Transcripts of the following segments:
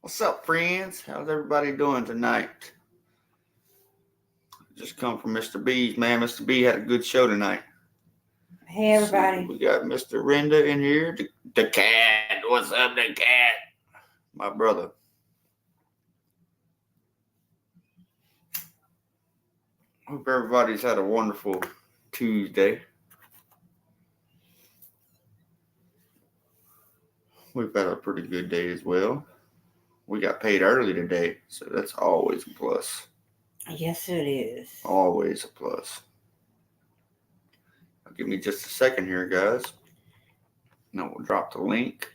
What's up, friends? How's everybody doing tonight? Just come from Mr. B's, man. Mr. B had a good show tonight. Hey, everybody. We got Mr. Renda in here. The cat. What's up, the cat? My brother. Hope everybody's had a wonderful Tuesday. We've had a pretty good day as well. We got paid early today, so that's always a plus. Yes, it is. Always a plus. Give me just a second here, guys. Now we'll drop the link.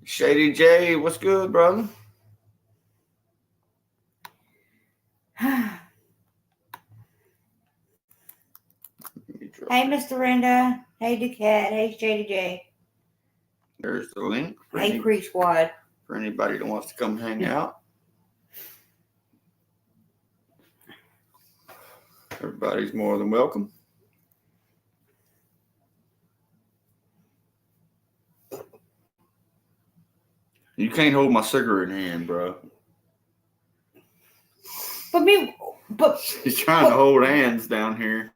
Shady J, what's good, brother? Hey, Mr. Renda. Hey, Ducat. Hey, Shady J. There's the link. Hey, Creek Squad. For anybody that wants to come hang out. Everybody's more than welcome. You can't hold my cigarette in hand, bro. But he's trying to hold hands down here,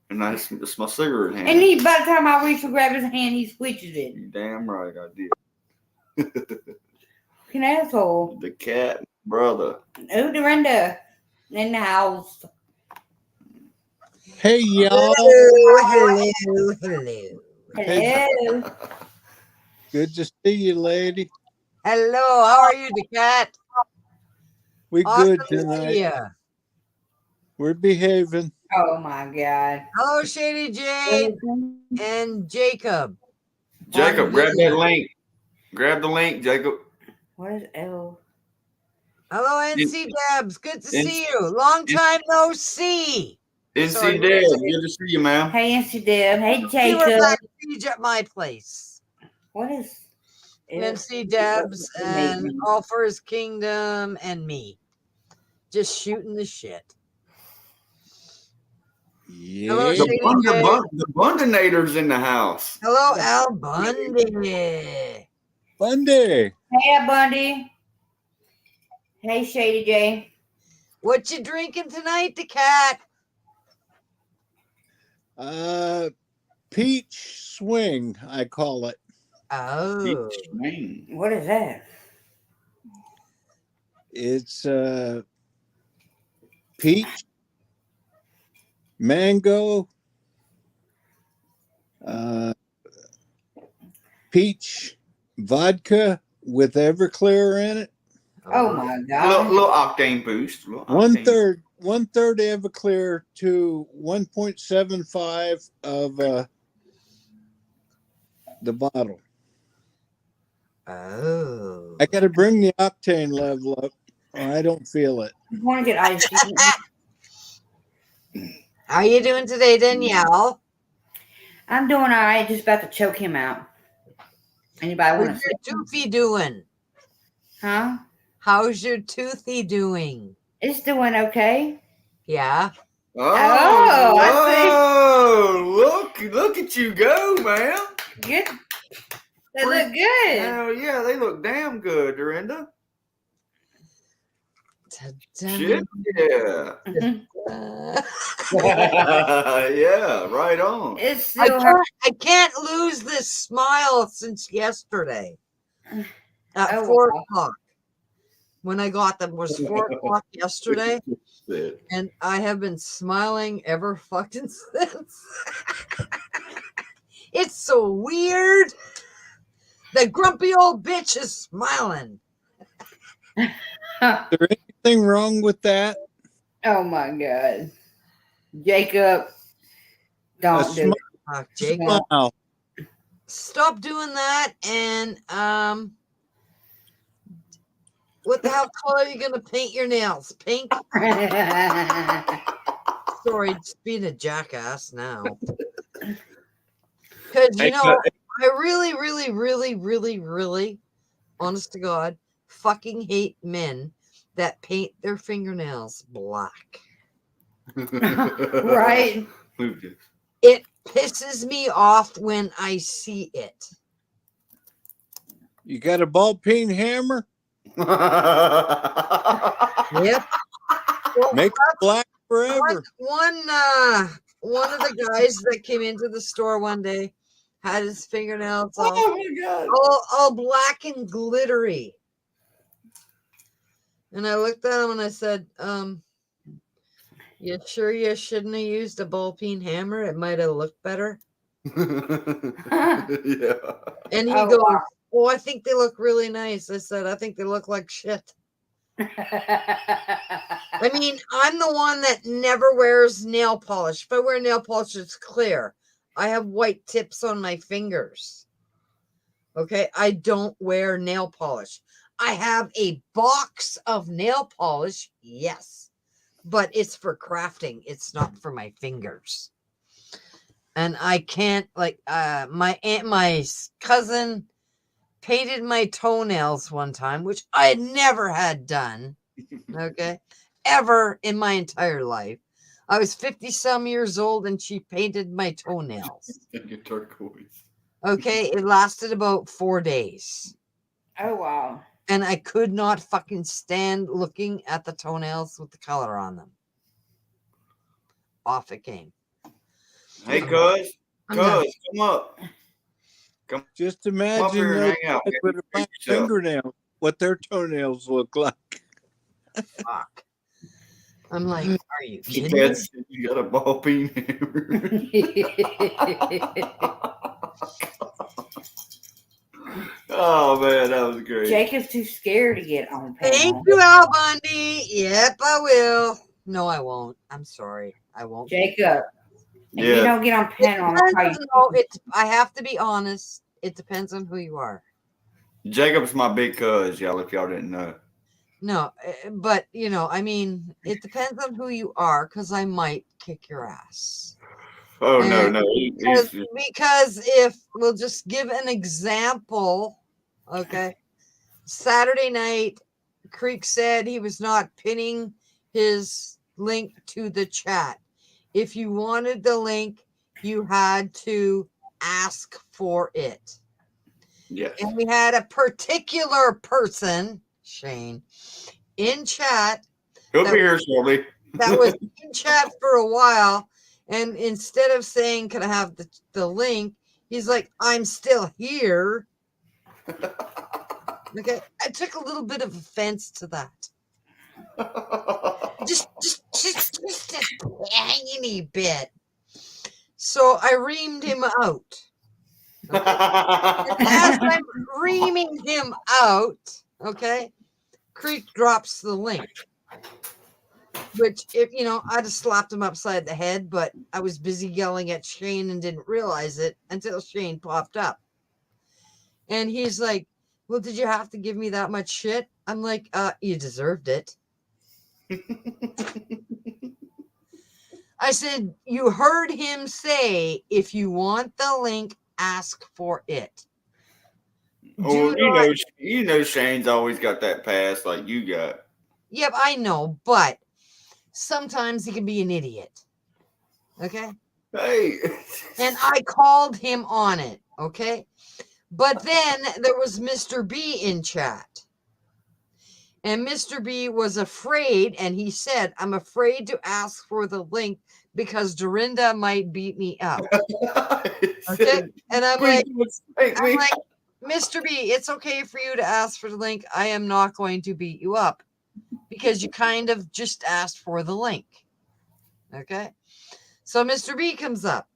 and it's my cigarette hand. And by the time I reach to grab his hand, he switches it. You damn right I did. Fucking asshole. The cat, brother. Oh, Renda in the house. Hey, y'all. Hello. Good to see you, lady. Hello, how are you, the cat? We Awesome good to see tonight. ya. We're behaving. Oh, my God. Hello, Shady J and Jacob. Jacob, grab that link. Grab the link, Jacob. What is L? Hello, NC Debs. Good to see you. Long time no see. NC Deb, good to see you, ma'am. Hey, NC Deb. Hey, Jacob. We were backstage at my place. What is NC Debs and All for His Kingdom and me. Just shooting the shit. Yeah. Hello, The Bundinator's in the house. Hello, Al Bundy. Bundy. Hey, Bundy. Hey, Shady J. What you drinking tonight, the cat? Peach swing, I call it. Oh. What is that? It's peach, mango, peach vodka with Everclear in it. Oh my God! Little octane boost. One third Everclear to 1.75 of the bottle. Oh. I got to bring the octane level up, or I don't feel it. I want to get ice. How you doing today, Danielle? I'm doing all right. Just about to choke him out. Anybody want to? How's your toothy doing? Huh? How's your toothy doing? It's doing okay. Yeah. Oh, look at you go, man. Good. They look good. Hell yeah, they look damn good, Dorinda. Shit, yeah. Yeah, right on. It's still I can't lose this smile since yesterday. At 4 o'clock. When I got them was 4 o'clock yesterday. And I have been smiling ever fucking since. It's so weird. The grumpy old bitch is smiling. Is there anything wrong with that? Oh my God. Jacob, don't do it. Jacob, stop doing that. And what the hell color are you going to paint your nails? Pink? Sorry, just being a jackass now. Because, you know, I really, really, really, really, really, honest to God, fucking hate men that paint their fingernails black. Right? It pisses me off when I see it. You got a ball peen hammer? Yep. Make it black forever. One of the guys that came into the store one day had his fingernails all, Oh my God. all black and glittery. And I looked at him and I said, you sure you shouldn't have used a ball peen hammer? It might have looked better. Yeah. And he Oh, goes, wow. oh, I think they look really nice. I said, I think they look like shit. I mean, I'm the one that never wears nail polish. If I wear nail polish, it's clear. I have white tips on my fingers. Okay, I don't wear nail polish. I have a box of nail polish, yes, but it's for crafting. It's not for my fingers. And I can't, like, my cousin painted my toenails one time, which I had never had done, okay, ever in my entire life. I was 50-some years old and she painted my toenails. Turquoise. Okay, it lasted about 4 days. Oh, wow. And I could not fucking stand looking at the toenails with the color on them. Off it came. Hey, cuz. I'm done. Cuz, come up. Just Come up imagine here and those hang out. guys with a black Yourself. fingernail, what their toenails look like. Fuck. I'm like, are you Your kidding dad me? said you got a ball peen hammer. Oh man, that was great. Jacob's too scared to get on panel. Thank you, Al Bundy. Yep, I will. No, I won't. I'm sorry. I won't. Jacob, if you Yeah. don't get on It panel, I'm depends probably on- I have to be honest. It depends on who you are. Jacob's my big cuz, y'all, if y'all didn't know. No, but you know, I mean, it depends on who you are, because I might kick your ass. Oh no, And no. because if we'll just give an example, okay. Saturday night, Creek said he was not pinning his link to the chat. If you wanted the link, you had to ask for it. Yes. And we had a particular person, Shane, in chat He'll that- be here shortly. that was in chat for a while. And instead of saying, can I have the link? He's like, I'm still here. Okay. I took a little bit of offense to that. Just a tiny bit. So I reamed him out. As I'm reaming him out, okay, Creek drops the link. Which, if you know, I just slapped him upside the head, but I was busy yelling at Shane and didn't realize it until Shane popped up. And he's like, well, did you have to give me that much shit? I'm like, you deserved it. I said, you heard him say, if you want the link, ask for it. Oh, you know Shane's always got that pass like you got. Yep, I know, but sometimes he can be an idiot. Okay? Hey. And I called him on it, okay? But then there was Mr. B in chat. And Mr. B was afraid, and he said, I'm afraid to ask for the link because Dorinda might beat me up. Okay? And I'm like, Mr. B, it's okay for you to ask for the link. I am not going to beat you up because you kind of just asked for the link. Okay? So Mr. B comes up.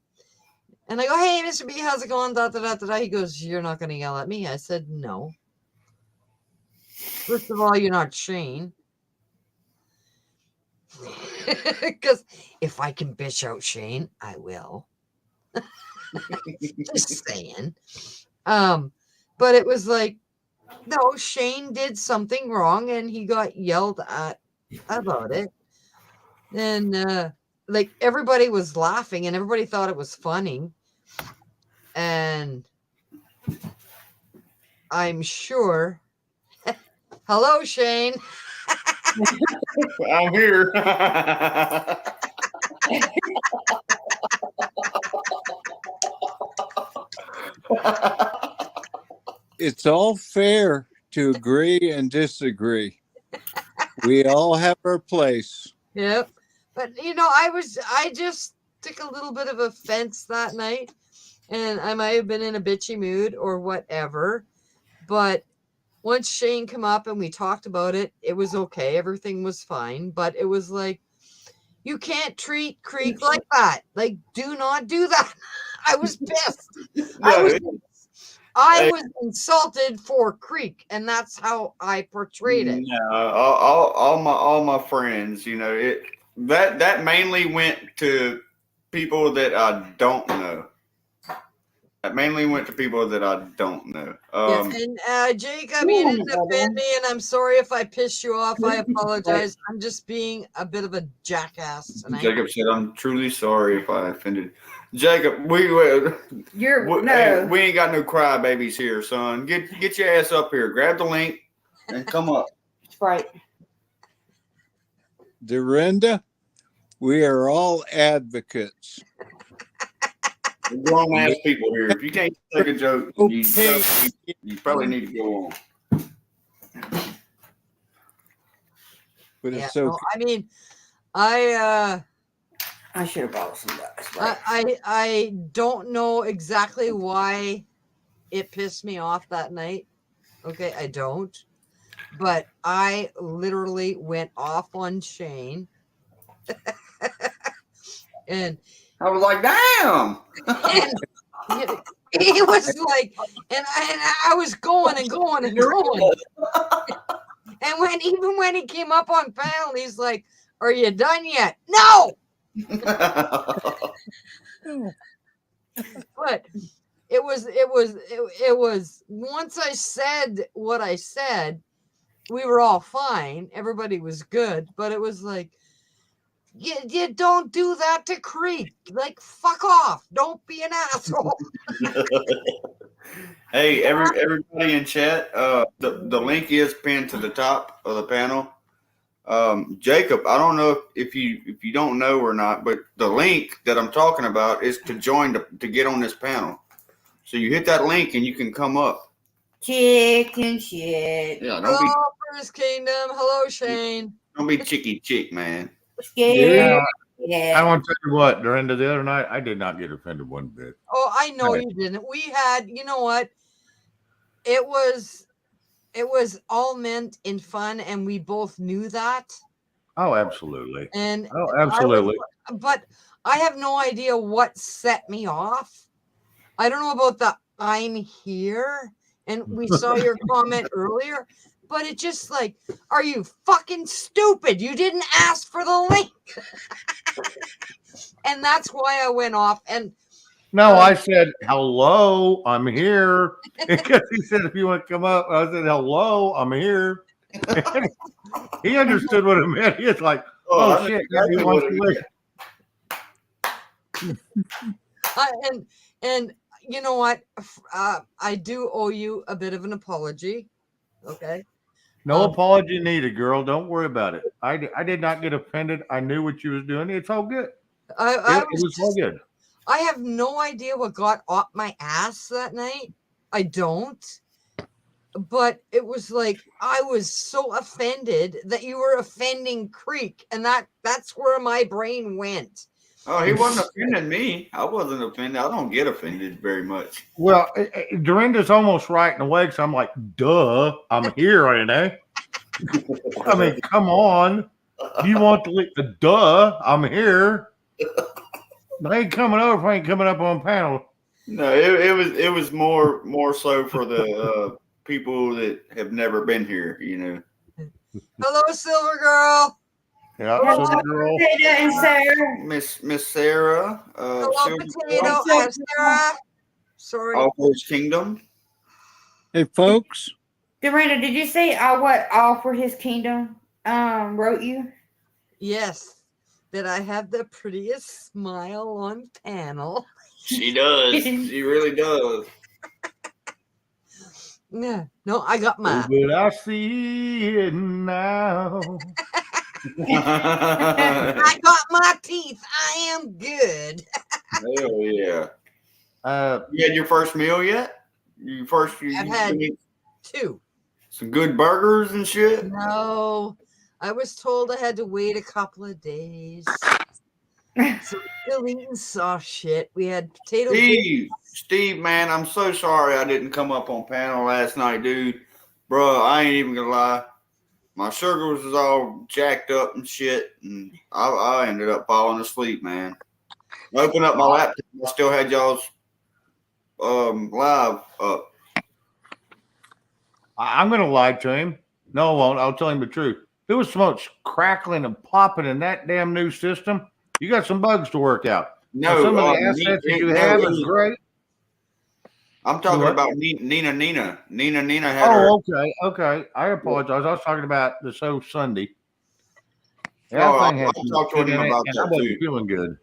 And I go, hey, Mr. B, how's it going? Da, da, da, da, da. He goes, you're not going to yell at me. I said, no. First of all, you're not Shane. Because if I can bitch out Shane, I will. Just saying. But it was like, no, Shane did something wrong and he got yelled at about it. And like everybody was laughing and everybody thought it was funny. And I'm sure. Hello, Shane. I'm here. it's all fair to agree and disagree. We all have our place. Yep. But I just took a little bit of offense that night, and I might have been in a bitchy mood or whatever. But once Shane came up and we talked about it, it was okay. Everything was fine. But it was like, you can't treat Creek like that. Like, do not do that. I was pissed. I was insulted for Creek, and that's how I portrayed it. No, all my friends, that mainly went to people that I don't know. Yes, and Jacob, you didn't offend me, and I'm sorry if I pissed you off. I apologize. I'm just being a bit of a jackass tonight. Jacob said, "I'm truly sorry if I offended." Jacob, we ain't got no crybabies here, son. Get your ass up here. Grab the link and come up. Right. Dorinda, we are all advocates. Grown ass people here. If you can't take a joke, you probably need to go on. But it's okay. I mean, I should have bought some guys. I don't know exactly why it pissed me off that night. Okay, I don't. But I literally went off on Shane. And I was like, damn. He was like, and I was going and going and going. And when he came up on panel, he's like, "Are you done yet?" No. But it was once I said what I said, we were all fine. Everybody was good, but it was like, you don't do that to Creek. Like, fuck off. Don't be an asshole. Hey, everybody in chat, the link is pinned to the top of the panel. Jacob, I don't know if you don't know or not, but the link that I'm talking about is to join to get on this panel. So you hit that link and you can come up. Chicken shit. Yeah, Hello, First Kingdom. Hello, Shane. Don't be chicky chick, man. Yeah. I want to tell you what, Dorinda, the other night, I did not get offended one bit. Oh, I know you didn't. We had, you know what? It was all meant in fun, and we both knew that. Oh, absolutely. And absolutely. But I have no idea what set me off. I don't know about the "I'm here," and we saw your comment earlier. But it just like, are you fucking stupid? You didn't ask for the link. And that's why I went off. And no, I said, "Hello, I'm here." Because he said, "If you want to come up," I said, "Hello, I'm here." He understood what it meant. He was like, "Oh shit, he wants to leave." And you know what? I do owe you a bit of an apology. Okay. No apology needed, girl. Don't worry about it. I did not get offended. I knew what you was doing. It's all good. It was all good. I have no idea what got up my ass that night. I don't. But it was like, I was so offended that you were offending Creek, and that's where my brain went. Oh, he wasn't offending me. I wasn't offended. I don't get offended very much. Well, Dorinda's almost right in a way, because I'm like, duh, I'm here, ain't I? I mean, come on. You want to leave? Duh, I'm here. I ain't coming over if I ain't coming up on panel. No, it was more so for the people that have never been here, Hello, Silver Girl. Yeah, Hello, Potato and Sarah. Miss Sarah. Hello, Potato. Sarah. Sorry. All for His Kingdom. Hey, folks. Dorinda, did you say all for His Kingdom wrote you? Yes. That I have the prettiest smile on panel. She does. She really does. Yeah. No, I got mine. But I see it now. I got my teeth. I am good. Hell yeah. You had your first meal yet? You first you I've had eat 2. some good burgers and shit. No, I was told I had to wait a couple of days. So still eating soft shit. We had potato Steve, man, I'm so sorry I didn't come up on panel last night, dude. Bro, I ain't even gonna lie. My sugar was all jacked up and shit, and I ended up falling asleep, man. I opened up my laptop, I still had y'all's live up. I'm going to lie to him. No, I won't. I'll tell him the truth. There was so much crackling and popping in that damn new system. You got some bugs to work out. No, Now, some of the assets that you have is great. I'm talking What? about Nina. Nina had her. Oh, okay. I apologize. I was talking about the show Sunday. That Oh, thing had I talked to him in it, about and that I wasn't too. feeling good.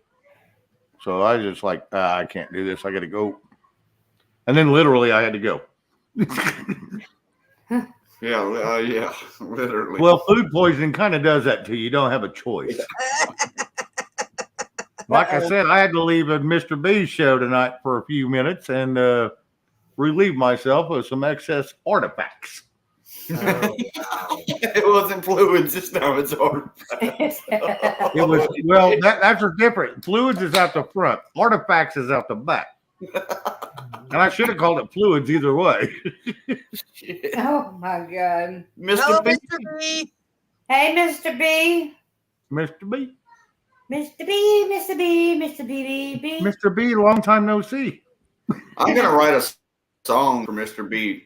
So I was just like, I can't do this. I got to go. And then literally, I had to go. Yeah, literally. Well, food poisoning kind of does that to you. You don't have a choice. Like I said, I had to leave a Mr. B's show tonight for a few minutes and relieve myself of some excess artifacts. It wasn't fluids this time. It's artifacts. It was well. That's different. Fluids is out the front. Artifacts is out the back. And I should have called it fluids either way. Oh my God. Hello, Mr. B. Mr. B. Hey, Mr. B. Mr. B. Mr. B, Mr. B, Mr. B, B, B. Mr. B, long time no see. I'm gonna write a song for Mr. B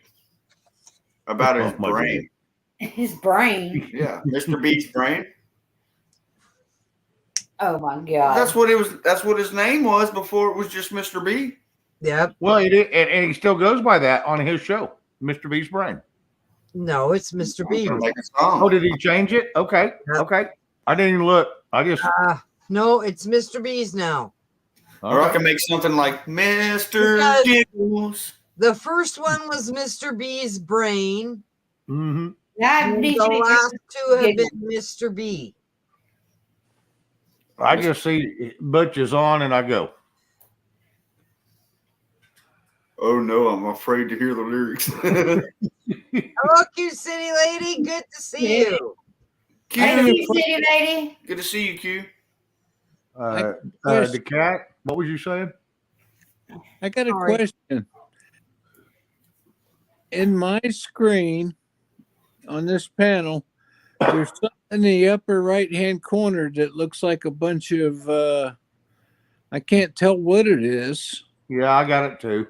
about his Oh, my brain. His brain. Yeah, Mr. B's brain. Oh my God. That's what it was. That's what his name was before it was just Mr. B. Yep. Well, and he still goes by that on his show, Mr. B's Brain. No, it's Mr. I'm B. gonna make a song. Oh, did he change it? Okay. Yep. Okay. I didn't even look. I just. No, it's Mr. B's now. Or I Okay. can make something like Mr. Because- Giggles. The first one was Mr. B's brain. Mhm. That And needs the to be last two have Giggles. been Mr. B. I just see Butch is on and I go. Oh no, I'm afraid to hear the lyrics. Hello, cute city lady. Good to see you. Hey, Q, you city lady. good to see you, Q. The cat. What was you saying? I got a Sorry. question. In my screen on this panel, there's something in the upper right-hand corner that looks like a bunch of, I can't tell what it is. Yeah, I got it too.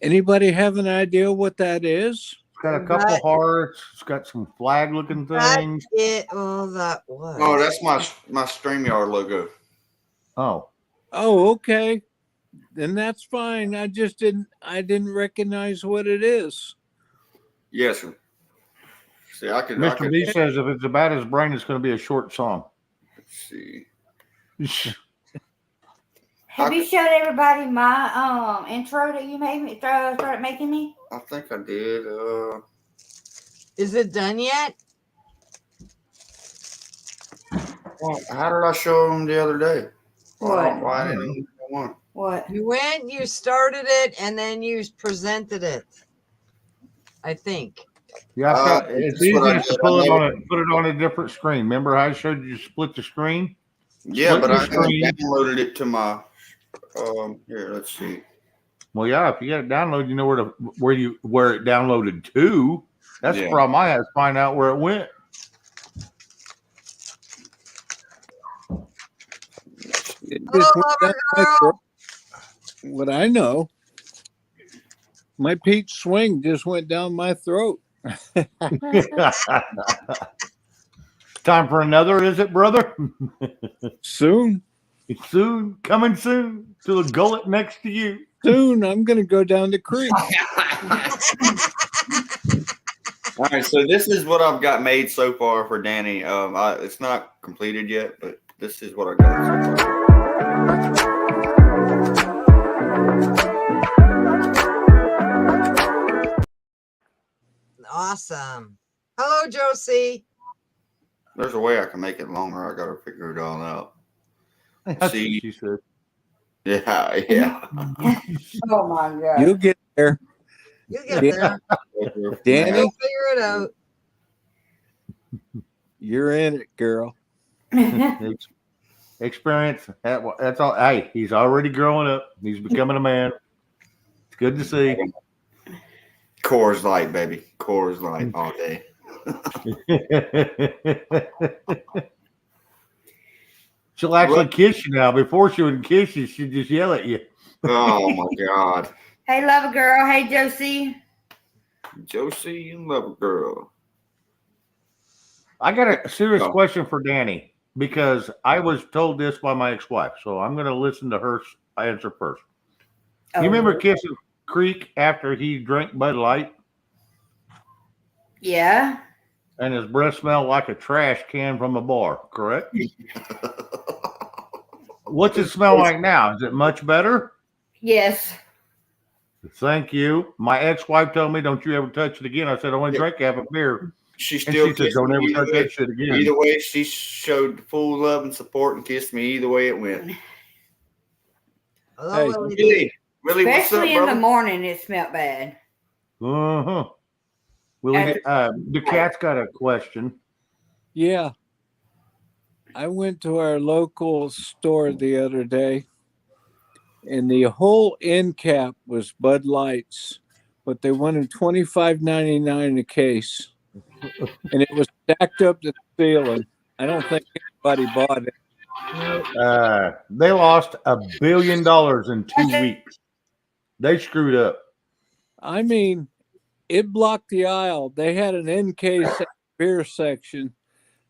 Anybody have an idea what that is? It's got a couple That- hearts. It's got some flag-looking That's things. it. Oh, that was. Oh, that's my StreamYard logo. Oh, Oh, okay. Then that's fine. I didn't recognize what it is. Yes, sir. See, I could Mr. B says if it's about his brain, it's going to be a short song. let's see. Have you showed everybody my intro that you made me started making me? I think I did. Is it done yet? Well, how did I show them the other day? What? Why didn't you go on? What? You went, you started it, and then you presented it. I think. Yeah, I thought it's that's what I easiest to did. put it on a different screen. Remember how I showed you to split the screen? Yeah, Split but the I screen. downloaded it to my. Here, let's see. Well, yeah, if you got it downloaded, you know where it downloaded to. That's the Yeah. problem I had to find out where it went. It Hello, just went lover down my girl. throat. What I know, my peach swing just went down my throat. Time for another, is it, brother? Soon, Soon, coming soon to the gullet next to you. soon, I'm going to go down the creek. All right, so this is what I've got made so far for Danny. It's not completed yet, but this is what I got so far. Awesome. Hello, Josie. There's a way I can make it longer. I got to figure it all out. That's See. what she said. Yeah, yeah. Oh my god. You'll get there. You get Yeah. there. Danny, You'll figure it out. you're in it, girl. Experience. That's all. Hey, he's already growing up. He's becoming a man. It's good to see. Coors Light, baby. Coors Light all day. She'll actually kiss you now. Before she would kiss you, she'd just yell at you. Oh my God. Hey, love a girl. Hey, Josie. Josie, you love a girl. I got a serious Oh. question for Danny because I was told this by my ex-wife, so I'm going to listen to her answer first. Oh. You remember kissing Creek after he drank Bud Light Yeah. and his breath smelled like a trash can from a bar, correct? What's it smell like now? Is it much better? Yes. Thank you. My ex-wife told me, "Don't you ever touch it again." I said, "I only drank half a beer." She And still she said, kissed "Don't me ever either touch way. that shit again." Either way, she showed full love and support and kissed me either way it went. Although Hey, Willie Really, did. really, what's up, Especially in the brother? morning, it smelled bad. Uh-huh. Willie, the cat's got a question. Yeah. I went to our local store the other day, and the whole end cap was Bud Lights, but they wanted $25.99 a case, and it was stacked up to the ceiling. I don't think anybody bought it. They lost $1 billion in 2 weeks. They screwed up. I mean, it blocked the aisle. They had an NK beer section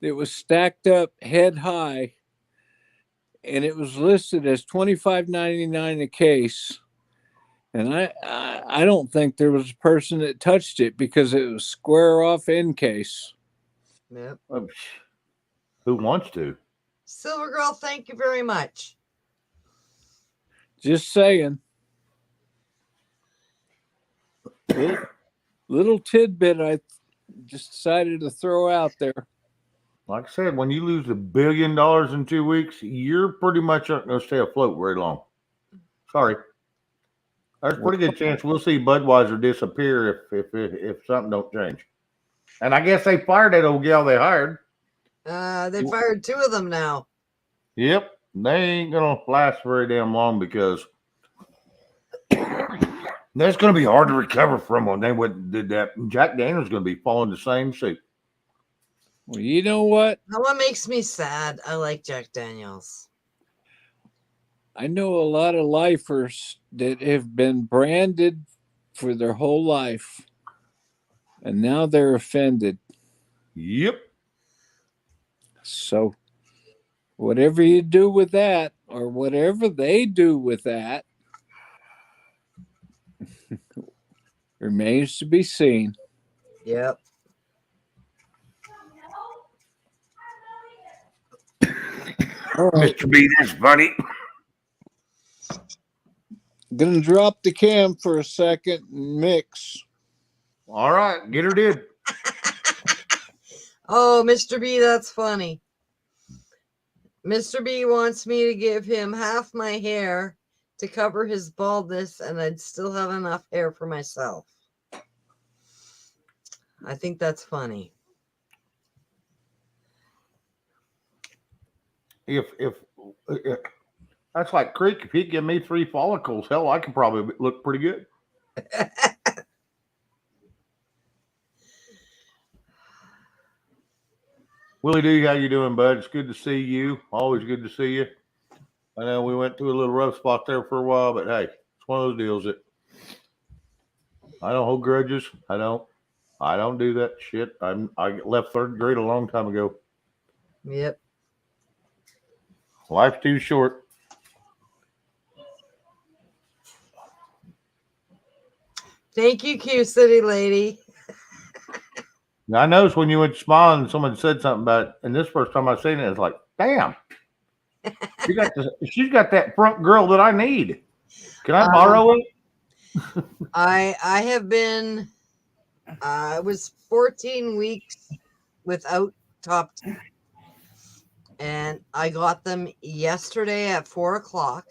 that was stacked up head high, and it was listed as $25.99 a case. And I don't think there was a person that touched it because it was square off end case. Yep. Who wants to? Silver Girl, thank you very much. Just saying. Little tidbit I just decided to throw out there. Like I said, when you lose $1 billion in 2 weeks, you're pretty much not going to stay afloat very long. Sorry. There's a pretty good chance we'll see Budweiser disappear if something don't change. And I guess they fired that old gal they hired. They fired 2 of them now. Yep. They ain't going to last very damn long because that's going to be hard to recover from when they did that. Jack Daniels going to be following the same suit. Well, you know what? Now, what makes me sad? I like Jack Daniels. I know a lot of lifers that have been branded for their whole life, and now they're offended. Yep. So whatever you do with that, or whatever they do with that, remains to be seen. Yep. All right. Mr. B, that's funny. Gonna drop the cam for a second and mix. All right. Get her did. Oh, Mr. B, that's funny. Mr. B wants me to give him half my hair to cover his baldness, and I'd still have enough hair for myself. I think that's funny. If that's like Creek, if he'd give me 3 follicles, hell, I could probably look pretty good. Willie D, how you doing, bud? It's good to see you. Always good to see you. I know we went through a little rough spot there for a while, but hey, it's one of those deals that I don't hold grudges. I don't do that shit. I left 3rd grade a long time ago. Yep. Life's too short. Thank you, Q City lady. Now, I noticed when you went to smile and someone said something about it, and this first time I seen it, it's like, damn, she's got that front girl that I need. Can I borrow it? I have been. I was 14 weeks without top teeth, and I got them yesterday at 4:00,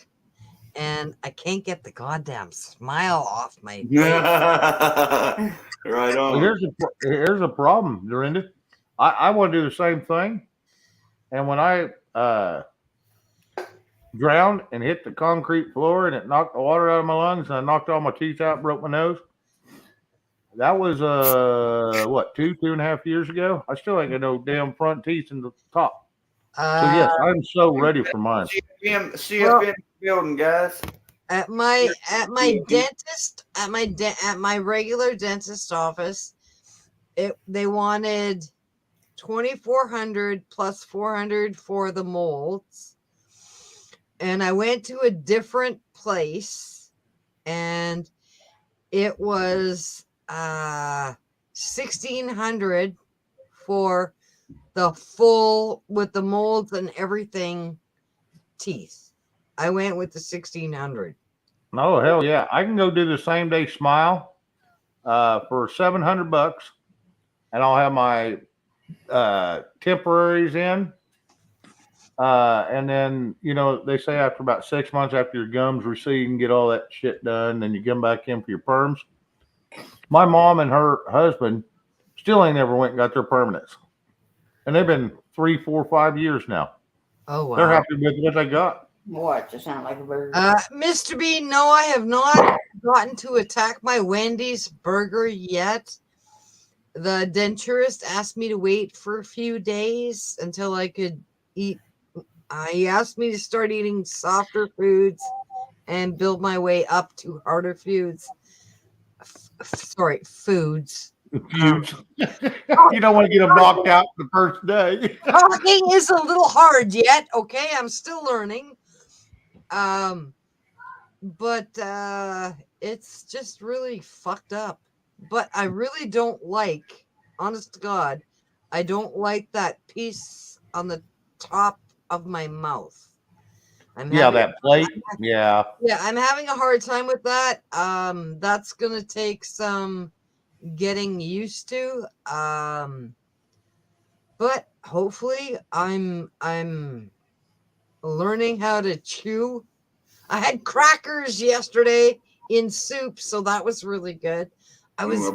and I can't get the goddamn smile off my face. Right Well, on. here's a problem, Dorinda. I want to do the same thing, and when I drowned and hit the concrete floor and it knocked the water out of my lungs and I knocked all my teeth out, broke my nose. That was what, 2.5 years ago. I still ain't got no damn front teeth in the top. So yes, I'm so ready for mine. CFM building, guys. At my dentist, at my regular dentist office, they wanted 2,400 plus 400 for the molds, and I went to a different place, and it was 1,600 for the full with the molds and everything teeth. I went with the 1,600. Oh hell yeah! I can go do the same day smile for $700, and I'll have my temporaries in. And then, you know, they say after about 6 months after your gums recede, you can get all that shit done. Then you come back in for your perms. My mom and her husband still ain't ever went and got their permanents. And they've been 3, 4, 5 years now. Oh, wow. They're happy with what they got. What? To sound like a bird. Mr. B, no, I have not gotten to attack my Wendy's burger yet. The denturist asked me to wait for a few days until I could eat. He asked me to start eating softer foods and build my way up to harder foods. Foods. You don't want to get them knocked out the first day. Talking is a little hard yet. Okay, I'm still learning. But it's just really fucked up. But I really don't like, honest to God, I don't like that piece on the top of my mouth. That plate. Yeah. Yeah, I'm having a hard time with that. That's gonna take some getting used to. But hopefully I'm learning how to chew. I had crackers yesterday in soup, so that was really good. I was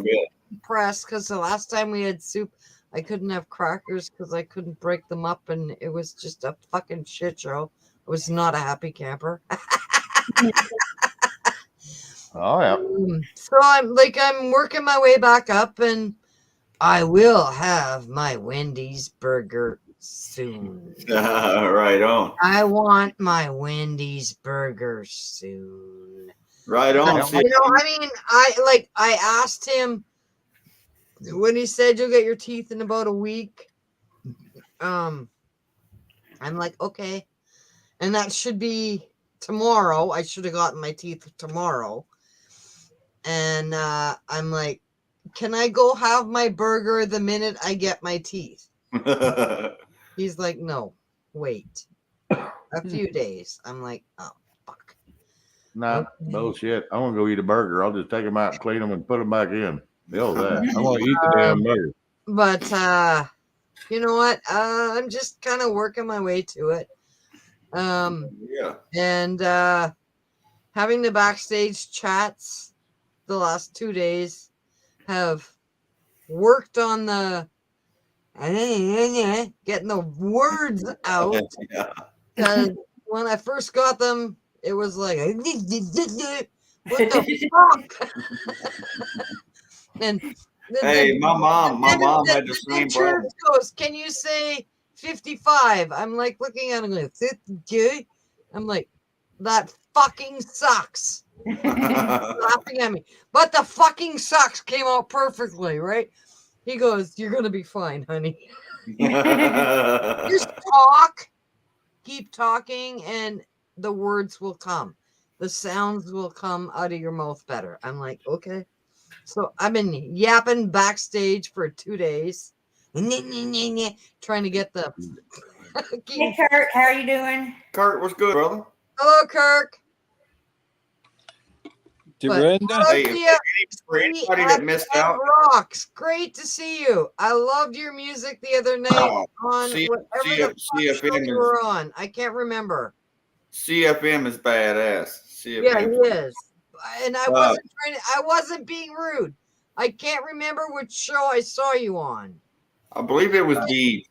impressed because the last time we had soup, I couldn't have crackers because I couldn't break them up, and it was just a fucking shit show. I was not a happy camper. Oh yeah. So I'm working my way back up, and I will have my Wendy's burger soon. Right on. I want my Wendy's burger soon. Right on. You know, I mean, I asked him when he said you'll get your teeth in about a week. I'm like, okay. And that should be tomorrow. I should have gotten my teeth tomorrow. And I'm like, can I go have my burger the minute I get my teeth? He's like, no, wait a few days. I'm like, oh, fuck. Nah, bullshit. I want to go eat a burger. I'll just take them out, clean them, and put them back in. Hell that. I want to eat the damn burger. But you know what? I'm just kind of working my way to it. Yeah. And having the backstage chats the last 2 days have worked on the getting the words out. Yeah. Because when I first got them, it was like, what the fuck? And Hey, my mom had the same church problem. goes, can you say 55? I'm like looking at him like 52. I'm like, that fucking sucks. Laughing at me. But the fucking sucks came out perfectly, right? He goes, you're gonna be fine, honey. Just talk, keep talking, and the words will come. The sounds will come out of your mouth better. I'm like, okay. So I've been yapping backstage for 2 days, trying to get the. Hey, Kurt, how are you doing? Kurt, what's good, brother? Hello, Kirk. Dorinda, Hey, for anybody that missed out, Rocks. Great to see you. I loved your music the other night on whatever the fuck show you were on. I can't remember. CFM is badass. see it. Yeah, he is. And I wasn't being rude. I can't remember which show I saw you on. I believe it was Deed.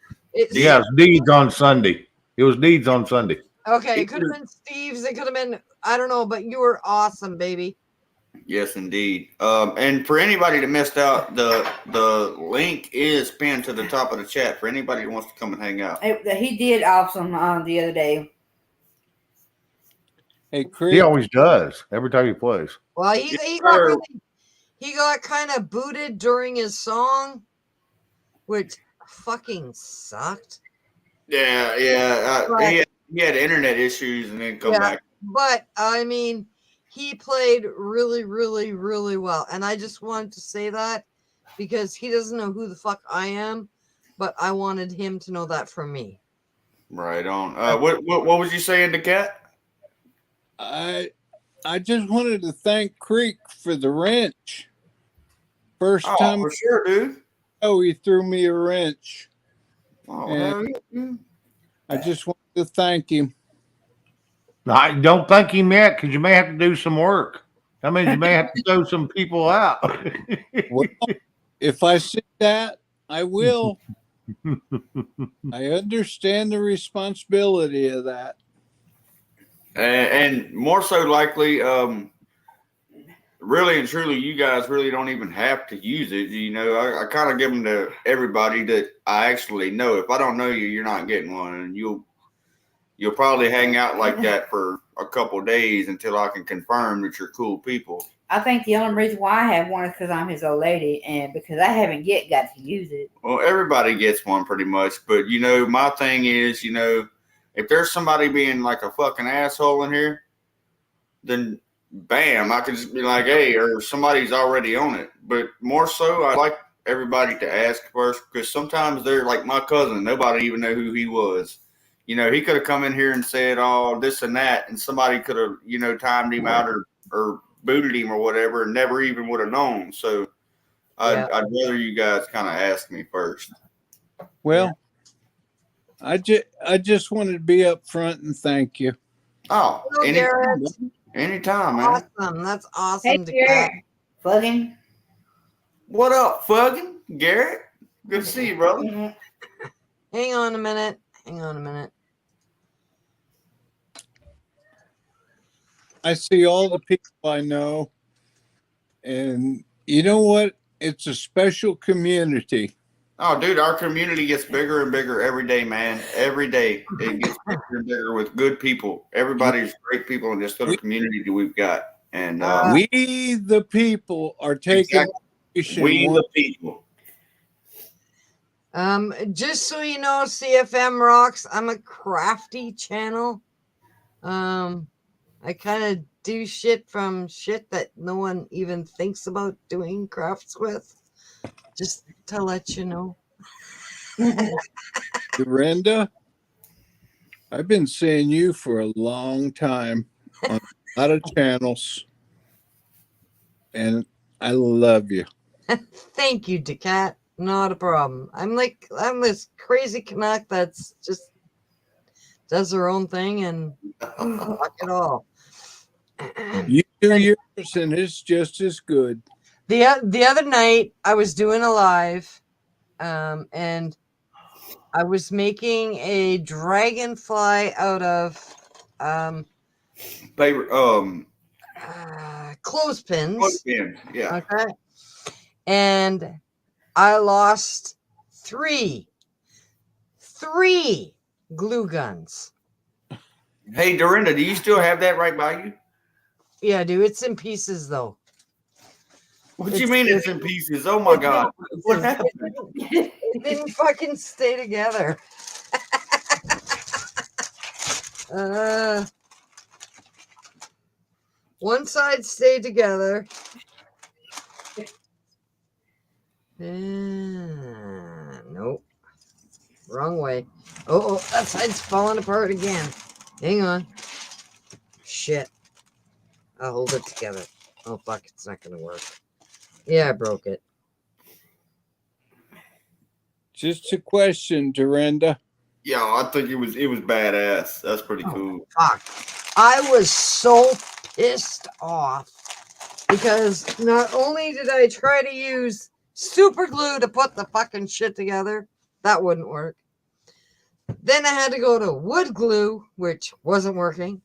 Yeah, it's Deeds on Sunday. It was Deeds on Sunday. Okay, it could have been Steve's. It could have been, I don't know, but you were awesome, baby. Yes, indeed. And for anybody that missed out, the link is pinned to the top of the chat for anybody who wants to come and hang out. He did awesome the other day. Hey, Chris. He always does every time he plays. Well, he got kind of booted during his song, which fucking sucked. Yeah. He had internet issues and then come back. But I mean, he played really, really, really well, and I just wanted to say that because he doesn't know who the fuck I am, but I wanted him to know that from me. Right on. What was you saying to Cat? I just wanted to thank Creek for the wrench. First time for sure, dude. Oh, he threw me a wrench. Oh, And yeah. I just wanted to thank him. I don't thank him yet because you may have to do some work. That means you may have to throw some people out. Well, if I see that, I will. I understand the responsibility of that. And more so likely, really and truly, you guys really don't even have to use it. You know, I kind of give them to everybody that I actually know. If I don't know you, you're not getting one, and you'll probably hang out like that for a couple of days until I can confirm that you're cool people. I think the only reason why I have one is because I'm his old lady, and because I haven't yet got to use it. Well, everybody gets one pretty much, but you know, my thing is, you know, if there's somebody being like a fucking asshole in here, then bam, I can just be like, hey, or somebody's already on it. But more so, I like everybody to ask first, because sometimes they're like my cousin. Nobody even know who he was. You know, he could have come in here and said, oh, this and that, and somebody could have, you know, timed him out or booted him or whatever and never even would have known. So I'd rather you guys kind of ask me first. Well, I just wanted to be up front and thank you. Oh, Hello, anytime, man. Awesome. That's awesome. Hey, to Garrett. Fucking. What up, fucking Garrett? Good to see you, brother. Hang on a minute. I see all the people I know, and you know what? It's a special community. Oh, dude, our community gets bigger and bigger every day, man. Every day it gets bigger and bigger with good people. Everybody's great people in this little community that we've got. And we, the people, are taking we the people. Just so you know, CFM rocks. I'm a crafty channel. I kind of do shit that no one even thinks about doing crafts with. Just to let you know. Dorinda, I've been seeing you for a long time on a lot of channels, and I love you. Thank you, Decat. Not a problem. I'm this crazy Canuck that's just does her own thing and fuck it all. You do yours, and it's just as good. The other night I was doing a live, and I was making a dragonfly out of Paper, clothespins. Yeah. Okay. And I lost three glue guns. Hey, Dorinda, do you still have that right by you? Yeah, dude, it's in pieces though. What do you mean it's in pieces? Oh my God. What happened? It didn't fucking stay together. One side stayed together. Nope. Wrong way. Oh, that side's falling apart again. Hang on. Shit. I'll hold it together. Oh, fuck. It's not going to work. Yeah, I broke it. Just a question, Dorinda. Yeah, I think it was badass. That's pretty cool. Fuck. I was so pissed off because not only did I try to use super glue to put the fucking shit together, that wouldn't work. Then I had to go to wood glue, which wasn't working.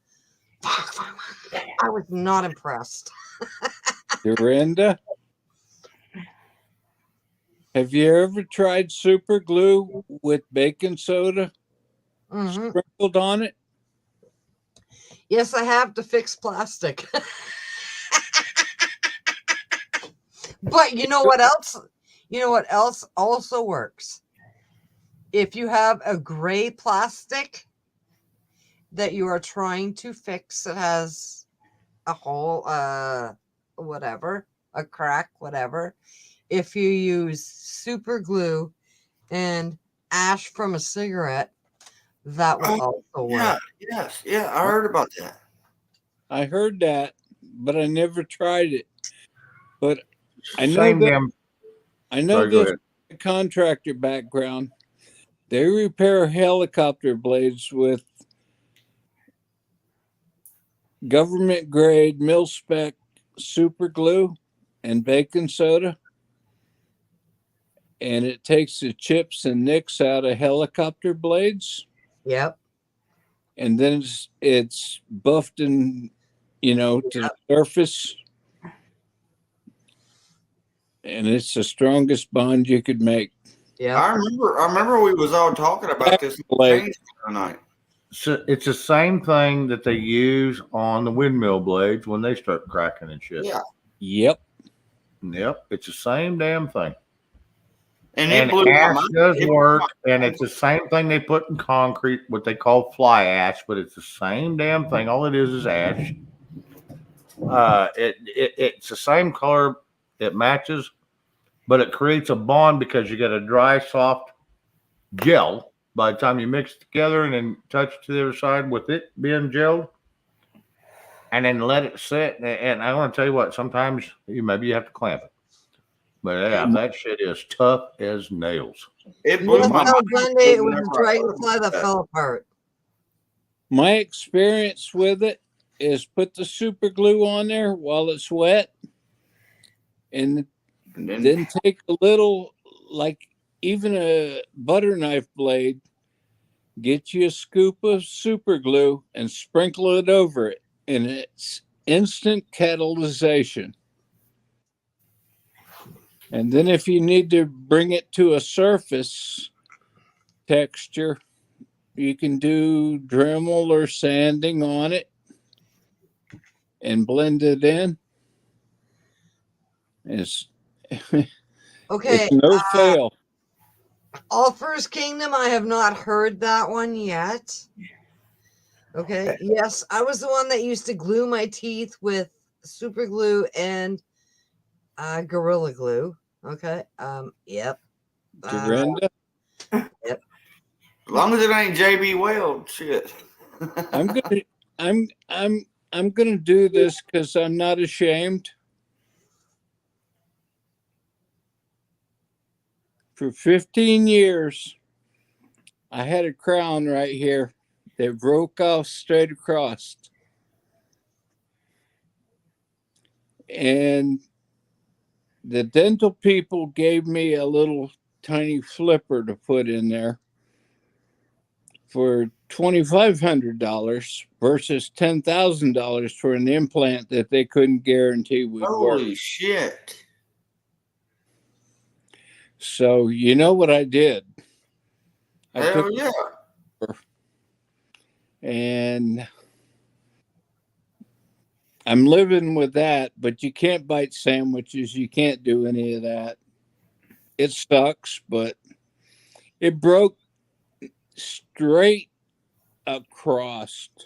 I was not impressed. Dorinda, have you ever tried super glue with baking soda Mhm. sprinkled on it? Yes, I have to fix plastic. But you know what else? You know what else also works? If you have a gray plastic that you are trying to fix, it has a hole, whatever, a crack, whatever. If you use super glue and ash from a cigarette, that will also Yeah, work. yes, yeah, I heard about that. I heard that, but I never tried it. But I know Same that damn. I know Sorry, go this ahead. contractor background. They repair helicopter blades with government grade mil spec super glue and baking soda. And it takes the chips and nicks out of helicopter blades. Yep. And then it's buffed and, to the surface. And it's the strongest bond you could make. Yep. I remember we was all talking about this Blade. tonight. So it's the same thing that they use on the windmill blades when they start cracking and shit. Yeah, Yep. Yep, it's the same damn thing. and And it blew my ash mind. does It blew work, my and mind. it's the same thing they put in concrete, what they call fly ash, but it's the same damn thing. All it is ash. It's the same color, it matches, but it creates a bond because you get a dry, soft gel by the time you mix it together and then touch to the other side with it being gelled, and then let it sit. And I want to tell you what, sometimes maybe you have to clamp it, but yeah, that shit is tough as nails. It You blew must my tell mind. Sunday it was whenever the I heard dragonfly about that fell apart. My experience with it is put the super glue on there while it's wet and And then then take a little, like even a butter knife blade, get you a scoop of super glue and sprinkle it over it. And it's instant catalyzation. And then if you need to bring it to a surface texture, you can do Dremel or sanding on it and blend it in. It's Okay. it's no fail. All First Kingdom, I have not heard that one yet. Okay. Yes, I was the one that used to glue my teeth with super glue and Gorilla Glue. Okay. Yep. Dorinda, as long as it ain't JB Weld, shit. I'm gonna do this because I'm not ashamed. For 15 years, I had a crown right here that broke off straight across. And the dental people gave me a little tiny flipper to put in there for $2,500 versus $10,000 for an implant that they couldn't guarantee would work. Holy shit. So you know what I did? I Hell took yeah. and I'm living with that, but you can't bite sandwiches. You can't do any of that. It sucks, but it broke straight across. And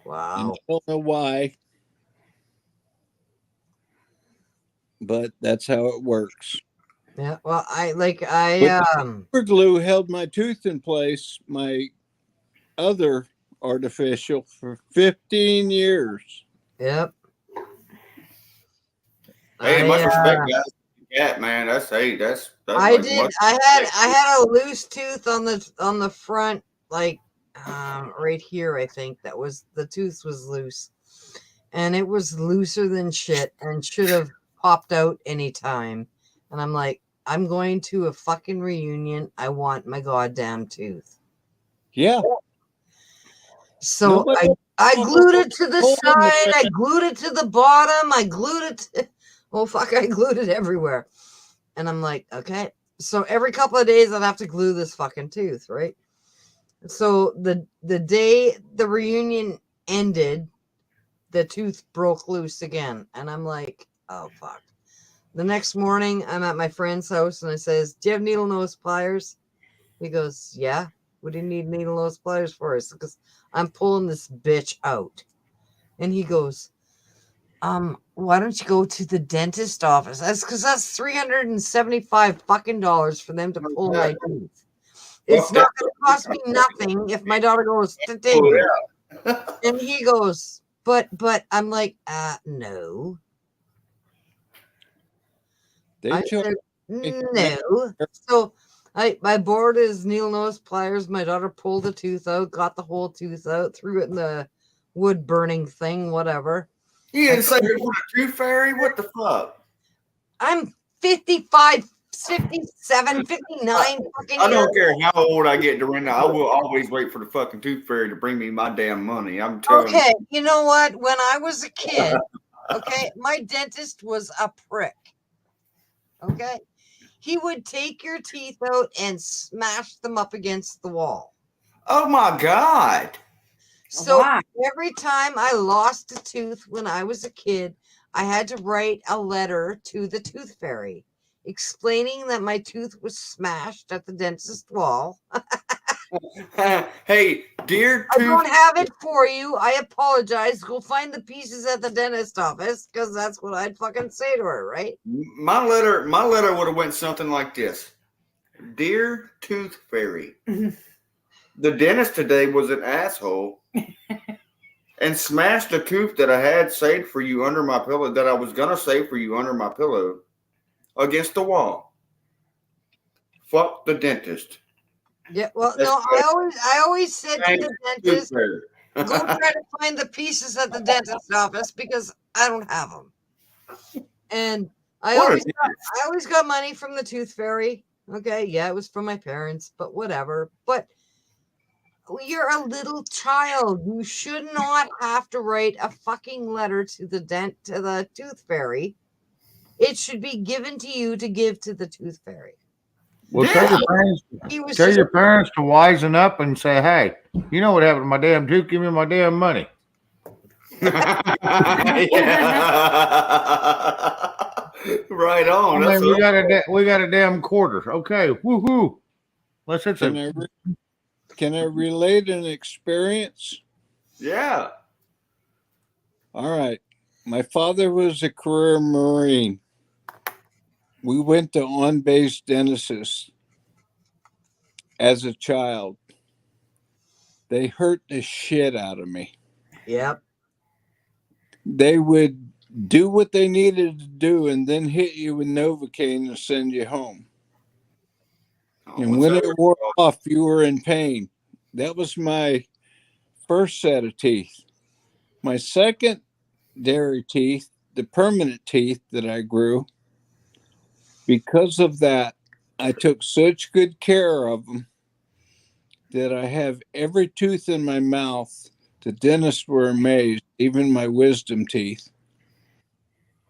Wow. I don't know why, but that's how it works. Yeah. Well, Super glue held my tooth in place, my other artificial, for 15 years. Yep. Hey, much respect, guys. Yeah, man, that's that's I like did. much I respect. had a loose tooth on the front, like right here. I think that was the tooth was loose. and it was looser than shit and should have popped out anytime. And I'm like, I'm going to a fucking reunion. I want my goddamn tooth. Yeah. So Nobody- I glued it to the Hold on a side. I second. glued it to the bottom. I glued it. Oh, fuck. I glued it everywhere. And I'm like, okay. So every couple of days, I'd have to glue this fucking tooth, right? So the day the reunion ended, the tooth broke loose again. And I'm like, oh, fuck. The next morning, I'm at my friend's house and I says, do you have needle nose pliers? He goes, yeah. What do you need needle nose pliers for? I said, because I'm pulling this bitch out. And he goes, why don't you go to the dentist office? That's because that's $375 fucking dollars for them to pull my tooth. It's not going to cost me nothing if my daughter goes to ding. And he goes, but I'm like, no. They I charge said, no. So I borrowed his needle nose pliers. My daughter pulled the tooth out, got the whole tooth out, threw it in the wood burning thing, whatever. You didn't say you were a tooth fairy? What the fuck? I'm 55, 57, 59 fucking I don't years. care how old I get, Dorinda. I will always wait for the fucking tooth fairy to bring me my damn money. I'm telling you. Okay, you know what? When I was a kid, okay, my dentist was a prick. Okay, he would take your teeth out and smash them up against the wall. Oh my God. So Why? every time I lost a tooth when I was a kid, I had to write a letter to the tooth fairy explaining that my tooth was smashed at the dentist wall. Hey, dear I tooth. don't have it for you. I apologize. Go find the pieces at the dentist office, because that's what I'd fucking say to her, right? My letter would have went something like this. Dear tooth fairy. The dentist today was an asshole and smashed a tooth that I had saved for you under my pillow, that I was gonna save for you under my pillow, against the wall. Fuck the dentist. Yeah, well, That's no, good. I always said to Thank the Tooth dentist, fairy. go try to find the pieces at the dentist office because I don't have them. And I What always is I always got money from the tooth fairy. Okay, yeah, it was from my parents, but whatever. But you're a little child. You should not have to write a fucking letter to the tooth fairy. It should be given to you to give to the tooth fairy. Well, Yeah. He was tell just, your parents to wisen up and say, hey, you know what happened to my damn tooth? Give me my damn money. Right on. I That's mean, right. we got a damn quarter. Okay, woohoo. Let's hit some. Can I relate an experience? Yeah. All right. My father was a career Marine. We went to on-base dentists as a child. They hurt the shit out of me. yep. They would do what they needed to do and then hit you with Novocaine and send you home. Oh, And what's when that it wore called? off, you were in pain. That was my first set of teeth. My secondary teeth, the permanent teeth that I grew, because of that, I took such good care of them that I have every tooth in my mouth. The dentists were amazed, even my wisdom teeth,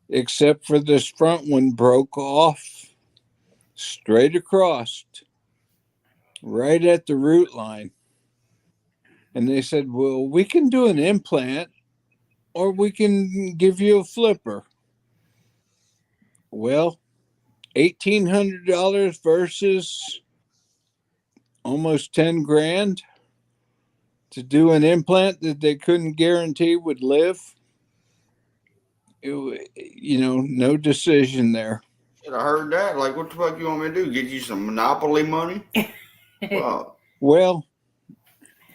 except for this front one broke off straight across, right at the root line. And they said, well, we can do an implant or we can give you a flipper. Well, $1,800 versus almost 10 grand to do an implant that they couldn't guarantee would live. No decision there. Should have heard that. Like, what the fuck you want me to do? Get you some Monopoly money? Wow. Well,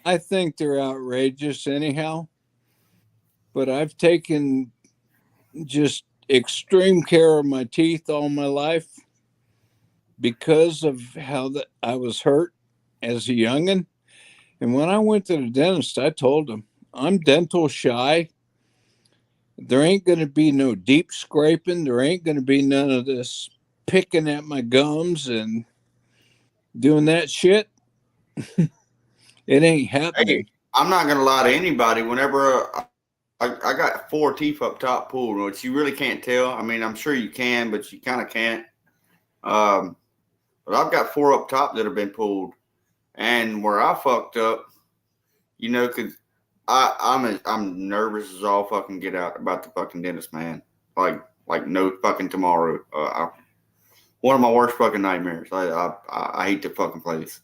I think they're outrageous anyhow, but I've taken just extreme care of my teeth all my life because of how I was hurt as a youngin'. And when I went to the dentist, I told him, I'm dental shy. There ain't going to be no deep scraping. There ain't going to be none of this picking at my gums and doing that shit. It ain't happening. Hey, I'm not gonna lie to anybody. Whenever I got 4 teeth up top pulled, which you really can't tell. I mean, I'm sure you can, but you kind of can't. But I've got 4 up top that have been pulled, and where I fucked up, you know, because I'm nervous as all fucking get out about the fucking dentist, man. Like no fucking tomorrow. One of my worst fucking nightmares. I hate the fucking place.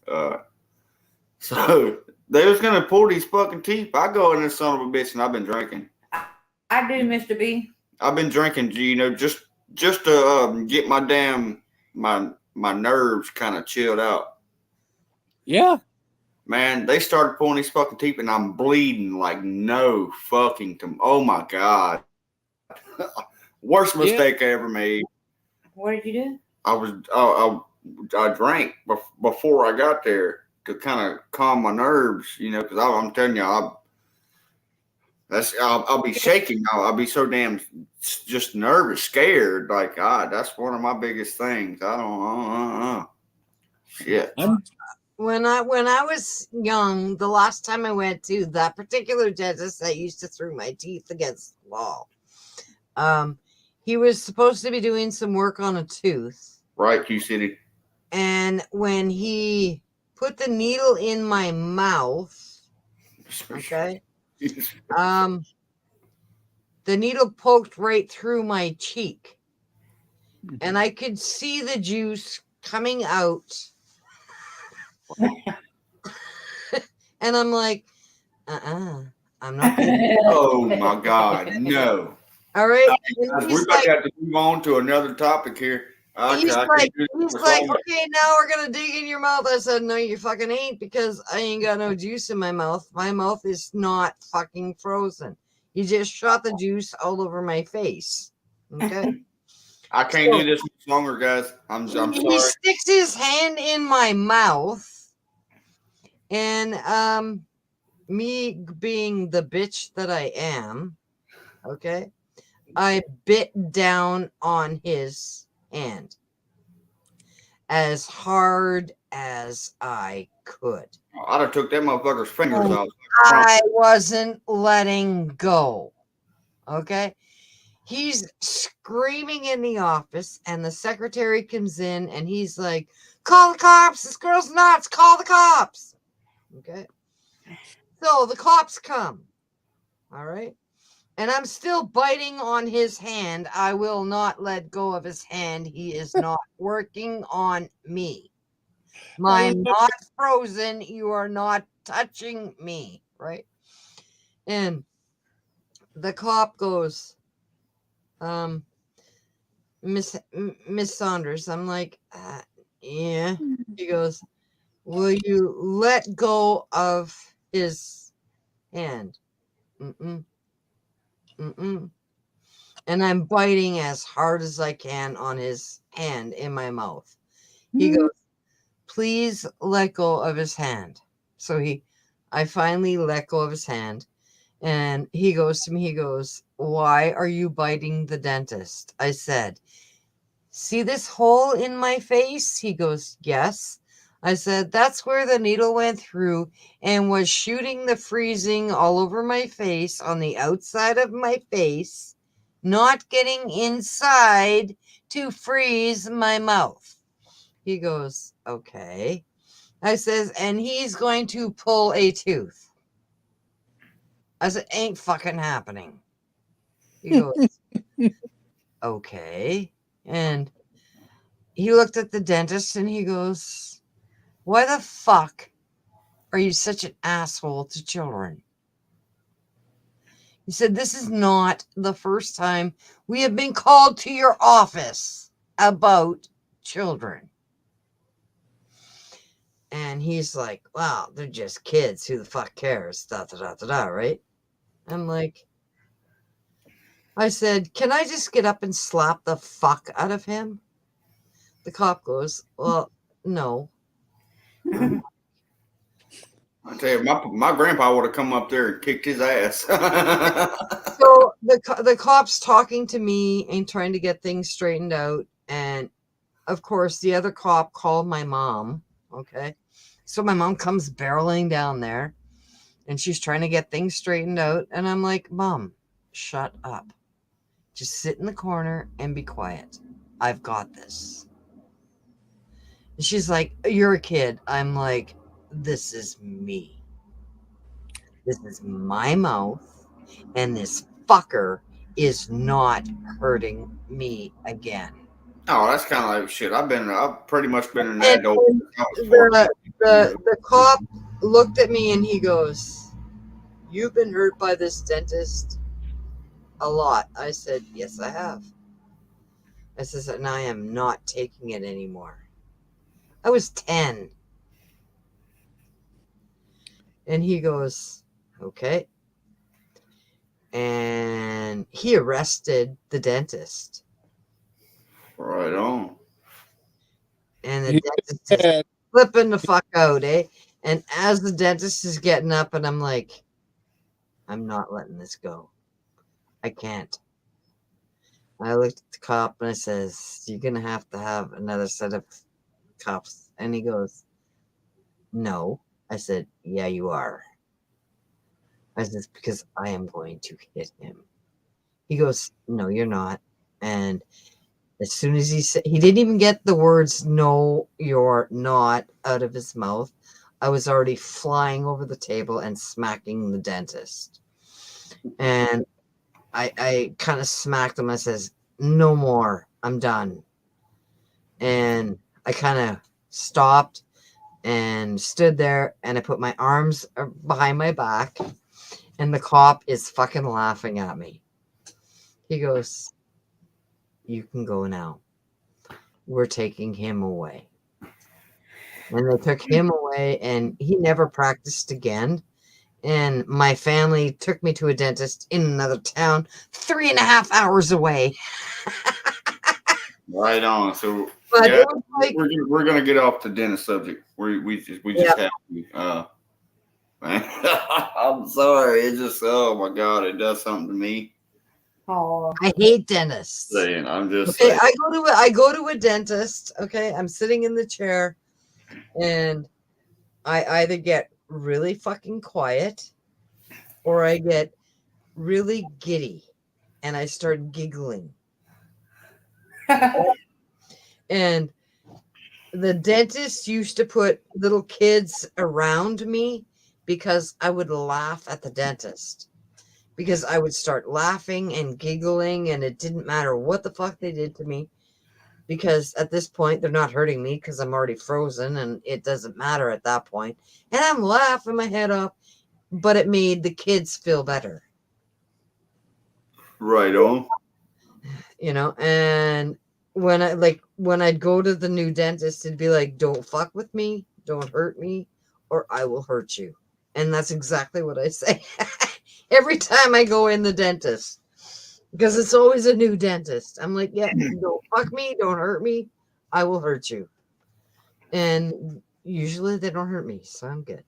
So they was gonna pull these fucking teeth. I go in this son of a bitch, and I've been drinking. I do, Mr. B. I've been drinking, you know, just to get my damn my nerves kind of chilled out. Yeah. Man, they started pulling these fucking teeth, and I'm bleeding like no fucking. Oh my god, worst mistake I ever made. What did you do? I drank before I got there to kind of calm my nerves, you know, because I'm telling you, I'll be shaking. I'll be so damn just nervous, scared. Like, God, that's one of my biggest things. I don't. Shit. When I was young, the last time I went to that particular dentist that used to throw my teeth against the wall, he was supposed to be doing some work on a tooth. Right, Q City. And when he put the needle in my mouth, okay, the needle poked right through my cheek, and I could see the juice coming out. And I'm like, I'm not gonna. Oh my God, no. All right. We're about to have to move on to another topic here. He's like, okay, now we're gonna dig in your mouth. I said, no, you fucking ain't, because I ain't got no juice in my mouth. My mouth is not fucking frozen. You just shot the juice all over my face. Okay. I can't do this much longer, guys. I'm sorry. He sticks his hand in my mouth, and me being the bitch that I am, okay, I bit down on his hand as hard as I could. I'd have took that motherfucker's fingers off. I wasn't letting go. Okay. He's screaming in the office, and the secretary comes in, and he's like, call the cops. This girl's nuts. Call the cops. Okay. So the cops come. All right. And I'm still biting on his hand. I will not let go of his hand. He is not working on me. I'm not frozen. You are not touching me. Right. And the cop goes, Miss Saunders. I'm like, yeah. He goes, will you let go of his hand? Mm-mm. And I'm biting as hard as I can on his hand in my mouth. He goes, please let go of his hand. So I finally let go of his hand, and he goes to me, he goes, why are you biting the dentist? I said, see this hole in my face? He goes, yes. I said, that's where the needle went through and was shooting the freezing all over my face, on the outside of my face, not getting inside to freeze my mouth. He goes, okay. I says, and he's going to pull a tooth. I said, ain't fucking happening. He goes, okay. And he looked at the dentist and he goes, why the fuck are you such an asshole to children? He said, this is not the first time we have been called to your office about children. And he's like, wow, they're just kids. Who the fuck cares? Da, da, da, da, da, right? I'm like, I said, can I just get up and slap the fuck out of him? The cop goes, well, no. I tell you, my grandpa would have come up there and kicked his ass. So the cop's talking to me and trying to get things straightened out, and of course the other cop called my mom. Okay, so my mom comes barreling down there, and she's trying to get things straightened out, and I'm like, Mom, shut up, just sit in the corner and be quiet. I've got this. And she's like, you're a kid. I'm like, this is me. This is my mouth, and this fucker is not hurting me again. Oh, that's kind of like shit. I've pretty much been an And adult. the cop looked at me and he goes, you've been hurt by this dentist a lot. I said, yes, I have. I says, and I am not taking it anymore. I was 10. And he goes, okay. And he arrested the dentist. Right on. And the He dentist is had- flipping the fuck out, eh? And as the dentist is getting up, and I'm like, I'm not letting this go. I can't. I looked at the cop and I says, you're going to have another set of cops. And he goes, no. I said, yeah, you are. I said, because I am going to hit him. He goes, no, you're not. And as soon as he said, he didn't even get the words, no, you're not, out of his mouth. I was already flying over the table and smacking the dentist. And I kind of smacked him. I says, no more. I'm done. And I kind of stopped and stood there, and I put my arms behind my back, and the cop is fucking laughing at me. He goes, you can go now. We're taking him away. And they took him away, and he never practiced again. And my family took me to a dentist in another town, 3.5 hours away. Right on. So But yeah, it was like, we're gonna get off the dentist subject. We just have to. I'm sorry. It just oh my god, it does something to me. Oh, I hate dentists. Saying I'm just Okay, saying. I go to a dentist. Okay, I'm sitting in the chair, and I either get really fucking quiet, or I get really giddy, and I start giggling. And the dentist used to put little kids around me because I would laugh at the dentist. Because I would start laughing and giggling, and it didn't matter what the fuck they did to me. Because at this point, they're not hurting me because I'm already frozen, and it doesn't matter at that point. And I'm laughing my head off, but it made the kids feel better. Right on. You know, and when I'd go to the new dentist, it'd be like, don't fuck with me, don't hurt me, or I will hurt you. And that's exactly what I say every time I go in the dentist, because it's always a new dentist. I'm like, yeah, don't fuck me, don't hurt me, I will hurt you. And usually they don't hurt me, so I'm good.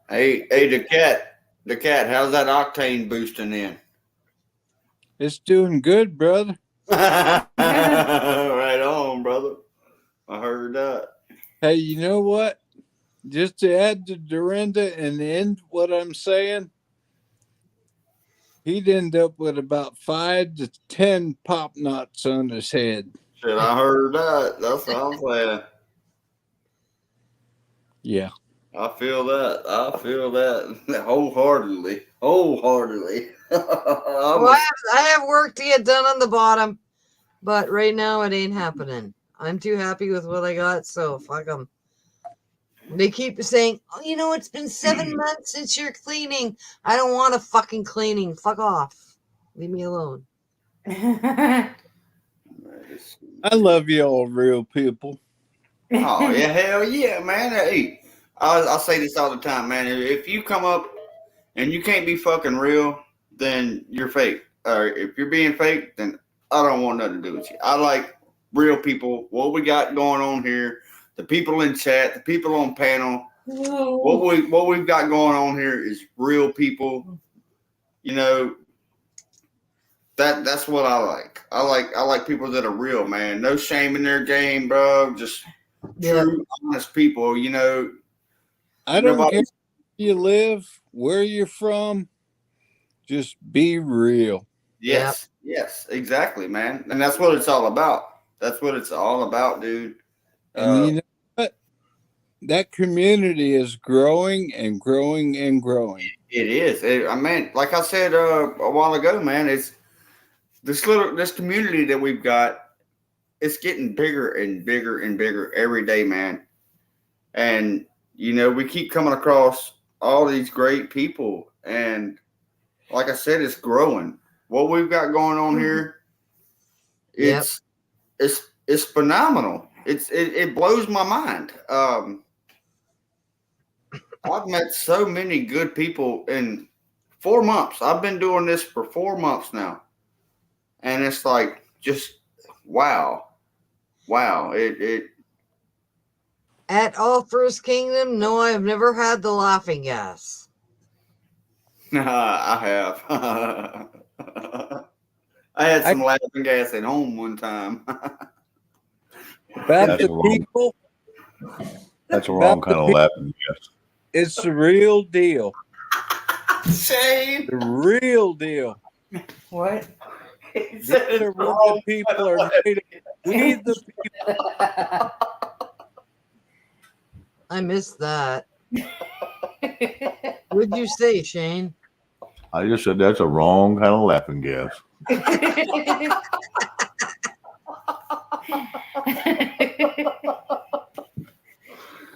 Hey, the cat. How's that octane boosting in? It's doing good, brother. Right on, brother. I heard that. Hey, you know what? Just to add to Dorinda and end what I'm saying, he'd end up with about 5 to 10 pop knots on his head. Shit, I heard that. That's what I'm saying. Yeah. I feel that wholeheartedly. Well, I have work to get done on the bottom, but right now it ain't happening. I'm too happy with what I got, so fuck them. They keep saying, oh, you know, it's been 7 months since you're cleaning. I don't want a fucking cleaning. Fuck off. Leave me alone. I love you all real people. Oh yeah, hell yeah, man. Hey, I say this all the time, man. If you come up and you can't be fucking real, then you're fake. Or if you're being fake, then I don't want nothing to do with you. I like real people. What we got going on here, the people in chat, the people on panel. what we've got going on here is real people. You know, that's what I like. I like people that are real, man. No shame in their game, bro. Just true, honest people. You know, I don't nobody- care where you live, where you're from. Just be real. Yes, yes, exactly, man. And that's what it's all about. That's what it's all about, dude. And you know what? That community is growing and growing and growing. It is. I mean, like I said a while ago, man, it's this community that we've got. It's getting bigger and bigger and bigger every day, man. And you know, we keep coming across all these great people, and like I said, it's growing. What we've got going on here, it's phenomenal. It blows my mind. I've met so many good people in 4 months. I've been doing this for 4 months now. And it's like, just wow. It At All First Kingdom, no, I've never had the laughing gas. I have. I had some laughing gas at home one time. About That's the wrong. people, That's a wrong About kind the of people. laughing. Yes. it's the real deal. Shame. The real deal. What? These are what the people are made of. We the people. I missed that. What'd you say, Shane? I just said that's a wrong kind of laughing gas.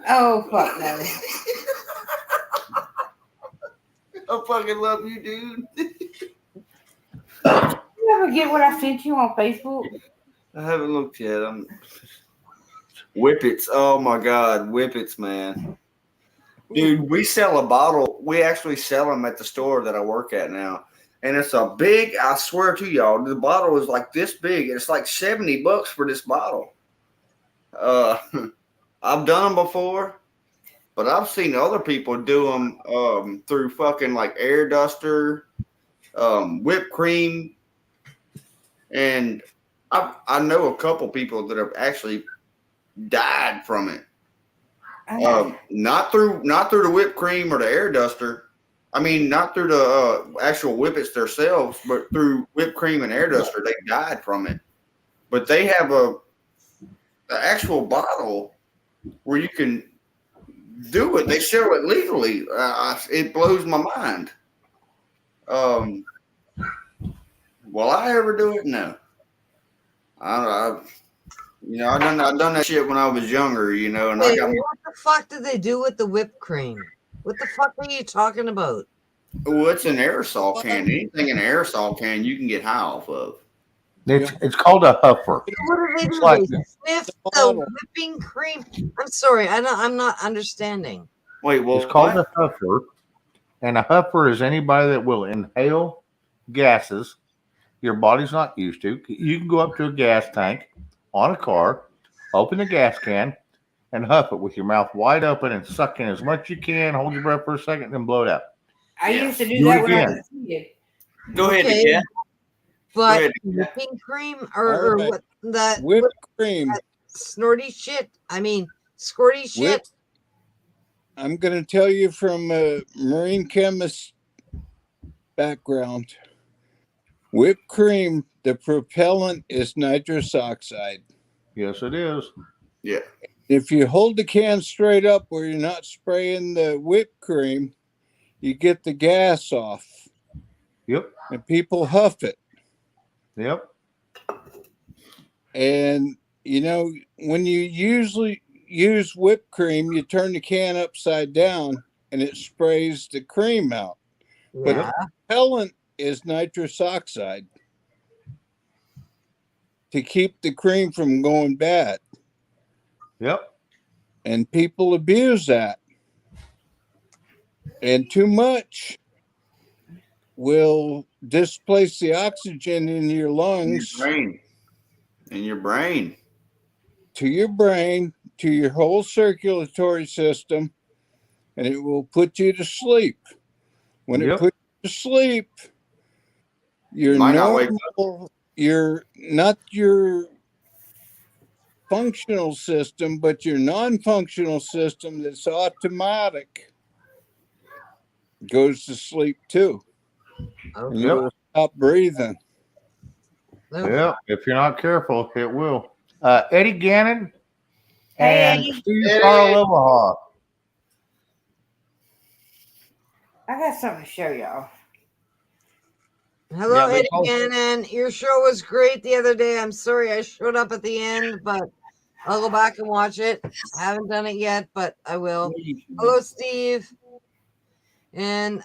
Oh fuck no! I fucking love you, dude. You ever get what I sent you on Facebook? I haven't looked yet. Whippets. Oh my God, Whippets, man. Dude, we sell a bottle. We actually sell them at the store that I work at now. And it's a big, I swear to y'all, the bottle is like this big. It's like $70 for this bottle. I've done them before, but I've seen other people do them through fucking like air duster, whipped cream. And I know a couple people that have actually died from it. Not through the whipped cream or the air duster. I mean, not through the actual whippets themselves, but through whipped cream and air duster, they died from it. But they have an actual bottle where you can do it. They sell it legally. It blows my mind. Will I ever do it? No. I've done that shit when I was younger, you know, and Wait, I got what the fuck did they do with the whipped cream? What the fuck are you talking about? well, it's an aerosol can. Anything in an aerosol can you can get high off of. It's called a huffer. What do they It's do? like- They sniff the bottle. whipping cream. I'm sorry, I'm not understanding. Wait, well, It's called what? a huffer, and a huffer is anybody that will inhale gases your body's not used to. You can go up to a gas tank on a car, open the gas can, and huff it with your mouth wide open and suck in as much as you can. Hold your breath for a second, then blow it out. I used to do Do that it when I again. was a kid. Go ahead, Okay. again. But ahead. whipping cream or Alright. what that Whipped cream. snorty shit? I mean, squirty shit. Whip. I'm going to tell you from a marine chemist background. Whipped cream, the propellant is nitrous oxide. Yes, it is. Yeah. If you hold the can straight up where you're not spraying the whipped cream, you get the gas off Yep. and people huff it. Yep. And, you know, when you usually use whipped cream, you turn the can upside down and it sprays the cream out. But Yeah. propellant is nitrous oxide to keep the cream from going bad. Yep. And people abuse that. And too much will displace the oxygen in your In lungs your brain. In your brain. to your brain, to your whole circulatory system, and it will put you to sleep. When it Yep. puts you to sleep, your Might not wake normal, your not your functional system, but your non-functional system that's automatic goes to sleep too. And Okay. you will stop breathing. Okay. Yeah, if you're not careful, it will. Eddie Gannon Hey, and Eddie. Steve Eddie. Karlovaha. I got something to show y'all. Hello, Yeah, they Eddie both- Gannon. Your show was great the other day. I'm sorry I showed up at the end, but I'll go back and watch it. I haven't done it yet, but I will. Hello, Steve. And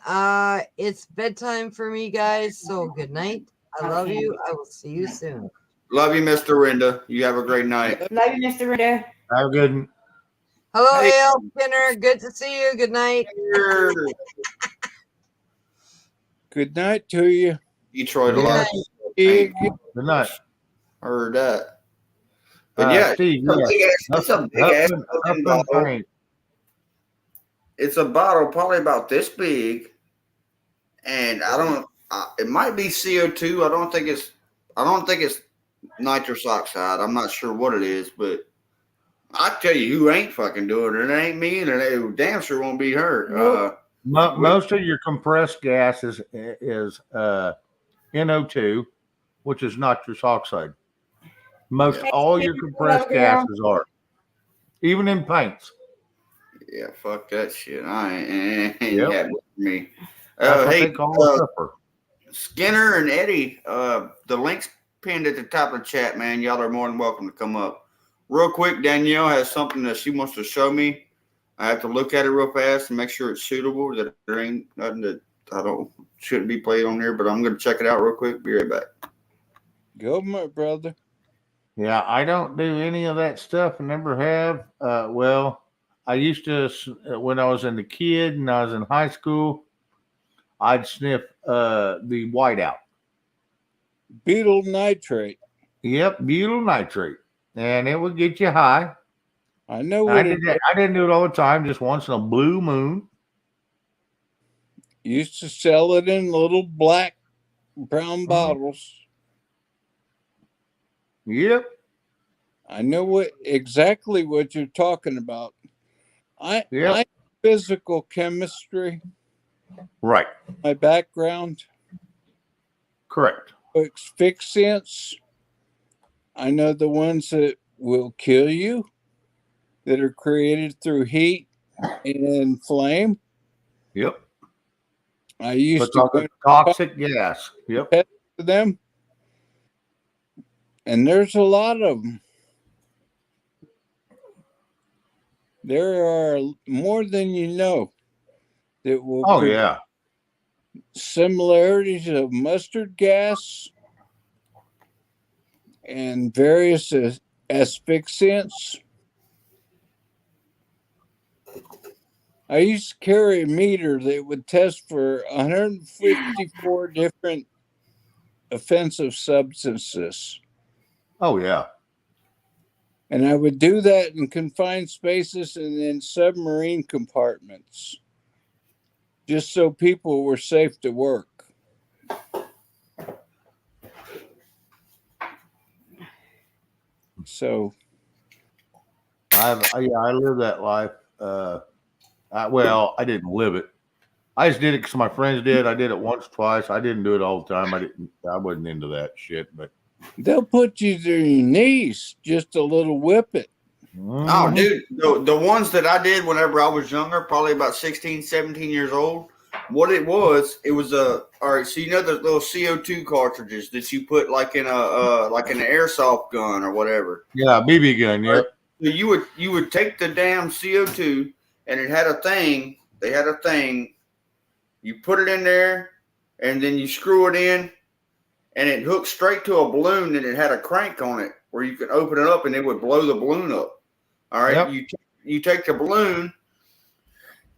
it's bedtime for me, guys. So good night. I love you. I will see you soon. Love you, Mr. Rinda. You have a great night. Love you, Mr. Ritter. Have a good one. Hello, Hey. Ale Skinner. Good to see you. Good night. Good night to you. Detroit Yeah. Lions. Yeah. Good night. Heard that. But yeah, Steve, it's a big ass fucking bottle. paint. It's a bottle probably about this big, and I don't. It might be CO2. I don't think it's nitrous oxide. I'm not sure what it is, but I tell you who ain't fucking doing it. It ain't me, and it damn sure won't be her. Nope. Most of your compressed gas is NO2, which is nitrous oxide. Most Yeah. all your compressed gases are, even in paints. Yeah, fuck that shit. I ain't Yep. happening for me. That's what Hey, they call a pepper. Skinner and Eddie, the link's pinned at the top of the chat, man. Y'all are more than welcome to come up. Real quick, Danielle has something that she wants to show me. I have to look at it real fast and make sure it's suitable. That there ain't nothing that shouldn't be played on there, but I'm gonna check it out real quick. Be right back. Go, my brother. Yeah, I don't do any of that stuff and never have. Well, I used to, when I was in the kid and I was in high school, I'd sniff the whiteout. Butyl nitrate. Yep, butyl nitrate. And it would get you high. I know I what it didn't do it all the time, just once in a blue moon. used to sell it in little black, brown bottles. Yep. I know exactly what you're talking about. I Yep. physical chemistry, Right. my background, Correct. asphyxiants. I know the ones that will kill you, that are created through heat and flame. Yep. I used Because to of toxic gas. Yep. go to them, and there's a lot of them. There are more than you know that will Oh, create yeah. similarities of mustard gas and various asphyxiants. I used to carry a meter that would test for 154 different offensive substances. Oh, yeah. And I would do that in confined spaces and in submarine compartments, just so people were safe to work. So I live that life. I didn't live it. I just did it because my friends did. I did it once, twice. I didn't do it all the time. I wasn't into that shit. But they'll put you to your knees, just a little whip it. Oh, dude, the ones that I did whenever I was younger, probably about 16, 17 years old, what it was all right, so you know the little CO2 cartridges that you put like in an airsoft gun or whatever. Yeah, BB gun. Yep. So you would take the damn CO2 and it had a thing. They had a thing. You put it in there and then you screw it in and it hooked straight to a balloon and it had a crank on it where you could open it up and it would blow the balloon up. All right. Yep. You take the balloon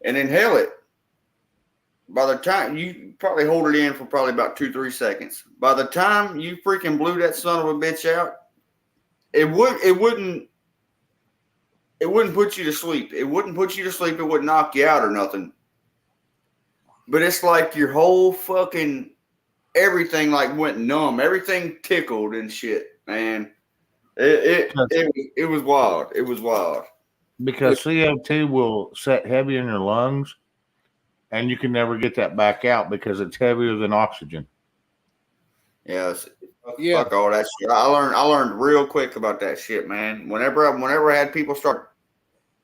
and inhale it. By the time you probably hold it in for probably about 2-3 seconds. By the time you freaking blew that son of a bitch out, it wouldn't It wouldn't put you to sleep. It wouldn't put you to sleep. It wouldn't knock you out or nothing. But it's like your whole fucking everything like went numb. Everything tickled and shit, man. It was wild. It was wild. Because CO2 will set heavy in your lungs, and you can never get that back out because it's heavier than oxygen. Yes. Yeah. Fuck all that shit. I learned real quick about that shit, man. Whenever I had people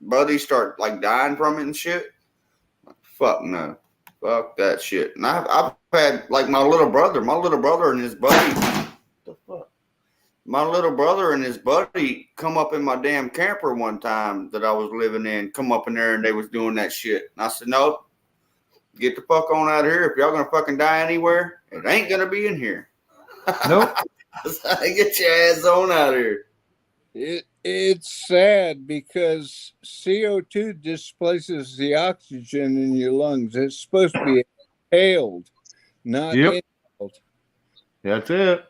buddies start like dying from it and shit, fuck no. Fuck that shit. And I've had like my little brother and his buddy. The fuck? My little brother and his buddy come up in my damn camper one time that I was living in, come up in there and they was doing that shit. And I said, nope, get the fuck on out of here. If y'all gonna fucking die anywhere, it ain't gonna be in here. Nope. Get your ass on out of here. It's sad because CO2 displaces the oxygen in your lungs. It's supposed to be exhaled, not Yep. inhaled. That's it.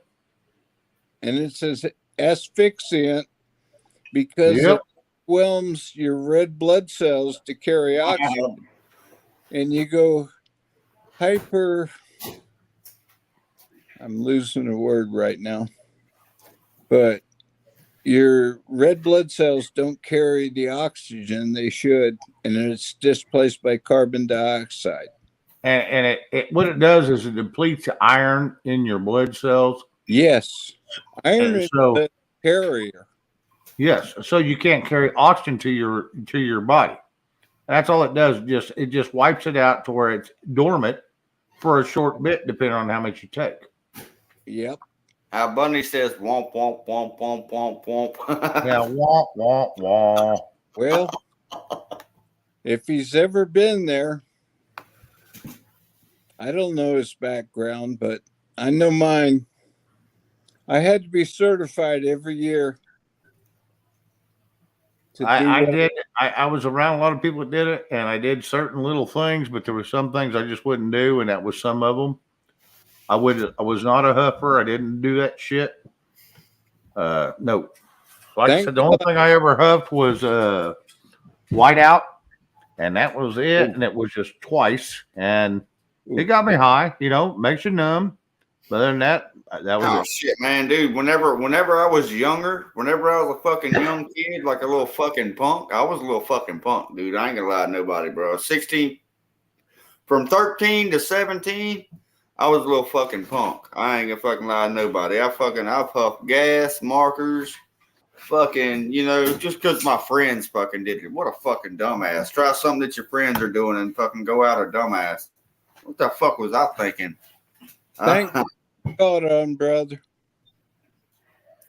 And it's an asphyxiant because Yep. it overwhelms your red blood cells to carry oxygen. And you go hyper. I'm losing a word right now. But your red blood cells don't carry the oxygen they should, and it's displaced by carbon dioxide. And it what it does is it depletes the iron in your blood cells. Yes, iron is So- the carrier. Yes, so you can't carry oxygen to your body. That's all it does. It just wipes it out to where it's dormant for a short bit, depending on how much you take. Yep. How Bunny says, womp, womp, womp, womp, womp, womp. Yeah, wah wah wah. Well, if he's ever been there, I don't know his background, but I know mine. I had to be certified every year. I did. I was around a lot of people that did it, and I did certain little things, but there were some things I just wouldn't do, and that was some of them. I was not a huffer. I didn't do that shit. No. Like I said, the only thing I ever huffed was whiteout, and that was it. And it was just twice, and it got me high. Makes you numb. But other than that, that was Oh it. shit, man, dude. Whenever I was younger, whenever I was a fucking young kid, like a little fucking punk, I was a little fucking punk, dude. I ain't gonna lie to nobody, bro. 16, from 13 to 17, I was a little fucking punk. I ain't gonna fucking lie to nobody. I puffed gas, markers, fucking, just because my friends fucking did it. What a fucking dumbass. Try something that your friends are doing and fucking go out a dumbass. What the fuck was I thinking? Thank God on, brother.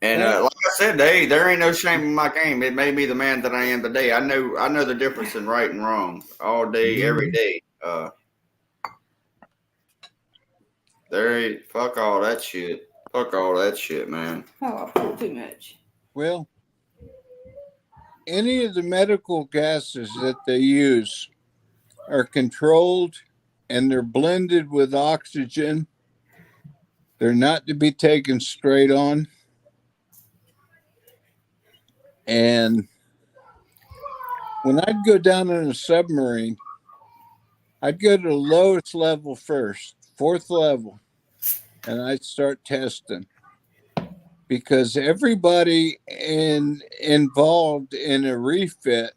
And like I said, there ain't no shame in my game. It made me the man that I am today. I know the difference in right and wrong all day, every day. Fuck all that shit. Fuck all that shit, man. Oh, I pulled too much. Well, any of the medical gases that they use are controlled and they're blended with oxygen. They're not to be taken straight on. And when I'd go down in a submarine, I'd go to the lowest level first, 4th level, and I'd start testing. Because everybody involved in a refit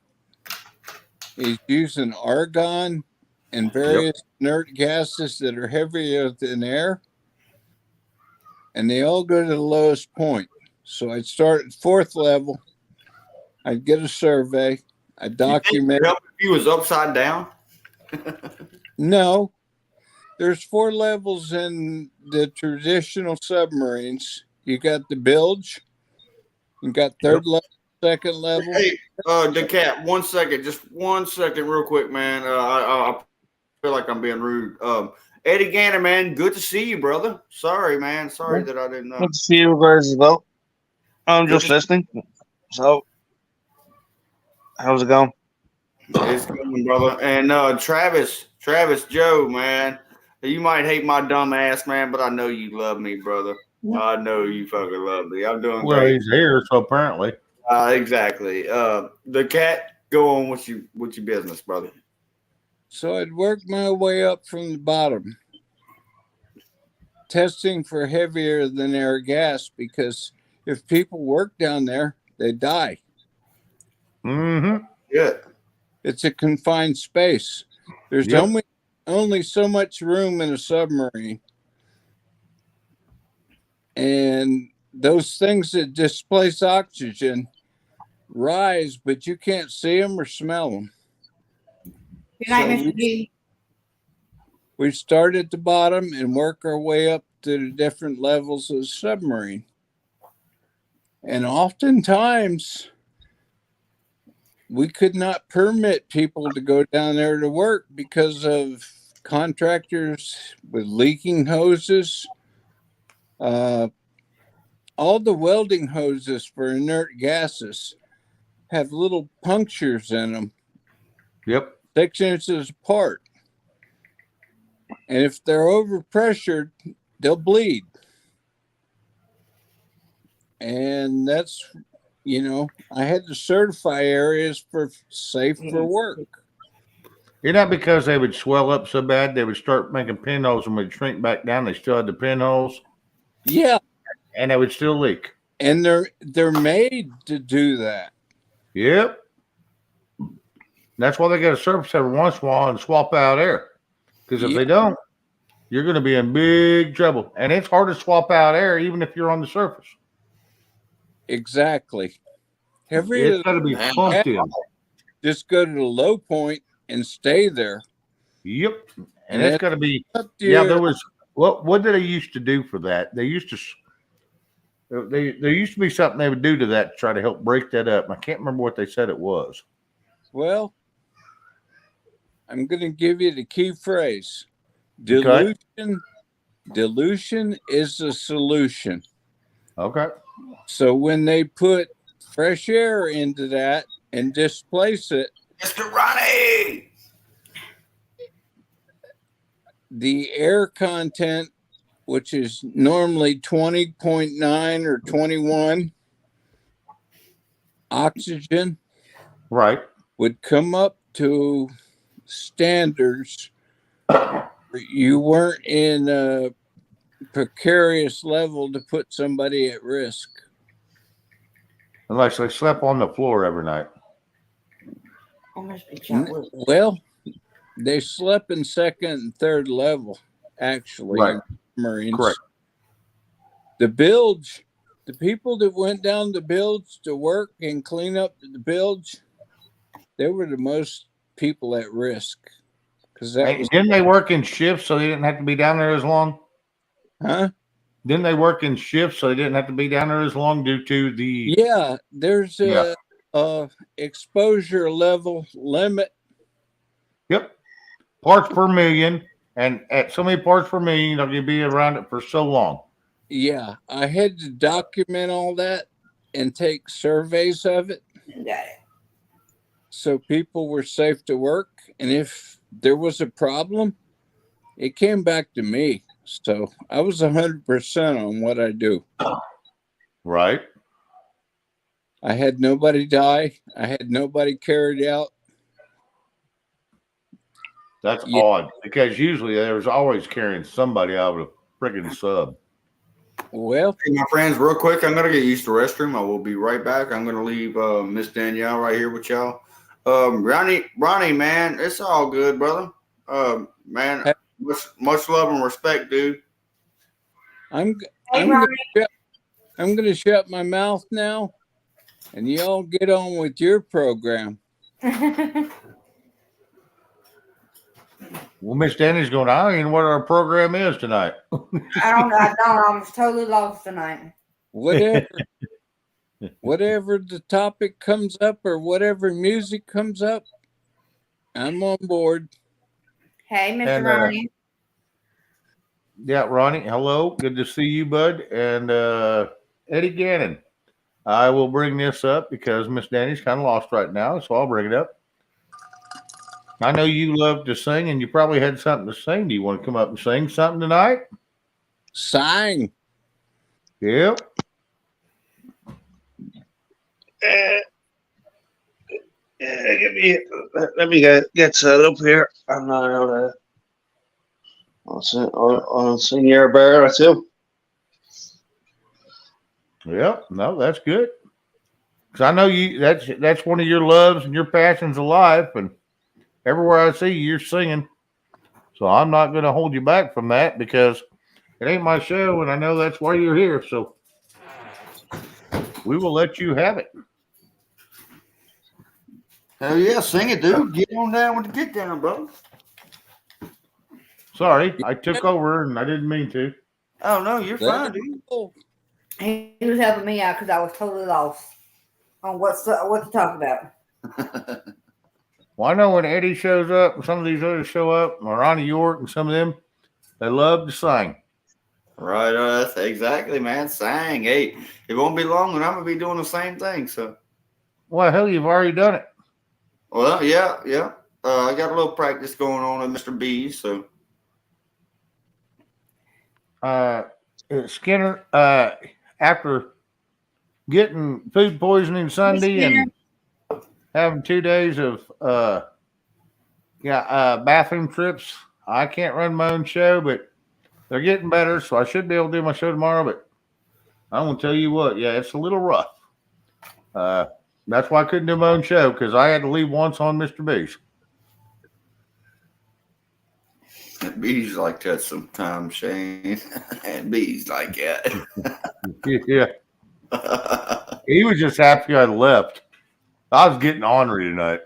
is using argon and various inert gases that are heavier than air. And they all go to the lowest point. So I'd start at 4th level. I'd get a survey. I'd document. If he was upside down? No. There's 4 levels in the traditional submarines. You got the bilge. You got 3rd level, 2nd level. Hey, DeCap, 1 second. Just 1 second real quick, man. I feel like I'm being rude. Eddie Gannon, man, good to see you, brother. Sorry, man. Sorry that I didn't know. Good to see you guys as well. I'm just listening. So, how's it going? It's going, brother. And Travis Joe, man, you might hate my dumb ass, man, but I know you love me, brother. I know you fucking love me. I'm doing Well, great. he's here, so apparently. Exactly. The cat, go on with your business, brother. So I'd work my way up from the bottom, testing for heavier than air gas, because if people work down there, they die. Mm-hmm. Yeah. It's a confined space. There's Yep. only so much room in a submarine. And those things that displace oxygen rise, but you can't see them or smell them. Good night, So Mr. G. We start at the bottom and work our way up to the different levels of the submarine. And oftentimes, we could not permit people to go down there to work because of contractors with leaking hoses. All the welding hoses for inert gases have little punctures in them, Yep. 6 inches apart. And if they're overpressured, they'll bleed. And that's, I had to certify areas for safe for work. Isn't that because they would swell up so bad they would start making pinholes and would shrink back down? They still had the pinholes. Yeah, And they would still leak. and they're made to do that. Yep. That's why they got to surface every once in a while and swap out air. Because if Yeah. they don't, you're going to be in big trouble. And it's hard to swap out air even if you're on the surface. Exactly. It's got to be pumped in. Just go to the low point and stay there. Yep. And And it's that's got to be. up to Yeah, your- there was. What did they used to do for that? They used to. There used to be something they would do to that to try to help break that up. I can't remember what they said it was. Well, I'm going to give you the key phrase. Okay. Dilution is the solution. Okay. So when they put fresh air into that and displace it, Mr. Ronnie. the air content, which is normally 20.9 or 21 oxygen, Right. would come up to standards. You weren't in a precarious level to put somebody at risk. Unless they slept on the floor every night. I must be chocolate. Well, they slept in second and third level, actually, Right. in Marines. Correct. The bilge, the people that went down the bilge to work and clean up the bilge, they were the most people at risk. Because that was, Didn't they work in shifts so they didn't have to be down there as long? huh? Didn't they work in shifts so they didn't have to be down there as long due to the? Yeah, there's Yeah. a exposure level limit. Yep. Parts per million, and at so many parts per million, you'll be around it for so long. Yeah, I had to document all that and take surveys of it Got it. so people were safe to work. And if there was a problem, it came back to me. So I was 100% on what I do. Right. I had nobody die. I had nobody carried out. That's Yeah. odd because usually there's always carrying somebody out of a freaking sub. Well, Hey, my friends, real quick, I'm gonna get used to the restroom. I will be right back. I'm gonna leave Miss Danielle right here with y'all. Ronnie, man, it's all good, brother. Man, Hey. much love and respect, dude. I'm Hey, going to shut my mouth now, and y'all get on with your program. Ronnie. Well, Miss Danny's going, I don't even know what our program is tonight. I don't know. I'm totally lost tonight. Whatever, whatever the topic comes up or whatever music comes up, I'm on board. Hey, Mr. And, Ronnie. Yeah, Ronnie, hello. Good to see you, bud. And Eddie Gannon. I will bring this up because Miss Danny's kind of lost right now, so I'll bring it up. I know you love to sing, and you probably had something to sing. Do you want to come up and sing something tonight? Sang. Yep. Yeah, let me get set up here. I'm not out on Senior Bear too. Yep. No, that's good. Because I know you. That's one of your loves and your passions of life, and everywhere I see you, you're singing. So I'm not going to hold you back from that because it ain't my show, and I know that's why you're here. So we will let you have it. Hell yeah, sing it, dude. Get on down with the get down, bro. Sorry, I took over and I didn't mean to. Oh no, you're fine, dude. He was helping me out because I was totally lost on what to talk about. Well, I know when Eddie shows up and some of these others show up, or Ronnie York and some of them, they love to sing. Right, that's exactly, man. Sang. Hey, it won't be long and I'm gonna be doing the same thing. So, Well, hell, you've already done it. well, yeah. I got a little practice going on with Mr. B. So, Skinner, after getting food poisoning Sunday and having 2 days of bathroom trips, I can't run my own show, but they're getting better, so I should be able to do my show tomorrow. But I'm gonna tell you what, yeah, it's a little rough. That's why I couldn't do my own show because I had to leave once on Mr. B's. B's like that sometimes, Shane. And B's like that. Yeah, he was just happy I left. I was getting ornery tonight.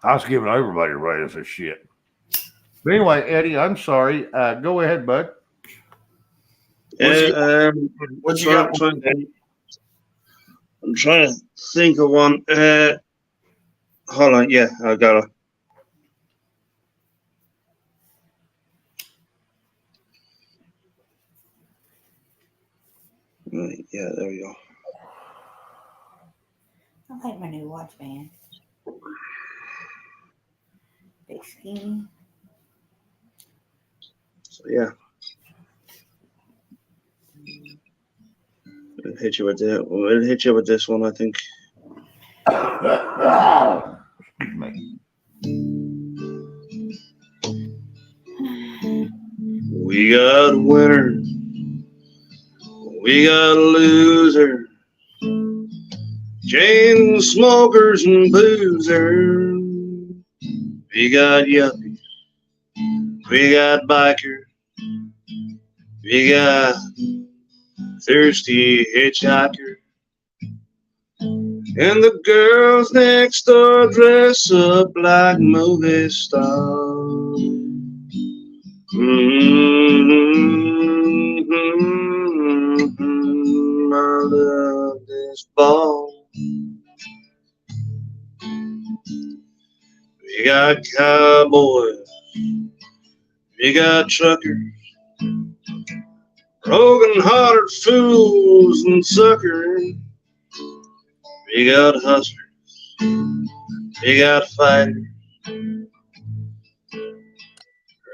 I was giving everybody right as shit. But anyway, Eddie, I'm sorry. Go ahead, bud. What you got? I'm trying to think of one. Hold on. Yeah, I got it. Right, yeah, there we go. I like my new watch, man. Big skinny. So yeah. We'll hit you with that. We'll hit you with this one, I think. Excuse me. We got a winner. We got a loser. Chain smokers and boozers. We got yuppies. We got bikers. We got thirsty hitchhiker. And the girls next door dress up like movie stars. I love this ball. We got cowboys. We got truckers. Broken-hearted fools and suckers. We got hustlers. We got fighters.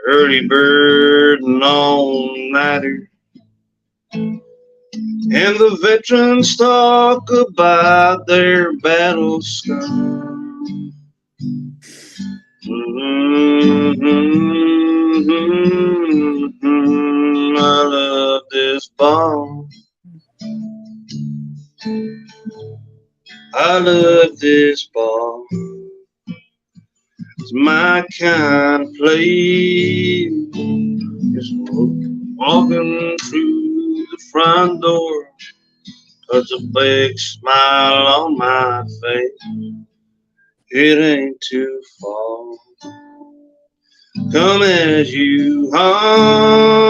Early bird and all-nighter. And the veterans talk about their battle scars. I love this ball. I love this ball. It's my kind of place. Just walking through the front door puts a big smile on my face. It ain't too far. Come as you are.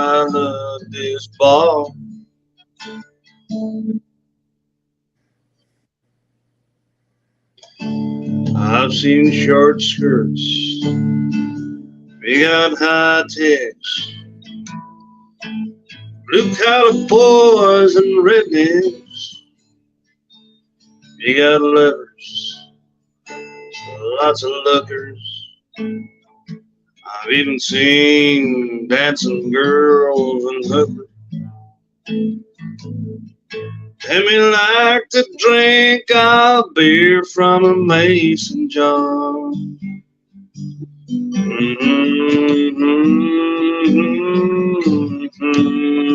I love this ball. I've seen short skirts. We got high techs. Blue collar boys and rednecks. We got lovers. Lots of lookers. I've even seen dancing girls and hookers. Tell me like to drink a beer from a mason jar.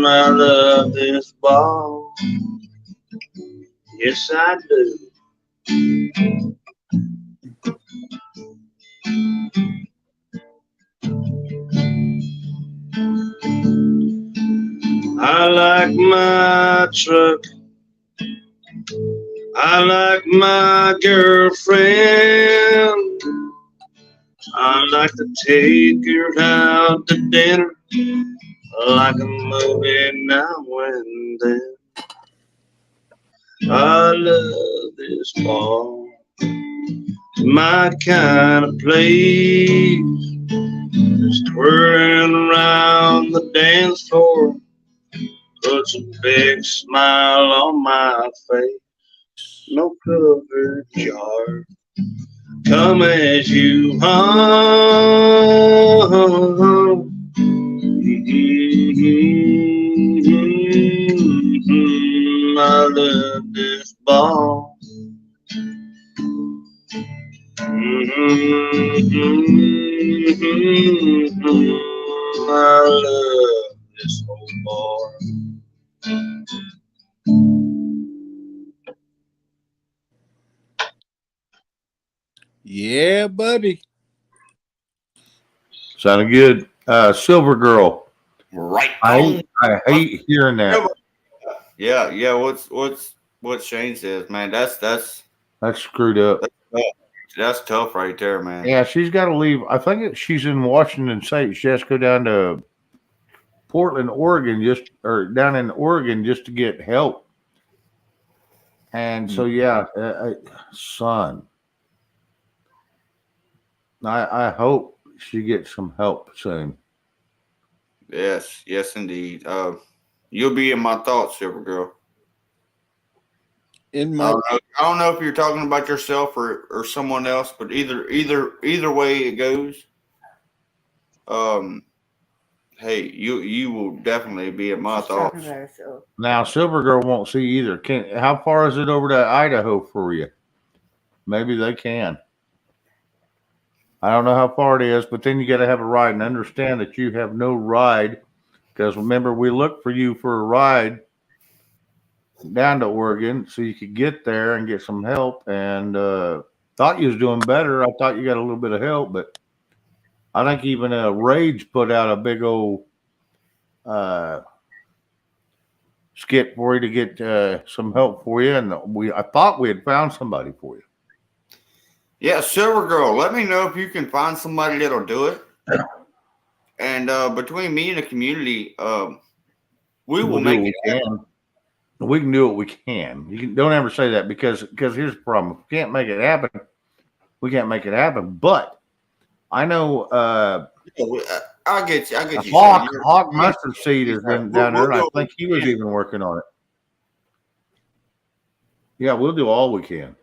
I love this ball. Yes, I do. I like my truck. I like my girlfriend. I like to take her out to dinner. I like a movie now and then. I love this ball. It's my kind of place. Just twirling around the dance floor puts a big smile on my face. No cover jar. Come as you are. I love this ball. I love this whole bar. Yeah, buddy. Sounded good. Silver Girl. Right. I hate hearing that. Yeah. What Shane says, man. That's That's screwed up. tough right there, man. Yeah, she's got to leave. I think she's in Washington State. She has to go down to Portland, Oregon, down in Oregon just to get help. And so, yeah, son, I hope she gets some help soon. Yes, indeed. You'll be in my thoughts, Silver Girl. In I my don't know if you're talking about yourself or someone else, but either way it goes. Hey, you will definitely be in my She's talking thoughts. about herself. Now, Silver Girl won't see either. How far is it over to Idaho for you? Maybe they can. I don't know how far it is, but then you got to have a ride and understand that you have no ride. Because remember, we looked for you for a ride down to Oregon so you could get there and get some help. And thought you was doing better. I thought you got a little bit of help, but I think even Rage put out a big old skit for you to get some help for you. And I thought we had found somebody for you. Yeah, Silver Girl, let me know if you can find somebody that'll do it. And between me and the community, we will make it happen. We can do what we can. Don't ever say that because here's the problem. If we can't make it happen, we can't make it happen. But I know I'll get you. Hawk Mustard Seed has been down there, and I think he was even working on it. Yeah, we'll do all we can.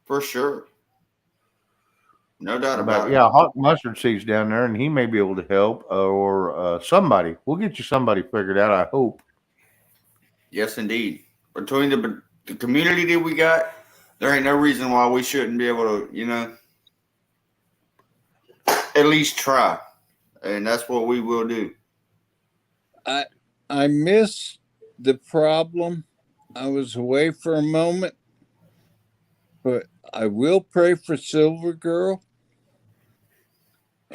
For sure. No doubt about it. Yeah, Hawk Mustard Seed's down there, and he may be able to help or somebody. We'll get you somebody figured out, I hope. Yes, indeed. Between the community that we got, there ain't no reason why we shouldn't be able to, at least try. And that's what we will do. I missed the problem. I was away for a moment, but I will pray for Silver Girl.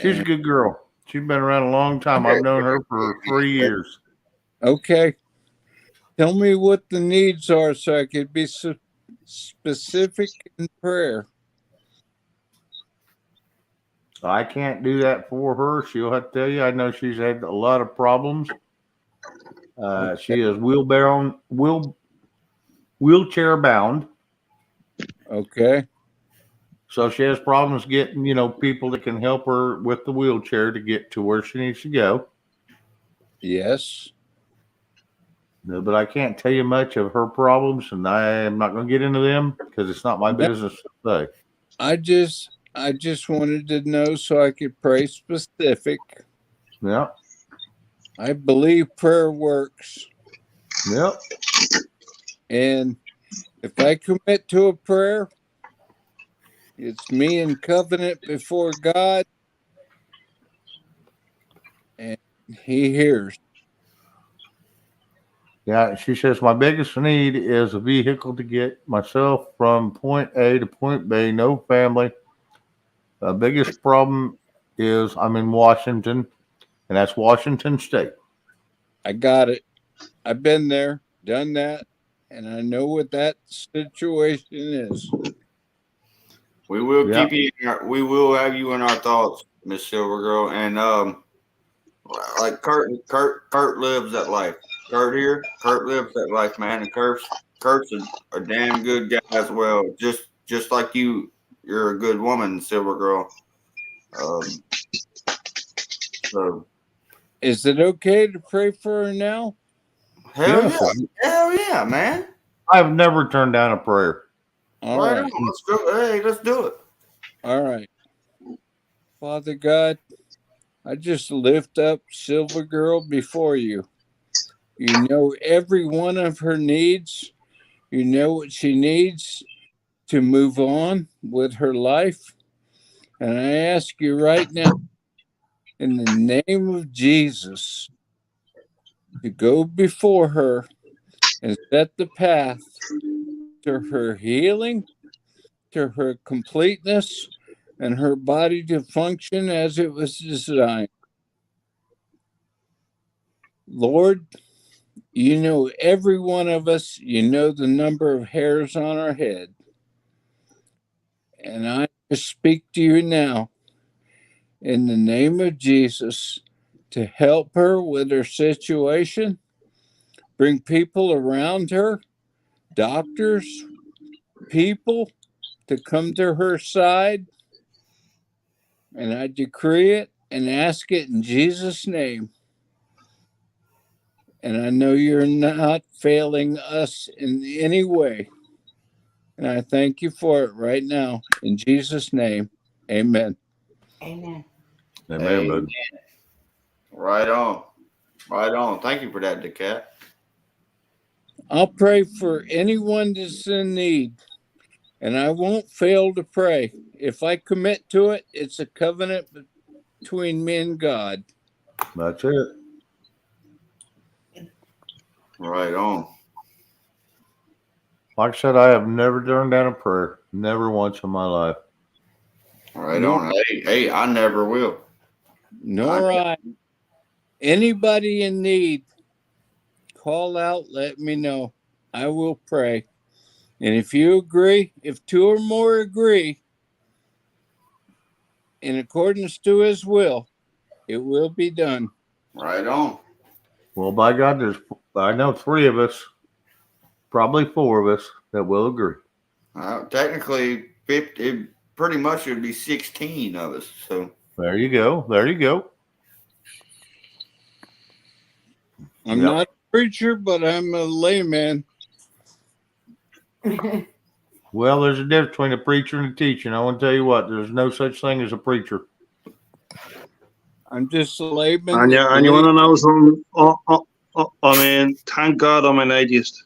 She's a good girl. She's been around a long time. I've known her for 3 years. Okay. Tell me what the needs are so I could be specific in prayer. I can't do that for her. She'll have to tell you. I know she's had a lot of problems. She is wheelchair bound. Okay. So she has problems getting, people that can help her with the wheelchair to get to where she needs to go. Yes. No, but I can't tell you much of her problems, and I am not going to get into them because it's not my business to say. I just wanted to know so I could pray specific. Yep. I believe prayer works. Yep. And if I commit to a prayer, it's me in covenant before God, and He hears. Yeah, she says my biggest need is a vehicle to get myself from point A to point B. No family. The biggest problem is I'm in Washington, and that's Washington State. I got it. I've been there, done that, and I know what that situation is. We will Yeah. keep you. We will have you in our thoughts, Miss Silver Girl. And like Kurt lives that life. Kurt lives that life, man. And Kurt's a damn good guy as well. Just like you, you're a good woman, Silver Girl. So Is it okay to pray for her now? hell Yes. yeah, hell yeah, man. I've never turned down a prayer. All Right right. on. Let's go. Hey, let's do it. All right. Father God, I just lift up Silver Girl before you. You know every one of her needs. You know what she needs to move on with her life. And I ask you right now, in the name of Jesus, to go before her and set the path to her healing, to her completeness, and her body to function as it was designed. Lord, you know every one of us, you know the number of hairs on our head. And I just speak to you now in the name of Jesus to help her with her situation, bring people around her, doctors, people to come to her side. And I decree it and ask it in Jesus' name. And I know you're not failing us in any way. And I thank you for it right now. In Jesus' name, amen. Amen. Amen, bud. Right on. Right on. Thank you for that, DeCat. I'll pray for anyone that's in need. And I won't fail to pray. If I commit to it, it's a covenant between me and God. That's it. Right on. Like I said, I have never turned down a prayer. Never once in my life. Right No. on. Hey, I never will. Nor I. Anybody in need, call out, let me know. I will pray. And if you agree, if two or more agree, in accordance to his will, it will be done. Right on. Well, by God, I know 3 of us, probably 4 of us that will agree. Technically, 50, it pretty much would be 16 of us. So There you go. There you go. I'm Yep. not a preacher, but I'm a layman. Well, there's a difference between a preacher and a teacher. And I want to tell you what, there's no such thing as a preacher. I'm just a layman. And that you want to believes- know something? I mean, thank God I'm an atheist.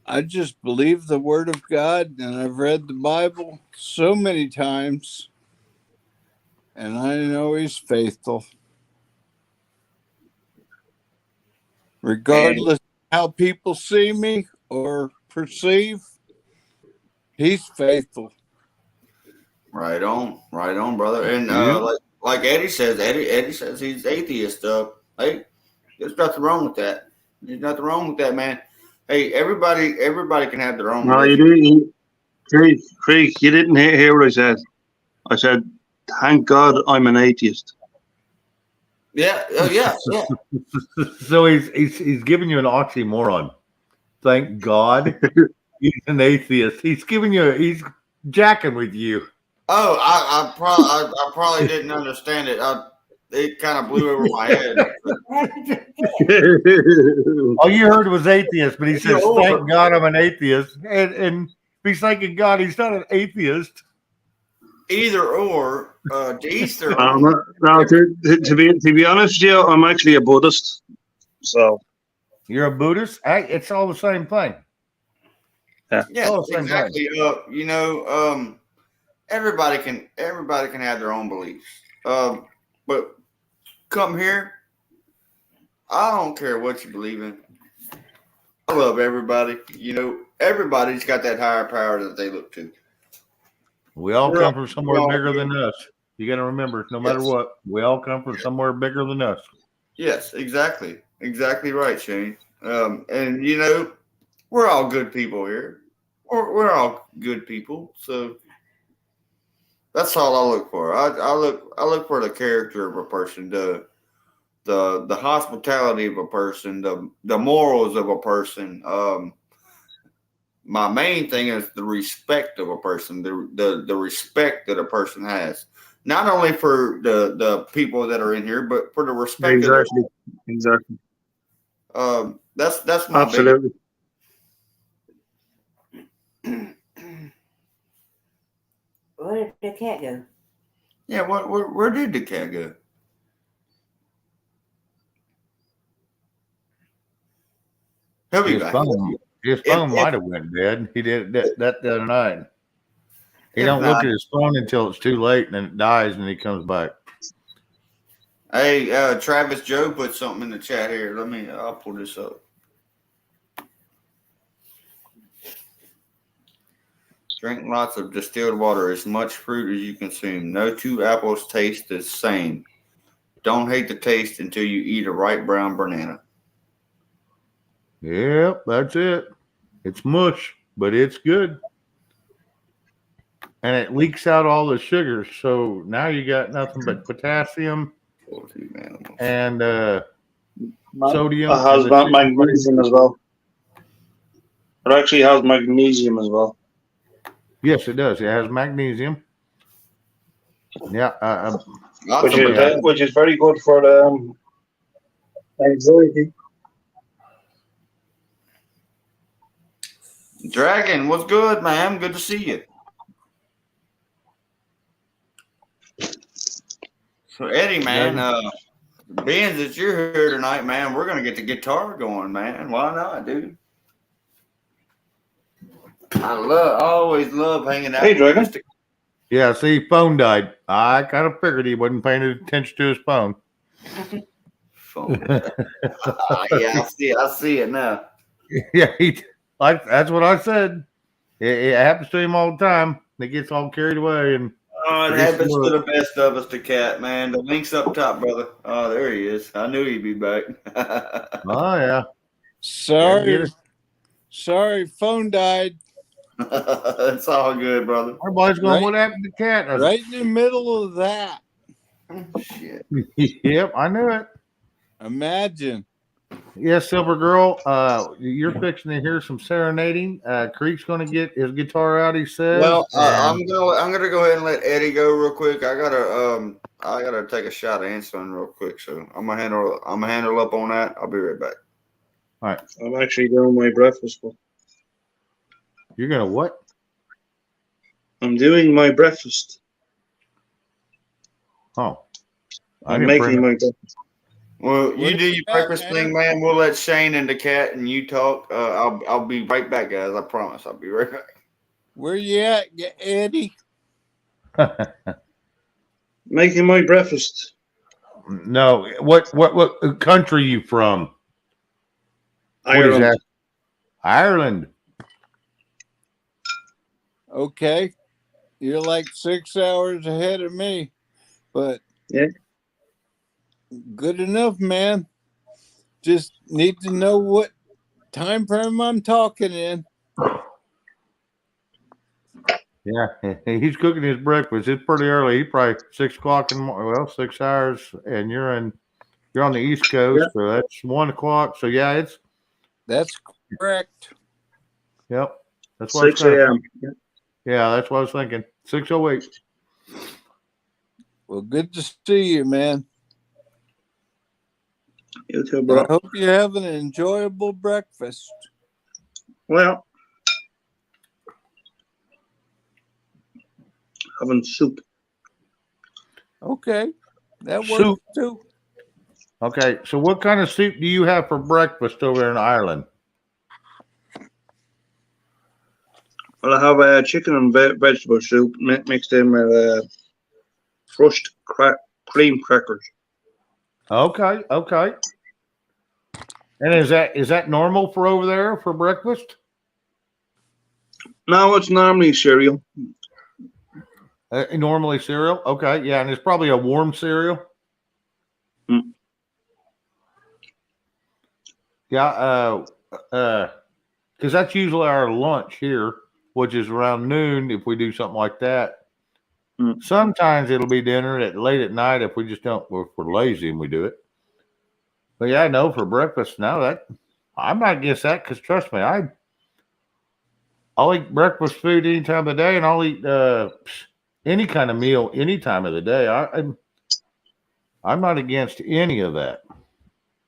I just believe the word of God, and I've read the Bible so many times, and I know he's faithful. Regardless of how people see me or perceive, he's faithful. right on, brother. And Yeah. like Eddie says, Eddie says he's atheist. Hey, there's nothing wrong with that. There's nothing wrong with that, man. Hey, everybody can have their own. No, you didn't. Craig, you didn't hear what I said. I said, thank God I'm an atheist. Yeah, yeah. So he's giving you an oxymoron. Thank God he's an atheist. He's jacking with you. Oh, I probably didn't understand it. It kind of blew over my head. All you heard was atheist, but he says, Yeah. thank God I'm an atheist. And he's thanking God he's not an atheist. either or. To each their No, own. to be honest with you, I'm actually a Buddhist. So You're a Buddhist? Hey, it's all the same thing. Yeah, Oh, same exactly. Everybody can have their own beliefs. But come here, I don't care what you believe in. I love everybody. Everybody's got that higher power that they look to. We all We're come all- from we're somewhere all bigger good. than us. You got to remember, no matter Yes. what, we all come from somewhere bigger than us. Yes, exactly. Exactly right, Shane. And we're all good people here. We're all good people. So that's all I look for. I look for the character of a person, the hospitality of a person, the morals of a person. My main thing is the respect of a person, the respect that a person has, not only for the people that are in here, but for the respect exactly. that's my Absolutely. Where did the cat go? Yeah, where did the cat go? He'll be back. His phone might have went dead. He did that the other night. He If don't not- look at his phone until it's too late, and then it dies, and he comes back. Hey, Travis Joe put something in the chat here. I'll pull this up. Drink lots of distilled water, as much fruit as you consume. No two apples taste the same. Don't hate the taste until you eat a ripe brown banana. Yep, that's it. It's mush, but it's good. And it leaks out all the sugars. So now you got nothing but potassium and sodium. It has magnesium as well. It actually has magnesium as well. Yes, it does. It has magnesium. Yeah. Which is very good for the anxiety. Dragon, what's good, man? Good to see you. So Eddie, man, being that you're here tonight, man, we're gonna get the guitar going, man. Why not, dude? I always love hanging out. Hey, Dragon. Yeah, see, phone died. I kind of figured he wasn't paying attention to his phone. Phone. Yeah, I see it now. Yeah, that's what I said. It happens to him all the time. He gets all carried away, and It happens to the best of us, the cat, man. The link's up top, brother. Oh, there he is. I knew he'd be back. oh yeah. Sorry, phone died. It's all good, brother. Everybody's going, what happened to the cat? Right in the middle of that. Shit. Yep, I knew it. Imagine. Yes, Silver Girl, you're fixing to hear some serenading. Creek's going to get his guitar out, he says. Well, I'm gonna go ahead and let Eddie go real quick. I gotta take a shot of insulin real quick, so I'm gonna handle up on that. I'll be right back. All right. I'm actually doing my breakfast. You're gonna what? I'm doing my breakfast. Oh, I'm making my breakfast. Well, What you do is your that, breakfast man? thing, man. We'll let Shane and the cat and you talk. I'll be right back, guys. I promise. I'll be right back. Where you at, Eddie? Making my breakfast. No, what country you from? What is Ireland. that? Ireland. Okay. You're like 6 hours ahead of me, but Yeah. good enough, man. Just need to know what time frame I'm talking in. Yeah, he's cooking his breakfast. It's pretty early. He's probably 6 o'clock in the morning. Well, 6 hours, and you're on the East Coast, so that's 1 o'clock. So yeah, That's correct. yep. That's what 6 a.m. Yeah, that's what I was thinking. 6:08. Well, good to see you, man. You too, I bro. hope you have an enjoyable breakfast. Well, having soup. Okay, that works Soup. too. Okay, so what kind of soup do you have for breakfast over there in Ireland? Well, I have chicken and vegetable soup mixed in with crushed cream crackers. Okay, okay. And is that normal for over there for breakfast? No, it's normally cereal. Normally cereal. Okay, yeah, and it's probably a warm cereal. Mm. Yeah, because that's usually our lunch here, which is around noon if we do something like that. Mm. Sometimes it'll be dinner at late at night if we just don't, if we're lazy and we do it. But yeah, no, for breakfast, no, that I'm not against that because trust me, I'll eat breakfast food any time of the day, and I'll eat any kind of meal any time of the day. I'm not against any of that.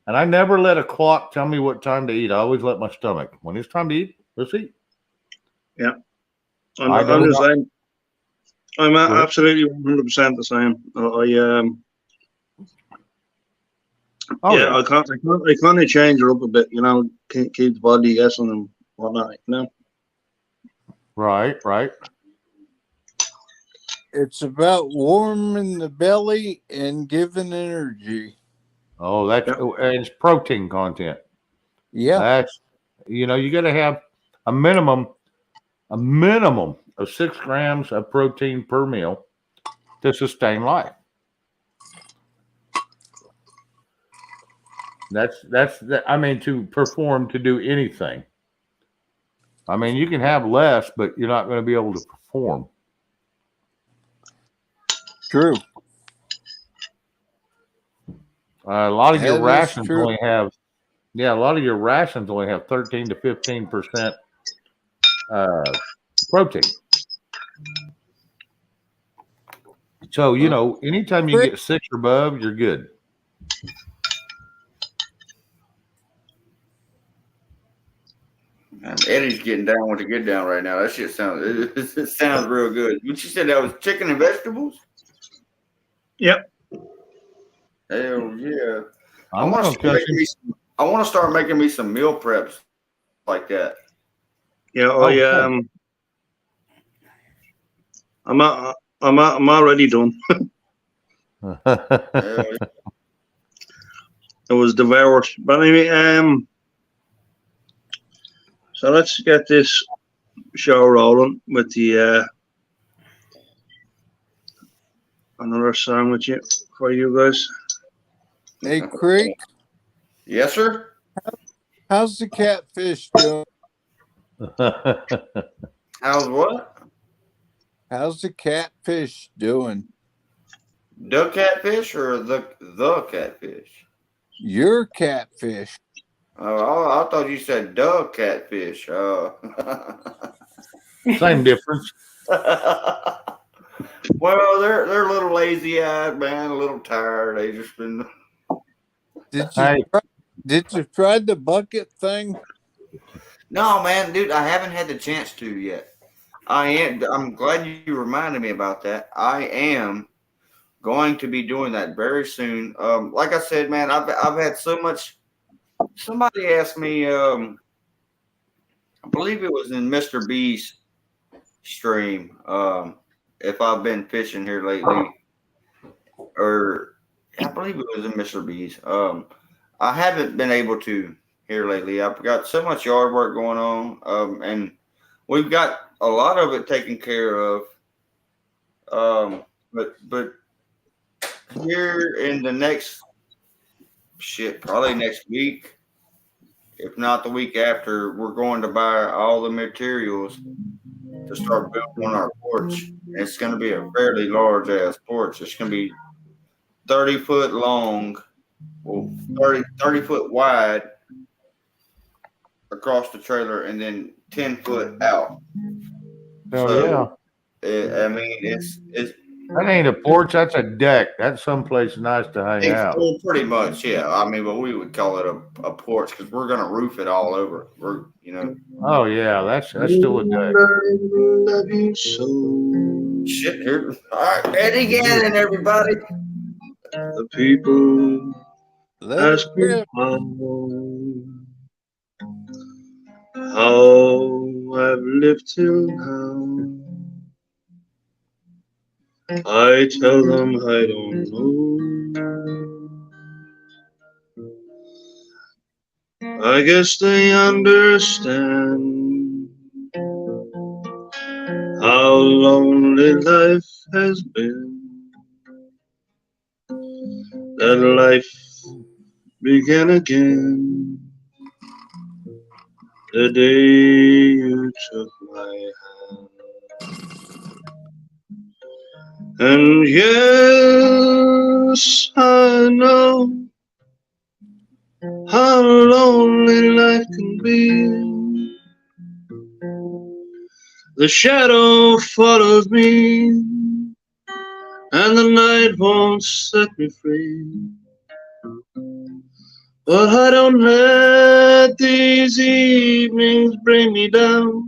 And I never let a clock tell me what time to eat. I always let my stomach. When it's time to eat, let's eat. Yeah. I I'm don't the know. same. I'm ahead. absolutely 100% the same. Oh, yeah, I kind of change it up a bit, keep the body guessing and whatnot, Right, right. It's about warming the belly and giving energy. Oh, Yeah. it's protein content. Yeah, That's you got to have a minimum of 6 grams of protein per meal to sustain life. I mean, to perform, to do anything. I mean, you can have less, but you're not going to be able to perform. true. A lot of your That is rations true. only have, a lot of your rations only have 13 to 15% protein. So, anytime you get 6 or above, you're good. Eddie's getting down with the get down right now. That shit sounds real good. But you said that was chicken and vegetables? Yep. Hell yeah. I I'm want not gonna touch him. to start making me some meal preps like that. Yeah, Oh, I'm already done. Hell yeah. It was devoured. But anyway, so let's get this show rolling with the another song with you for you guys. Hey, Creek, Yes, sir. how's the catfish doing? How's what? How's the catfish doing? The catfish or the catfish? Your catfish. Oh, I thought you said the catfish. Same difference. Well, they're a little lazy eyed, man, a little tired. They just been. Did you try the bucket thing? No, man, dude, I haven't had the chance to yet. I'm glad you reminded me about that. I am going to be doing that very soon. Like I said, man, I've had so much. Somebody asked me, I believe it was in Mr. B's stream, if I've been fishing here lately, or I believe it was in Mr. B's. I haven't been able to here lately. I've got so much yard work going on, and we've got a lot of it taken care of. But here in the next probably next week, if not the week after, we're going to buy all the materials to start building on our porch. It's going to be a fairly large ass porch. It's going to be 30 foot long, well, 30 foot wide across the trailer, and then 10 foot out. Oh, yeah. I mean, it's That ain't a porch. That's a deck. That's someplace nice to hang out. well, pretty much, yeah. I mean, but we would call it a porch because we're gonna roof it all over. Oh yeah, that's still a deck. Shit, here. All right, Eddie Gannon, everybody. The people Let ask it me rip. how I've lived till now. I tell them I don't know. I guess they understand how lonely life has been. That life began again the day you took my hand. And yes, I know how lonely life can be. The shadow follows me, and the night won't set me free. But I don't let these evenings bring me down.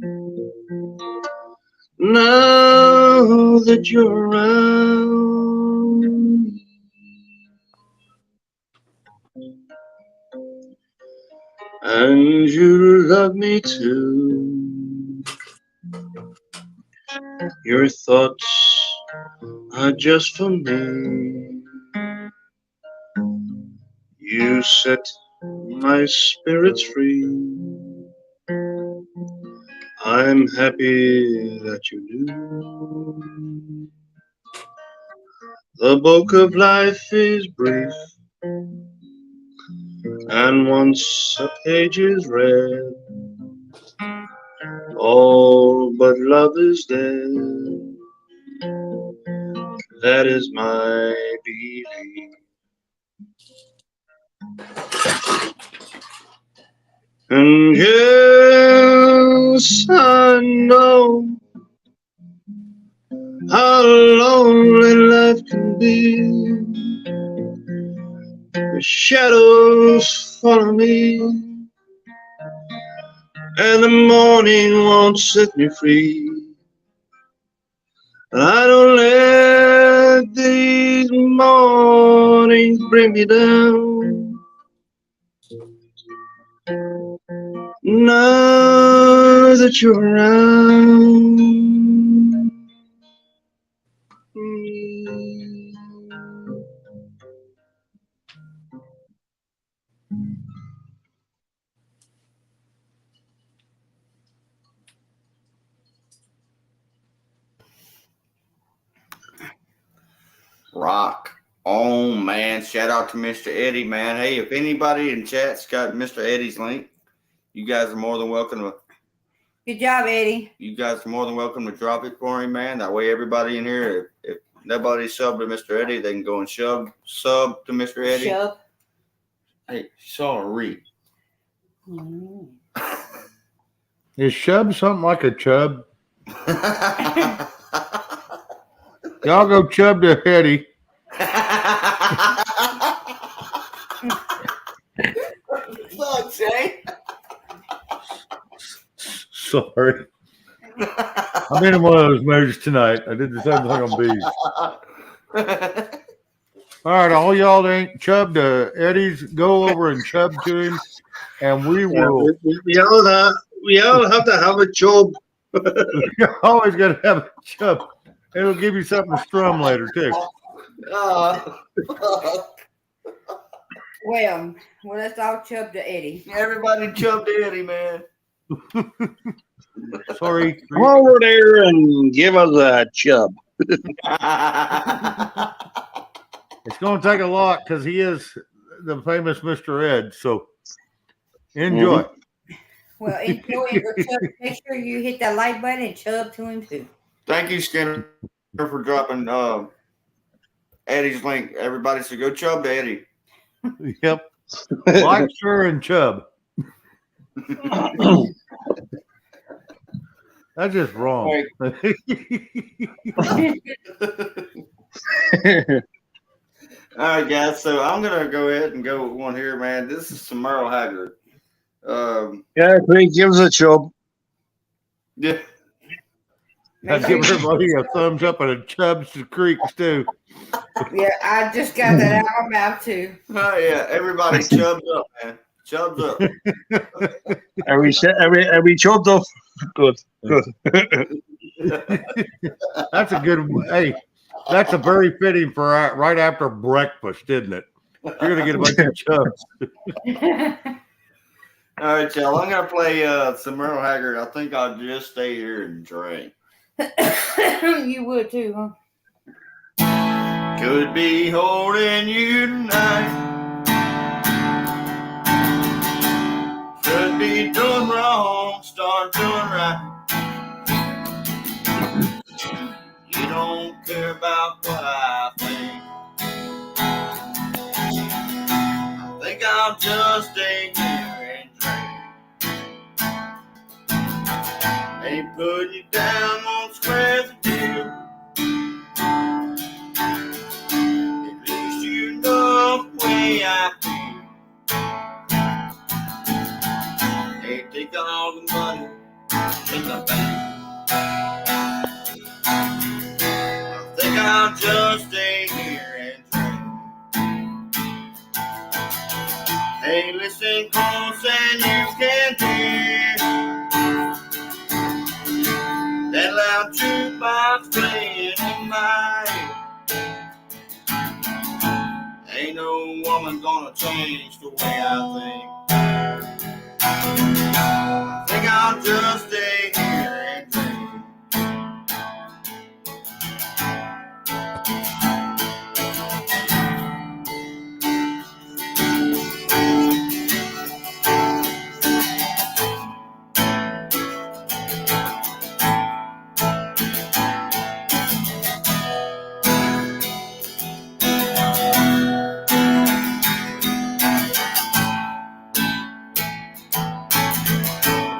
Now that you're around, and you love me too. Your thoughts are just for me. You set my spirits free. I'm happy that you do. The book of life is brief, and once a page is read, all but love is dead. That is my belief. And yes, I know how lonely life can be. The shadows follow me, and the morning won't set me free. I don't let these mornings bring me down. Now that you're around, Rock on, man. Shout out to Mr. Eddie, man. Hey, if anybody in chat's got Mr. Eddie's link, you guys are more than welcome to. Good job, Eddie. You guys are more than welcome to drop it for him, man. That way, everybody in here, if nobody subbed to Mr. Eddie, they can go and sub to Mr. Eddie. Shove. Hey, sorry. Is Shub something like a chub? Y'all go chub to Eddie. Fuck, Jay. Sorry. I'm in one of those moods tonight. I did the same thing on bees. All right, all y'all that ain't chubbed to Eddie's, go over and chub to him, and we will. we all have to have a job. You always got to have a chub. It'll give you something to strum later, too. Well, let's all chub to Eddie. Everybody chub to Eddie, man. Sorry. Come over there and give us a chub. It's going to take a lot because he is the famous Mr. Ed. So enjoy. Well, enjoy it. Or chub. Make sure you hit that like button and chub to him too. Thank you, Skinner, for dropping Eddie's link. Everybody should go chub to Eddie. Yep. Like, sure, and chub. That's just wrong. All right, guys. So I'm gonna go ahead and go with one here, man. This is some Merle Haggard. Yeah, he gives a chub. Yeah. Make I'd sure give you- everybody a thumbs up and a chubs to creeks too. Yeah, I just got that out of my mouth too. Oh yeah, everybody chubs up, man. Chubs up. Are we chubbed up? Good. That's a good. Hey, that's a very fitting for right after breakfast, isn't it? You're gonna get a bunch of chubs. All right, y'all. I'm gonna play some Merle Haggard. I think I'll just stay here and drink. You would too, huh? Could be holding you tonight. Should be doing wrong, start doing right. You don't care about what I think. I think I'll just stay here and drink. Ain't putting you down on squares with you. At least you know the way I feel. They take all the money in the bank. I think I'll just stay here and drink. Hey, listen close and you can hear that loud jukebox playing in my ear. Ain't no woman gonna change the way I think. I think I'll just stay here and drink.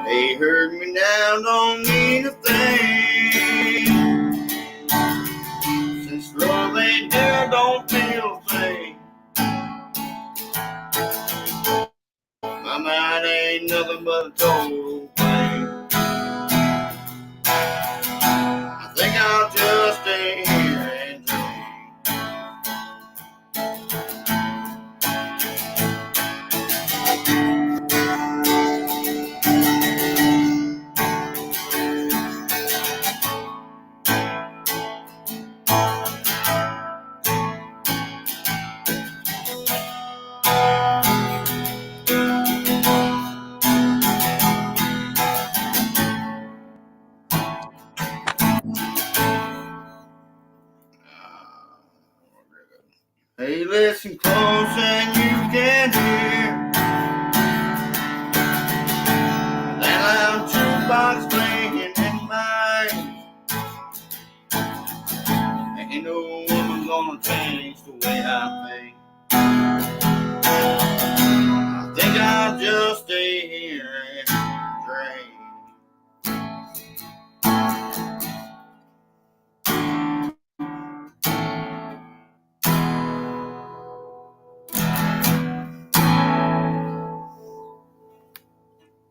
They hurt me now, don't mean a thing. Since love ain't there, don't feel a thing. My mind ain't nothing but a total thing. I think I'll just stay here and drink. Hey, listen close and you can hear that loud jukebox playing in my ear. Ain't no woman gonna change the way I think. I think I'll just stay here and drink.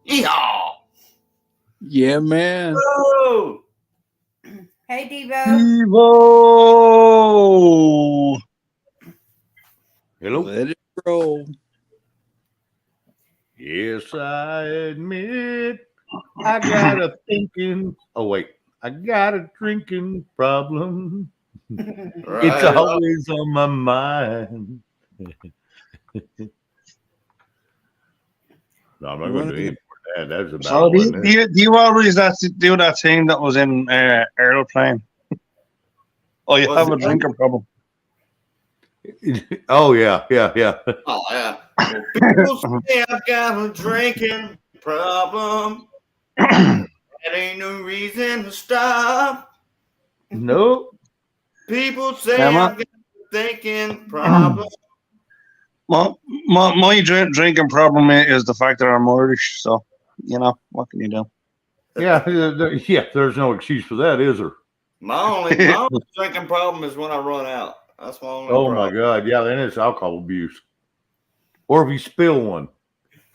Yeehaw! Yeah, man. Oh! Hey, Devo. Evo. Hello. Let it roll. Yes, I admit I got a thinking. Oh wait, I got a drinking problem. It's Right. always on my mind. No, I'm not going to do any more of that. That's about So all. Isn't it? do you always do that thing that was in Aeroplane? Oh, you What's have a it? drinking problem. Oh yeah. Oh, yeah. Well, people say I've got a drinking problem. That ain't no reason to stop. No. People say Emma? I've got a thinking problem. Well, my drinking problem is the fact that I'm Irish. So, you know, what can you do? Yeah. There's no excuse for that, is there? My only drinking problem is when I run out. That's my only Oh problem. my God. Yeah. Then it's alcohol abuse, or if you spill one.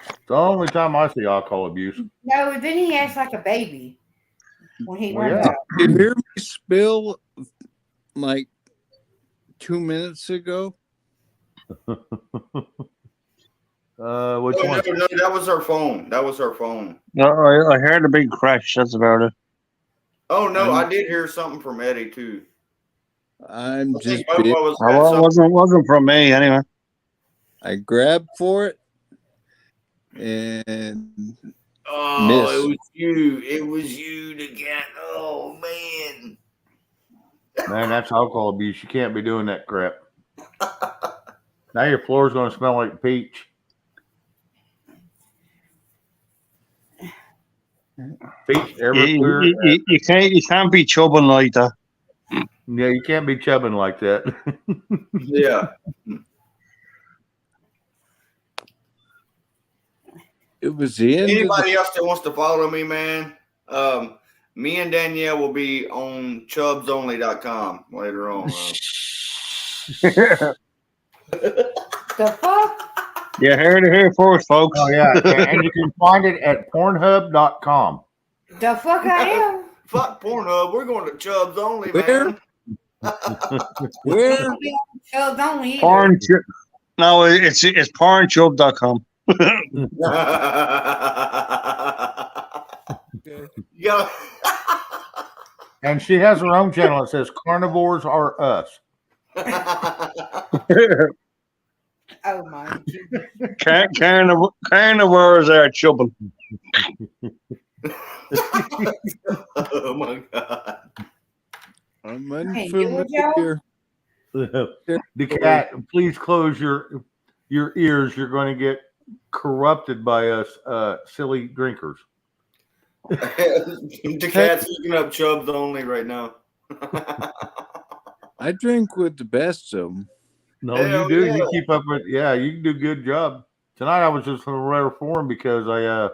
It's the only time I see alcohol abuse. No, then he acts like a baby when he Well, runs yeah. out. you hear me spill like 2 minutes ago? Which Oh, one? no, that was her phone. That was her phone. No, I heard a big crash. That's about it. Oh no, I did hear something from Eddie too. I'm I just think both being, of us Well, had it something. wasn't from me anyway. I grabbed for it and Oh, Miss. it was you. It was you to get. Oh man. Man, that's alcohol abuse. You can't be doing that crap. Now your floor's going to smell like peach. Peach, Everclear. You can't be chubbing like that. Yeah, you can't be chubbing like that. Yeah. it was the end of the Anybody else that wants to follow me, man, me and Danielle will be on chubsonly.com later on. The fuck? You heard it here first, folks. Oh, yeah. And you can find it at pornhub.com. The fuck I am? Fuck Pornhub. We're going to Chubs Only, Where? man. where I'll be on Chubs Only. Porn. No, it's pornchub.com. Yeah. And she has her own channel. It says Carnivores Are Us. Oh my. Carnivores are chubbing. Oh my god. I'm Hey, you with unfamiliar. The cat, please close your ears. You're going to get corrupted by us silly drinkers. The cat's looking up Chubs Only right now. I drink with the best of them. No, Hell you do. yeah. You keep up with. Yeah, you do a good job. Tonight I was just in a rare form because I.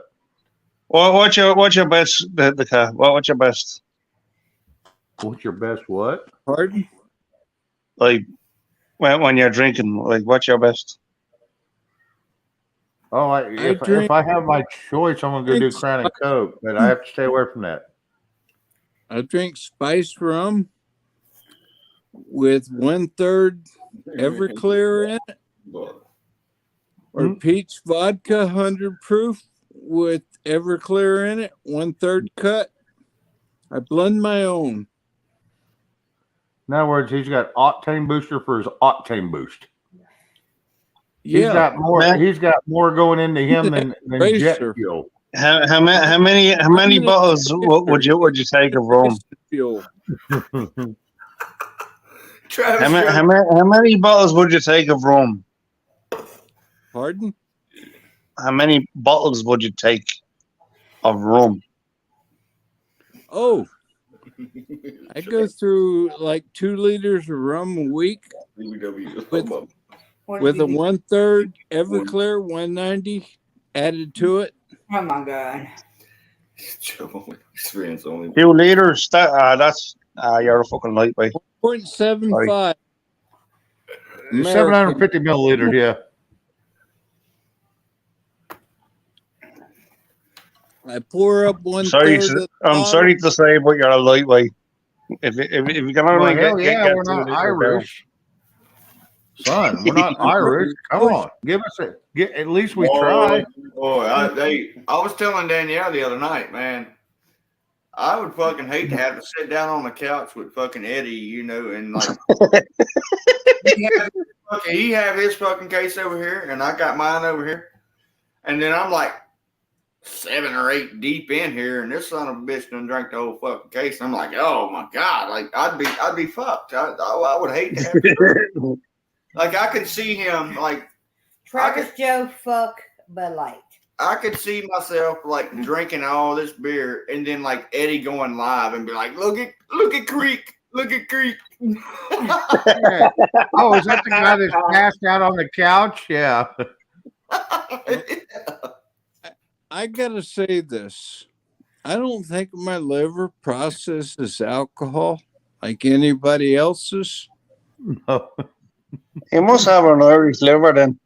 Well, what's your best? The cat. What's your best? What's your best? What? Pardon? Like when you're drinking, like what's your best? Oh, if I have my choice, I'm gonna go do Crown and Coke, but I have to stay away from that. I drink spiced rum with 1/3 Everclear in it, or peach vodka 100 proof with Everclear in it, 1/3 cut. I blend my own. In other words, he's got octane booster for his octane boost. Yeah, He's got more going into him than jet Racer. fuel. How many bottles would you take of rum? Fuel. Travis, How many bottles would you take of rum? Pardon? How many bottles would you take of rum? Oh, I go through like 2 liters of rum a week with a 1/3 Everclear 190 added to it. Oh my god. Experience only. 2 liters. That's you're a fucking lightweight. 0.75. 750 milliliters, yeah. I pour up 1/3. I'm sorry to say, but you're a lightweight. If you can only Well, get we're not Irish. Son, we're not Irish. Come on. Give us at least we try. Boy, I was telling Danielle the other night, man, I would fucking hate to have to sit down on the couch with fucking Eddie, you know, and like he have his fucking case over here, and I got mine over here, and then I'm like 7 or 8 deep in here, and this son of a bitch done drank the whole fucking case. And I'm like, oh my god, like I'd be fucked. I would hate to have to. Like I could see him like Travis Joe fuck Bud Light. I could see myself like drinking all this beer and then like Eddie going live and be like, look at Creek. Look at Creek. Oh, is that the guy that's passed out on the couch? Yeah. I gotta say this. I don't think my liver processes alcohol like anybody else's. No. You must have an Irish liver then,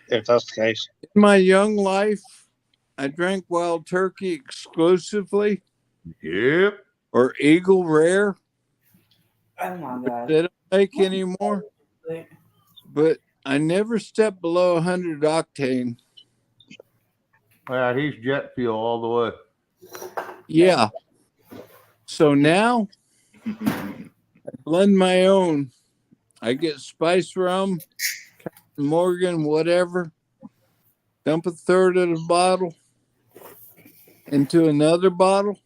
if that's the case. In my young life, I drank Wild Turkey exclusively. Yep. or Eagle Rare. Oh my god. They don't make anymore. But I never stepped below 100 octane. Yeah, he's jet fuel all the way. Yeah. So now I blend my own. I get spice rum, Captain Morgan, whatever. Dump a third of the bottle into another bottle,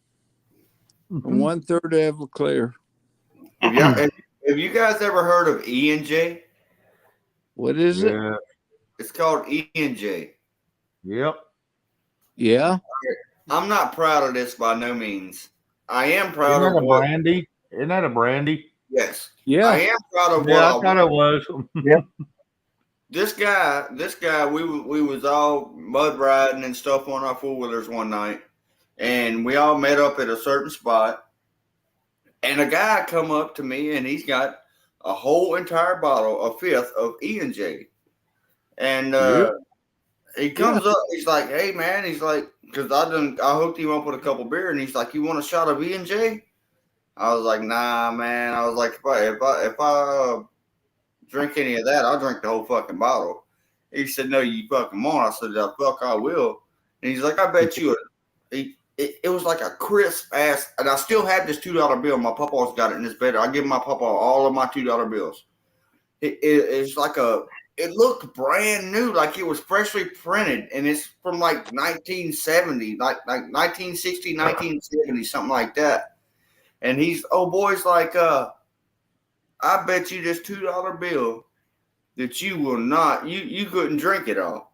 and 1/3 of Everclear. Have you guys ever heard of E&J? What is it? Yeah. It's called E&J. Yep. Yeah. I'm not proud of this by no means. I am Isn't proud that of a what. brandy? Isn't that a brandy? Yes. Yeah. I am proud of Yeah, I what thought it was. This guy, we was all mud riding and stuff on our 4-wheelers one night, and we all met up at a certain spot. And a guy come up to me, and he's got a whole entire bottle, a fifth of E&J. And he comes up, he's like, "Hey man," he's like, because I hooked him up with a couple beer, and he's like, "You want a shot of E&J?" I was like, "Nah, man." I was like, if I drink any of that, I'll drink the whole fucking bottle. He said, "No, you fucking won't." I said, "Fuck, I will." And he's like, "I bet you it was like a crisp ass," and I still have this $2 bill. My papa's got it in his bed. I give my papa all of my $2 bills. It's like it looked brand new, like it was freshly printed, and it's from like 1970, like 1960, 1970, something like that. And boy's like, "I bet you this $2 bill that you will not, you couldn't drink it all."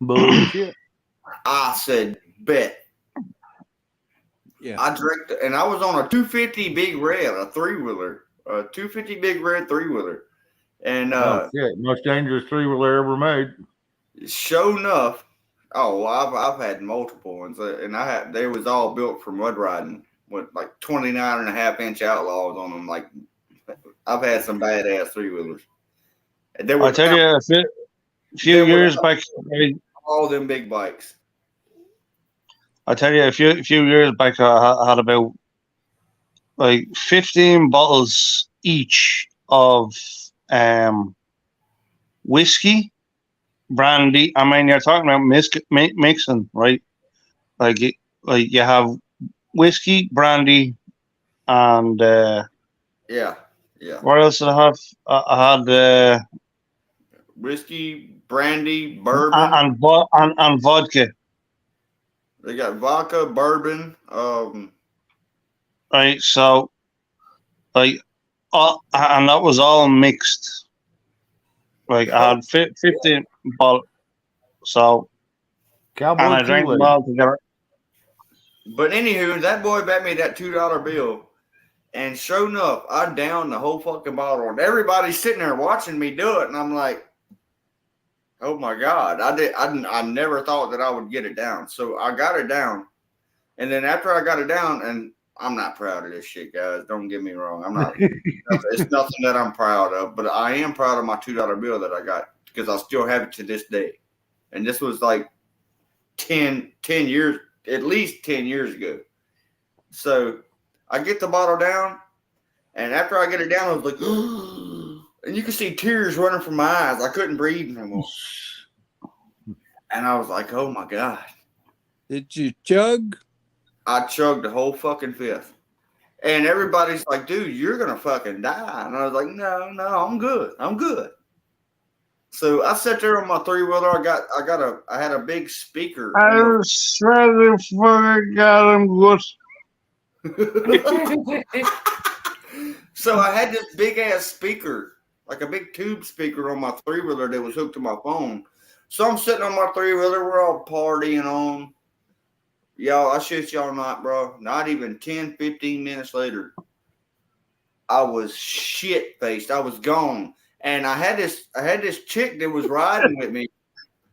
Bullshit. I said, "Bet." Yeah. I drank, and I was on a 250 Big Red, a 3-wheeler, a 250 Big Red 3-wheeler. And Oh shit! Most dangerous 3-wheeler ever made. sure enough, I've had multiple ones, and they was all built for mud riding with like 29.5-inch outlaws on them. Like I've had some badass 3-wheelers. I tell you, a few years back, all them big bikes. I tell you, a few years back, I had about like 15 bottles each of whiskey, brandy. I mean, you're talking about mixing, right? Like you have whiskey, brandy, and Yeah. what else did I have? I had Whiskey, brandy, bourbon, and vodka. They got vodka, bourbon. Right, so like, and that was all mixed. Like I had 15 bottles, so Cowboy and I drank them Kool-Aid. all together. But anywho, that boy bet me that $2 bill, and sure enough, I downed the whole fucking bottle, and everybody's sitting there watching me do it, and I'm like, "Oh my god!" I never thought that I would get it down, so I got it down, and then after I got it down, and I'm not proud of this shit, guys. Don't get me wrong. I'm not. It's nothing that I'm proud of, but I am proud of my $2 bill that I got because I still have it to this day, and this was like 10 years. At least 10 years ago. So I get the bottle down, and after I get it down, I was like, and you can see tears running from my eyes. I couldn't breathe no more. And I was like, "Oh my god." Did you chug? I chugged the whole fucking fifth. And everybody's like, "Dude, you're going to fucking die." And I was like, no, I'm good. I'm good. So I sat there on my 3-wheeler. I had a big speaker. I swear to fucking God, I'm good. So I had this big ass speaker, like a big tube speaker on my 3-wheeler that was hooked to my phone. So I'm sitting on my 3-wheeler. We're all partying on. Y'all, I shit y'all not, bro. Not even 10, 15 minutes later, I was shit faced. I was gone. And I had this chick that was riding with me.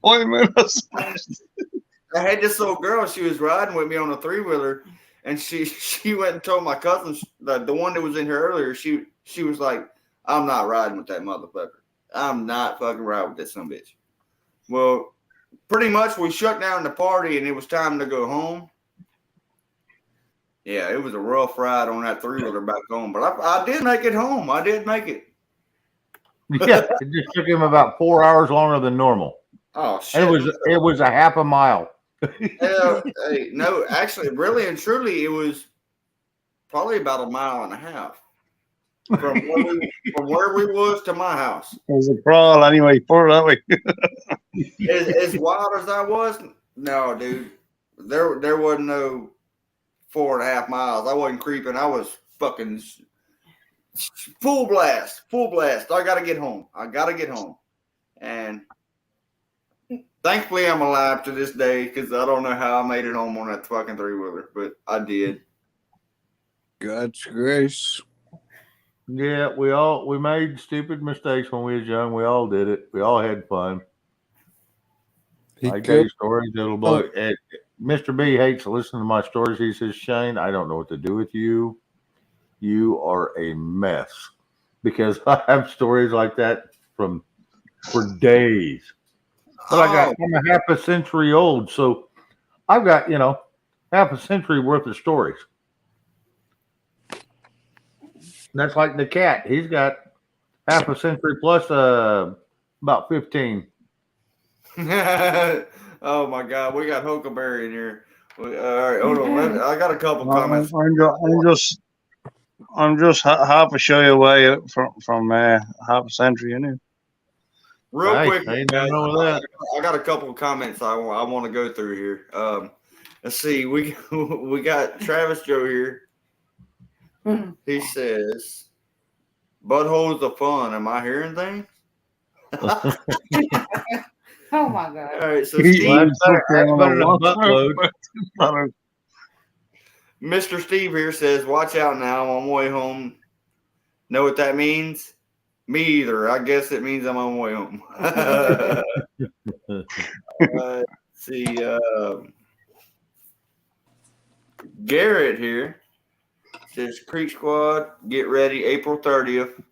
Wait a minute. I had this little girl. She was riding with me on a 3-wheeler, and she went and told my cousin, the one that was in here earlier. She was like, "I'm not riding with that motherfucker. I'm not fucking riding with that son of a bitch." Well, pretty much we shut down the party, and it was time to go home. Yeah, it was a rough ride on that 3-wheeler back home, but I did make it home. I did make it. Yeah, it just took him about 4 hours longer than normal. Oh shit! And it was a half a mile. Hey, no, actually, really and truly, it was probably about 1.5 miles from where we was to my house. It was a crawl anyway. Put it that way. As wild as I was, no, dude, there wasn't no 4.5 miles. I wasn't creeping. I was fucking full blast. I gotta get home. And thankfully, I'm alive to this day because I don't know how I made it home on that fucking 3-wheeler, but I did. God's grace. Yeah, we made stupid mistakes when we was young. We all did it. We all had fun. He I killed- gave stories. Mr. B hates to listen to my stories. He says, Shane, I don't know what to do with you. You are a mess. Because I have stories like that for days. But I'm a half a century old, so I've got, half a century worth of stories. That's like the cat. He's got half a century plus about 15. Oh my God, we got Huckleberry in here. All right, hold on. I got a couple comments. I'm just half a show away from half a century, Real Hey, quick, ain't guys, nothing wrong with that. I got a couple of comments I want to go through here. Let's see. We got Travis Joe here. He says, "Buttholes of fun." Am I hearing things? Oh my God. All right. So He- Steve, That's better than a buttload. Mr. Steve here says, "Watch out now. I'm on my way home." Know what that means? Me either. I guess it means I'm on my way home. Let's see. Garrett here says, "Creek Squad, get ready, April 30th."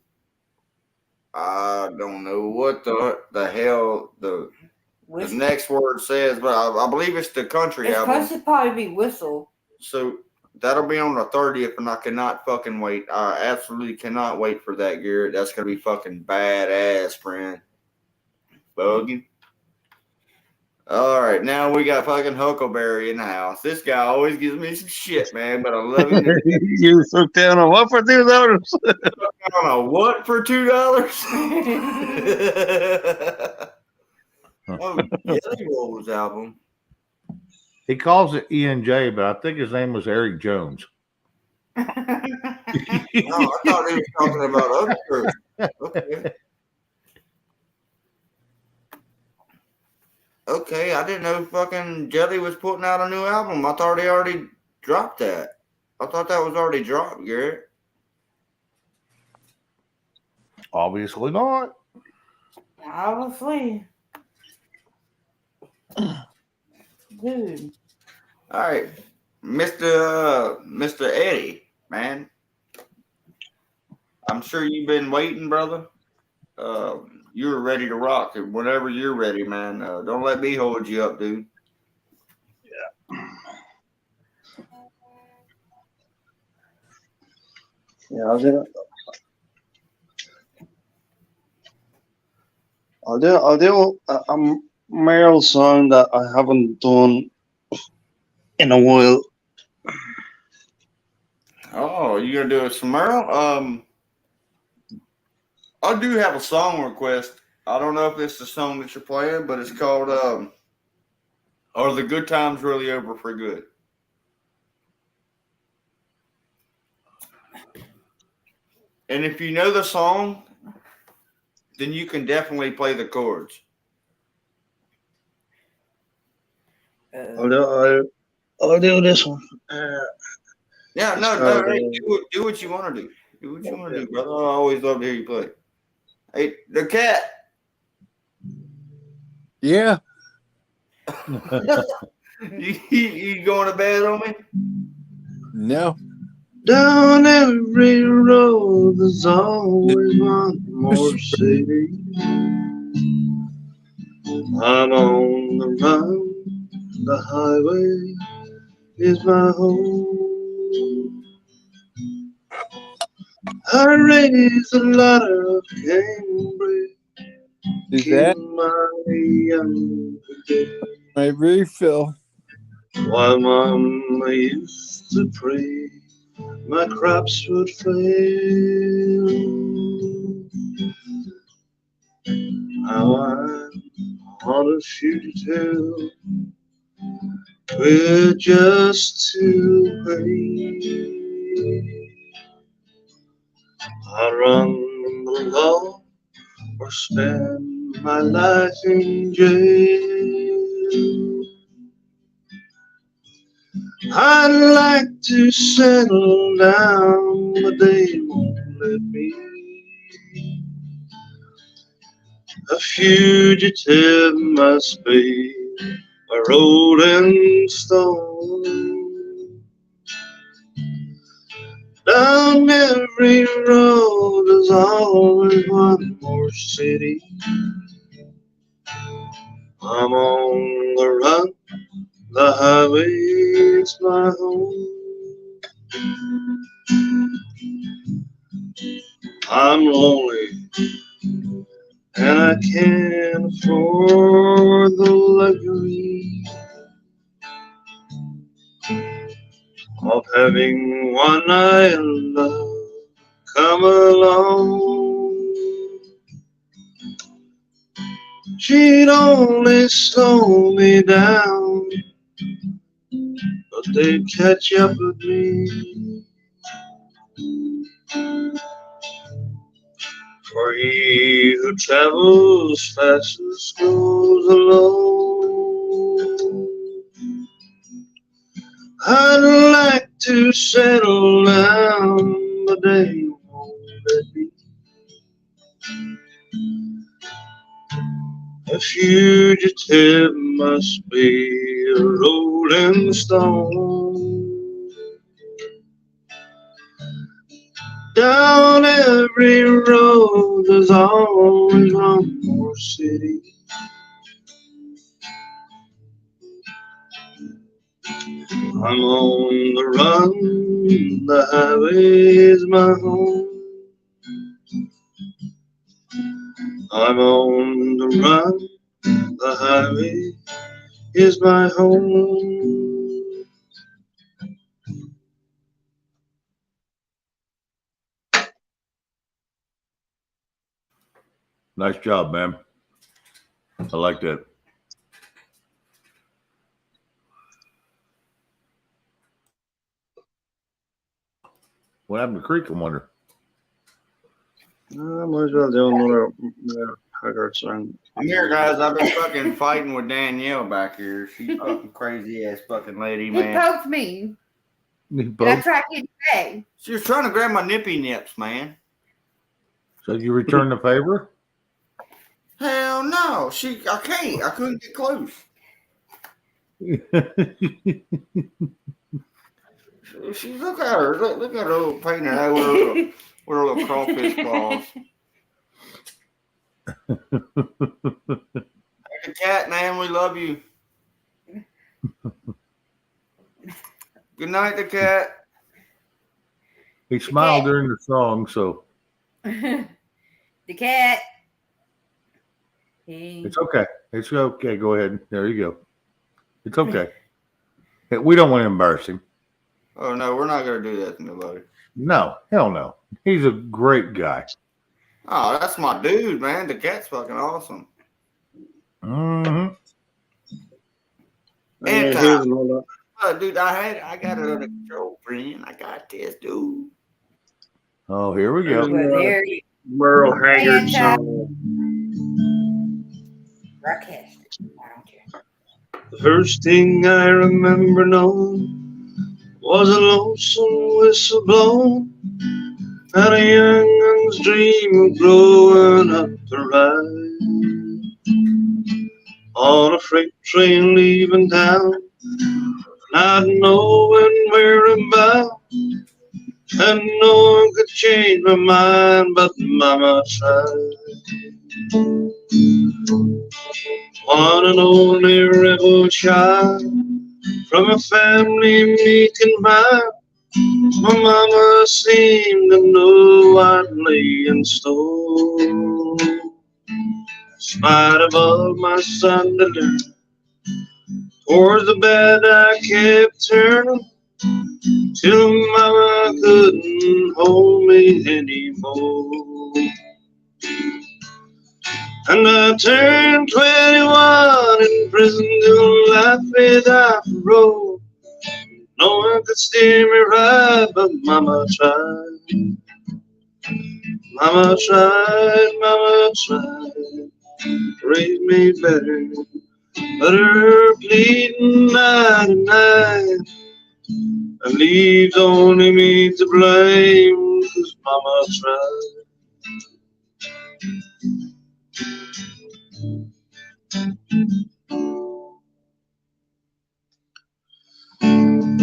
I don't know what the hell the next word says, but I believe it's the country It's album. supposed to probably be Whistle. So that'll be on the 30th, and I cannot fucking wait. I absolutely cannot wait for that, Garrett. That's gonna be fucking badass, friend. Bugging. All right, now we got fucking Huckleberry in the house. This guy always gives me some shit, man, but I love him. You took down a what for $2? On a what for $2? Oh, Jelly Rolls album. He calls it E&J, but I think his name was Eric Jones. Oh, I thought he was talking about other groups. Okay. Okay, I didn't know fucking Jelly was putting out a new album. I thought he already dropped that. I thought that was already dropped, Garrett. Obviously not. Obviously. Dude. All right, Mr. Eddie, man. I'm sure you've been waiting, brother. You're ready to rock. Whenever you're ready, man. Don't let me hold you up, dude. Yeah, I'll do a Meryl song that I haven't done in a while. Oh, you gonna do a Samara? I do have a song request. I don't know if it's the song that you're playing, but it's called "Are the Good Times Really Over for Good?" And if you know the song, then you can definitely play the chords. I'll do this one. Yeah, no, hey, do what you want to do. Do what you want to do, brother. I always love to hear you play. Hey, the cat. Yeah. You going to bed on me? No. Down every road, there's always one more city. I'm on the run, the highway is my home. I raised a lot of Cambridge Is that in my young days. my refill? While Mama used to pray my crops would fail. Now I'm on a fugitive with just to pay. I run the law or spend my life in jail. I'd like to settle down, but they won't let me. A fugitive must be a rolling stone. Down every road there's always one more city. I'm on the run, the highway's my home. I'm lonely and I can't afford the luxury of having one I love come along. She'd only slow me down, but they'd catch up with me. For he who travels fastest goes alone. I'd like to settle down, but they won't let me. A fugitive must be a rolling stone. Down every road there's always one more city. I'm on the run, the highway's my home. I'm on the run, the highway is my home. Nice job, man. I like that. What happened to Creek, I wonder? Might as well do another Haggard song. I'm here, guys. I've been fucking fighting with Danielle back here. She's fucking crazy ass fucking lady, He man. poked me. You And I both? tried to get away. She was trying to grab my nippy nips, man. So you return the favor? Hell no. I can't. I couldn't get close. She look at her. Look at her little painted out with her little crawfish claws. Like a cat, man. We love you. Good night, the cat. He smiled during the song, so The cat. He- it's okay. It's okay. Go ahead. There you go. It's okay. We don't want to embarrass him. Oh no, we're not gonna do that to nobody. No, hell no. He's a great guy. Oh, that's my dude, man. The cat's fucking awesome. Mm-hmm. And Here's another. dude, I got it under control, friend. I got this, dude. Oh, here we go. Well, there you Merle Haggard Fantastic. song. broadcast. I don't care. The first thing I remember knowing was a lonesome whistle blown and a youngun's dream of growing up to ride on a freight train leaving town, not knowing where I'm bound, and no one could change my mind, but Mama tried. One and only rebel child from a family meek and mild, My mama seemed to know I'd lay in store. In spite of all my son to learn, towards the bed I kept turning, till mama couldn't hold me anymore. And I turned 21 in prison, doing life without parole. No one could steer me right, but mama tried. Mama tried, raised me better, but her pleading night and night, and leaves only me to blame, 'cause mama tried.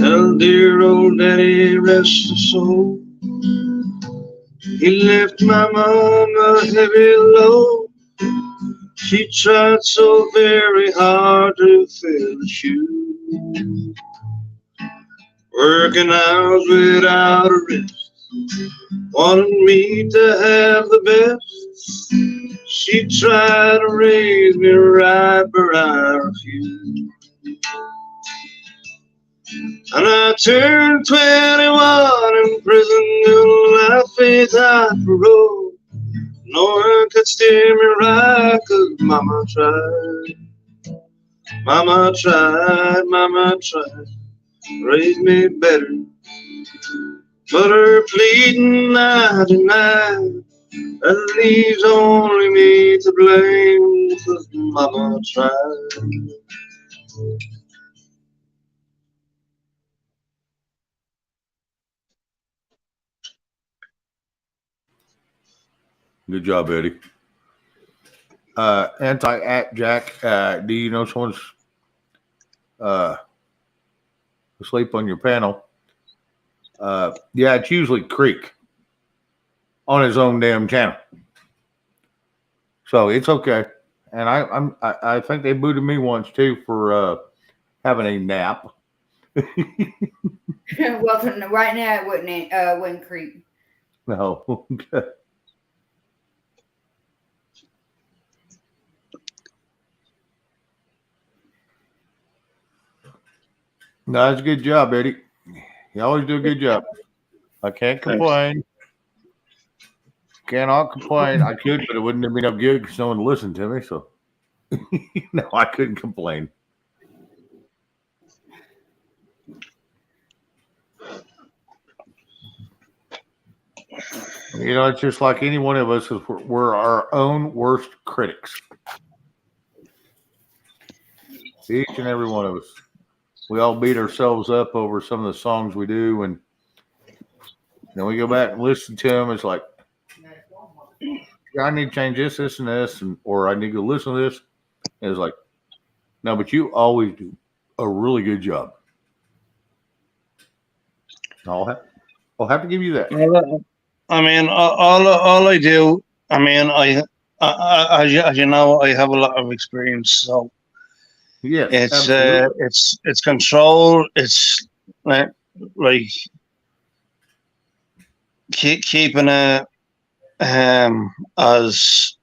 Well, dear old daddy, rest his soul, he left my mom a heavy load. She tried so very hard to fill the shoes, working hours without a rest, wanted me to have the best. She tried to raise me right, but I refused. And I turned 21 in prison, doing life without parole. No one could steer me right, 'cause mama tried. Mama tried, raised me better, but her pleading night and night, that leaves only me to blame, 'cause mama tried. Good job, Eddie. Anti-at Jack. Do you know someone's asleep on your panel? Yeah, it's usually Creek on his own damn channel, so it's okay. And I think they booted me once too for having a nap. Well, right now it wouldn't creep. No. No, that's a good job, Eddie. You always do a good job. I can't complain. Cannot complain. I could, but it wouldn't have been up good because no one listened to me. So, no, I couldn't complain. You know, it's just like any one of us is we're our own worst critics. Each and every one of us. We all beat ourselves up over some of the songs we do, and then we go back and listen to them. It's like, I need to change this, and this, or I need to listen to this. And it's like, no, but you always do a really good job. I'll have to give you that. I mean, all I do. I mean, as you know, I have a lot of experience, so. Yeah, it's control. It's like keeping it as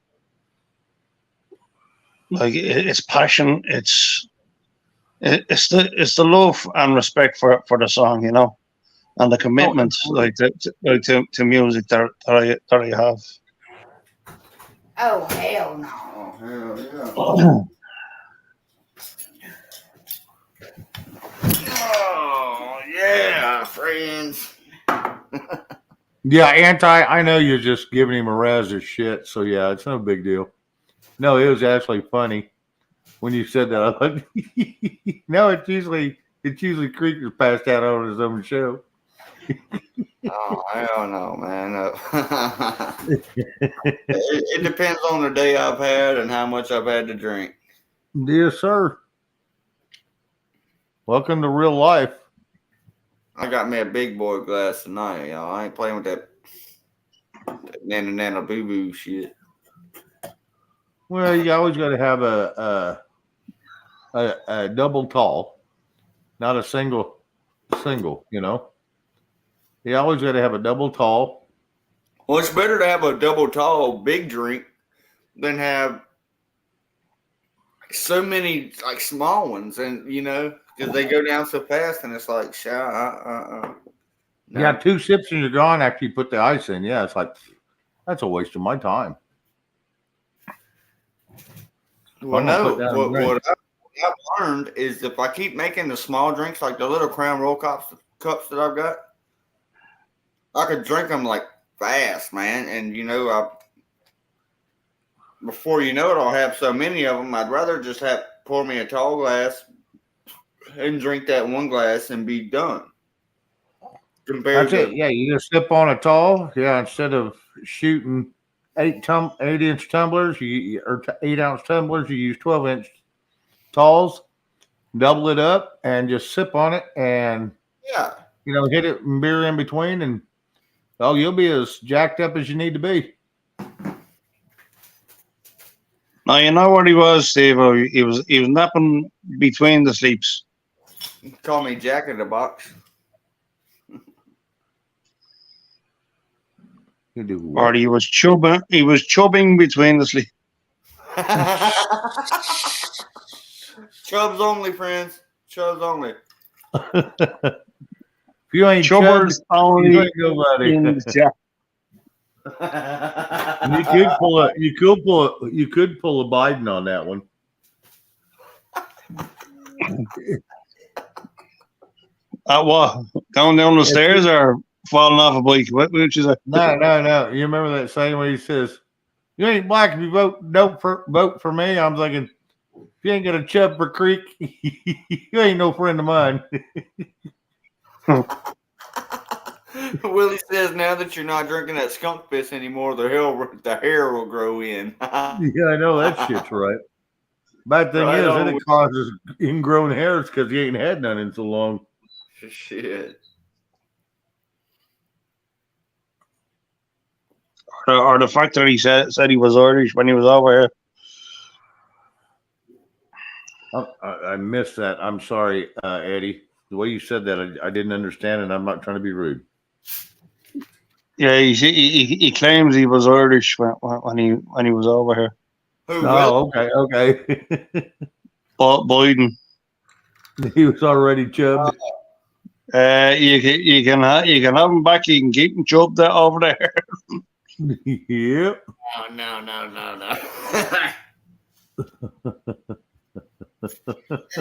like it's passion. It's the love and respect for the song, you know, and the commitment to music that I have. Oh hell no! Oh hell yeah! Oh yeah, friends. Yeah, I know you're just giving him a razz of shit, so yeah, it's no big deal. No, it was actually funny when you said that. I thought, no, it's usually Creeker's passed out on his own show. Oh hell no, man. It depends on the day I've had and how much I've had to drink. Yes, sir. Welcome to real life. I got me a big boy glass tonight, y'all. I ain't playing with that nana boo boo shit. Well, you always got to have a double tall, not a single, you know. You always got to have a double tall. Well, it's better to have a double tall big drink than have so many like small ones, and because they go down so fast, and it's like, No. Yeah, 2 sips and you're gone after you put the ice in. Yeah, it's like that's a waste of my time. Well, I'm gonna no. put down a drink. What I've learned is if I keep making the small drinks, like the little Crown Royal cups that I've got, I could drink them like fast, man. And before you know it, I'll have so many of them. I'd rather just pour me a tall glass and drink that one glass and be done. Compared That's it. Yeah, you just sip on a tall. Yeah, instead of shooting 8-inch tumblers, or 8-ounce tumblers, you use 12-inch talls. Double it up and just sip on it, and hit it and beer in between, and you'll be as jacked up as you need to be. Now you know what he was, Steve. He was napping between the sleeps. Call me Jack in the Box. You do Or he was chubbing. He was chubbing between the sleeps. Chubs only, friends. Chubs only. If you ain't Chubbers only. you ain't nobody. You could pull a Biden on that one. What? Going down the stairs or falling off a bike? What would you say? No. You remember that saying where he says, "You ain't black if you vote for me." I'm thinking, if you ain't got a chub for creek, you ain't no friend of mine. Willie says now that you're not drinking that skunk piss anymore, the hair will grow in. Yeah, I know that shit's right. Bad thing Right is, on. it causes ingrown hairs because you ain't had none in so long. Shit. Or the fact that he said he was Irish when he was over here. I missed that. I'm sorry, Eddie. The way you said that, I didn't understand, and I'm not trying to be rude. Yeah, he claims he was Irish when he was over here. Who? Oh, okay. Biden. He was already chubbed. You can have him back. You can keep him chubbed over there. Yep. No.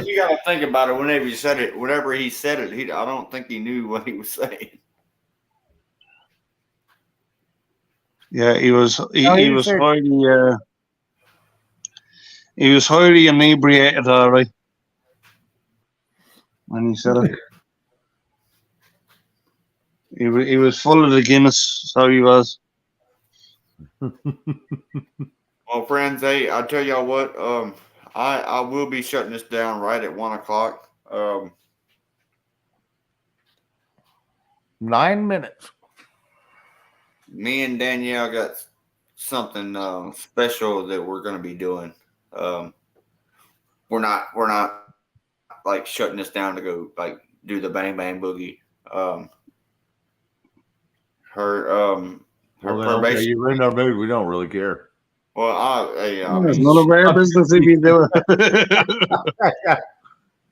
You got to think about it whenever he said it. Whenever he said it, I don't think he knew what he was saying. Yeah, he was said- highly he was highly inebriated, all right. When he said it, he was full of the Guinness. So he was. Well, friends, hey, I'll tell y'all what. I will be shutting this down right at 1:00. 9 minutes. Me and Danielle got something special that we're going to be doing. We're not like shutting this down to go like do the Bang Bang Boogie. Her probation. Okay, you're in our mood. We don't really care. Well, It's none of our business if you do it. If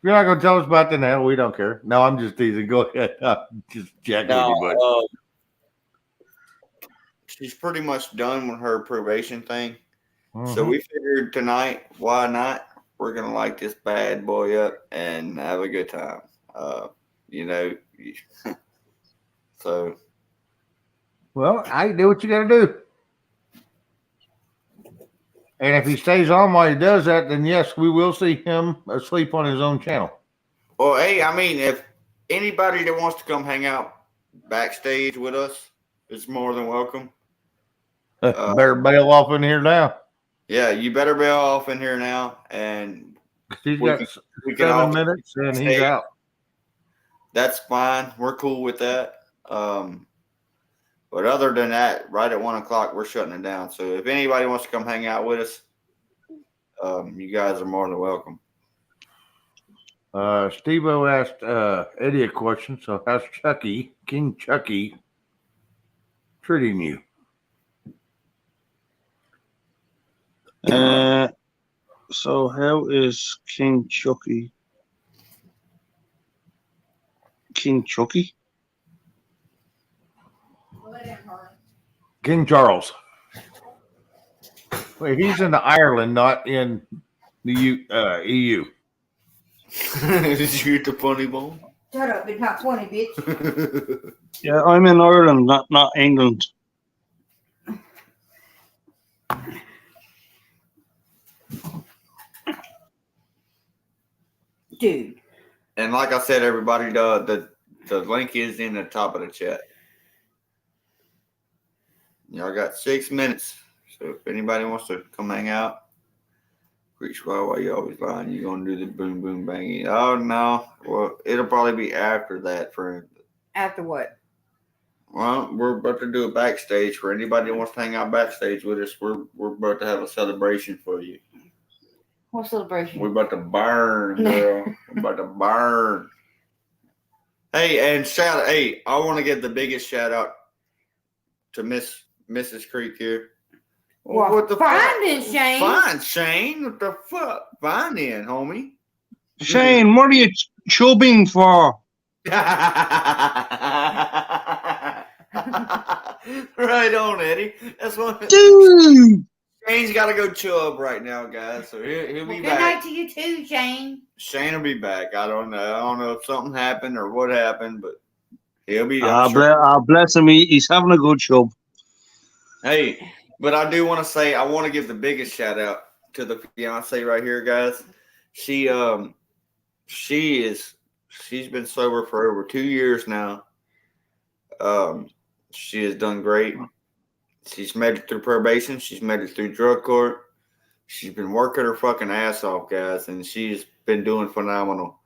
you're not going to tell us about the hell, we don't care. No, I'm just teasing. Go ahead. I'm just checking with you, buddy. She's pretty much done with her probation thing. Mhm. So we figured tonight, why not? We're gonna light this bad boy up and have a good time. So Well, I do what you got to do. And if he stays on while he does that, then yes, we will see him asleep on his own channel. well, hey, I mean, if anybody that wants to come hang out backstage with us is more than welcome. Better bail off in here now. Yeah, you better bail off in here now, and He's We got can- we can 7 all minutes and he's stay. out. that's fine. We're cool with that. But other than that, right at 1:00, we're shutting it down. So if anybody wants to come hang out with us, you guys are more than welcome. Steve-O asked Eddie a question. So how's Chucky, King Chucky, treating you? So how is King Chucky? King Chucky? King Charles. Wait, he's in Ireland, not in the EU. Did you get the funny bone? Shut up, it's not funny, bitch. Yeah, I'm in Ireland, not England. Dude. And like I said, everybody, the link is in the top of the chat. Y'all got 6 minutes. So if anybody wants to come hang out, preach why you always lying. You're gonna do the boom boom banging. Oh no. Well, it'll probably be after that, friend. After what? Well, we're about to do a backstage for anybody that wants to hang out backstage with us. We're about to have a celebration for you. What celebration? We're about to burn, girl. We're about to burn. Hey, and I want to give the biggest shout out to Mrs. Creek here. Well, what the fine fuck? then, Shane. Fine, Shane. What the fuck? Fine then, homie. Shane, what are you chubbing for? Right on, Eddie. That's what. Dude! Shane's got to go chub right now, guys. So he'll be Good back. night to you too, Shane. Shane will be back. I don't know. I don't know if something happened or what happened, but he'll be. Bless him. He's having a good chub. Hey, but I do want to say I want to give the biggest shout out to the fiance right here, guys. She's been sober for over 2 years now. She has done great. She's made it through probation. She's made it through drug court. She's been working her fucking ass off, guys, and she's been doing phenomenal.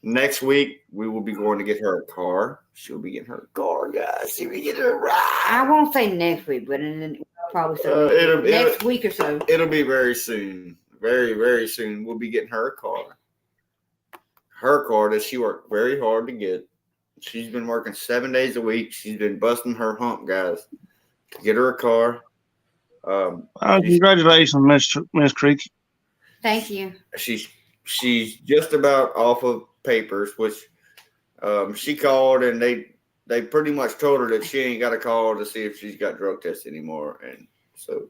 Next week, we will be going to get her a car. She'll be getting her a car, guys. She'll be getting her a ride. I won't say next week, but probably so next week or so. It'll be very soon. Very, very soon. We'll be getting her a car. Her car that she worked very hard to get. She's been working 7 days a week. She's been busting her hump, guys, to get her a car. Congratulations, Miss Creek. Thank you. She's just about off of papers, which she called and they pretty much told her that she ain't got a call to see if she's got drug tests anymore, and so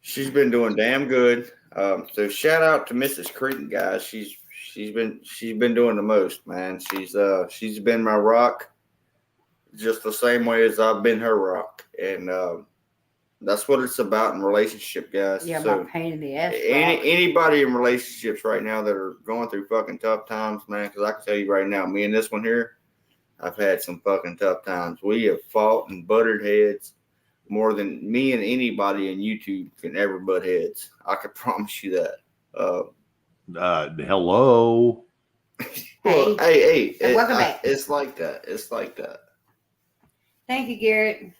she's been doing damn good. So shout out to Mrs. Creek, guys. She's been doing the most, man. She's been my rock, just the same way as I've been her rock, and that's what it's about in relationship, guys. Yeah, so my pain in the ass. anybody in relationships right now that are going through fucking tough times, man, because I can tell you right now, me and this one here, I've had some fucking tough times. We have fought and butted heads more than me and anybody in YouTube can ever butt heads. I can promise you that. Hello. Well, hey, welcome back. It's like that. It's like that. Thank you, Garrett.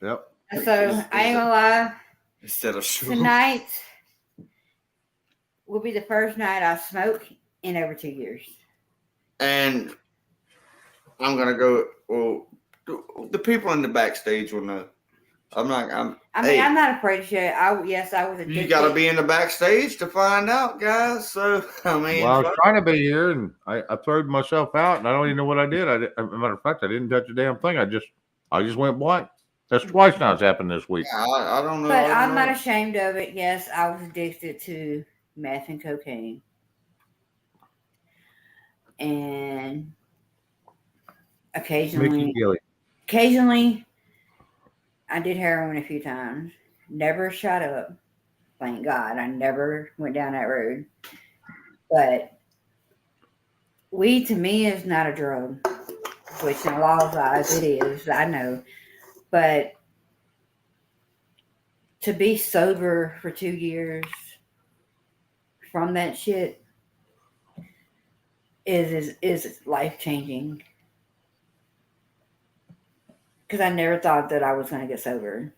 Yep. So I ain't gonna lie. Instead of Tonight will be the first night I smoke in over 2 years. And I'm gonna go. Well, the people in the backstage will know. I'm not afraid to share. I was addicted. You got to be in the backstage to find out, guys. So I mean, Well, I was trying to be here, and I threw myself out, and I don't even know what I did. As a matter of fact, I didn't touch a damn thing. I just went blank. That's twice now it's happened this week. I don't know. But I'm not ashamed of it. Yes, I was addicted to meth and cocaine. And occasionally, I did heroin a few times. Never shot up. Thank God. I never went down that road. But weed to me is not a drug, which in a lot of eyes it is. I know. But to be sober for 2 years from that shit is life changing. Because I never thought that I was going to get sober.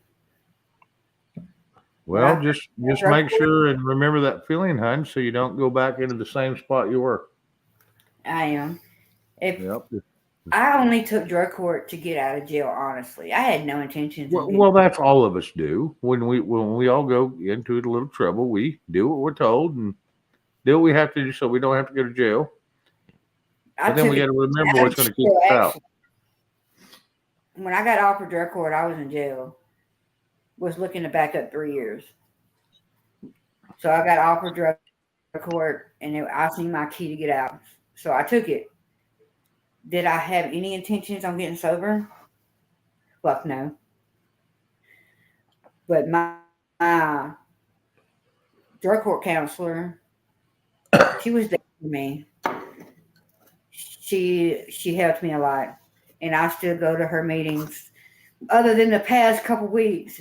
Well, Yeah. just make sure and remember that feeling, hun, so you don't go back into the same spot you were. I am. If Yep. I only took drug court to get out of jail, honestly, I had no intentions of Well, that's all of us do. When we all go into a little trouble, we do what we're told and do what we have to do so we don't have to go to jail. But then we got to remember what's going to keep us out. When I got offered drug court, I was in jail. Was looking to back up 3 years. So I got offered drug court, and I seen my key to get out. So I took it. Did I have any intentions on getting sober? Fuck no. But my drug court counselor, she was there for me. She helped me a lot, and I still go to her meetings. Other than the past couple weeks,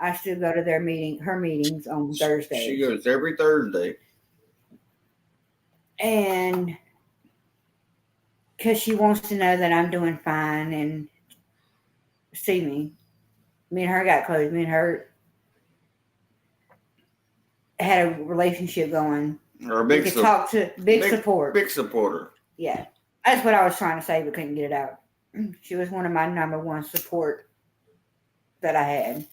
I still go to her meetings on Thursdays. She goes every Thursday. And because she wants to know that I'm doing fine and see me. Me and her got close. Me and her had a relationship going. Or a We big could su- talk to big support. Big supporter. Yeah. That's what I was trying to say, but couldn't get it out. She was one of my number one support that I had.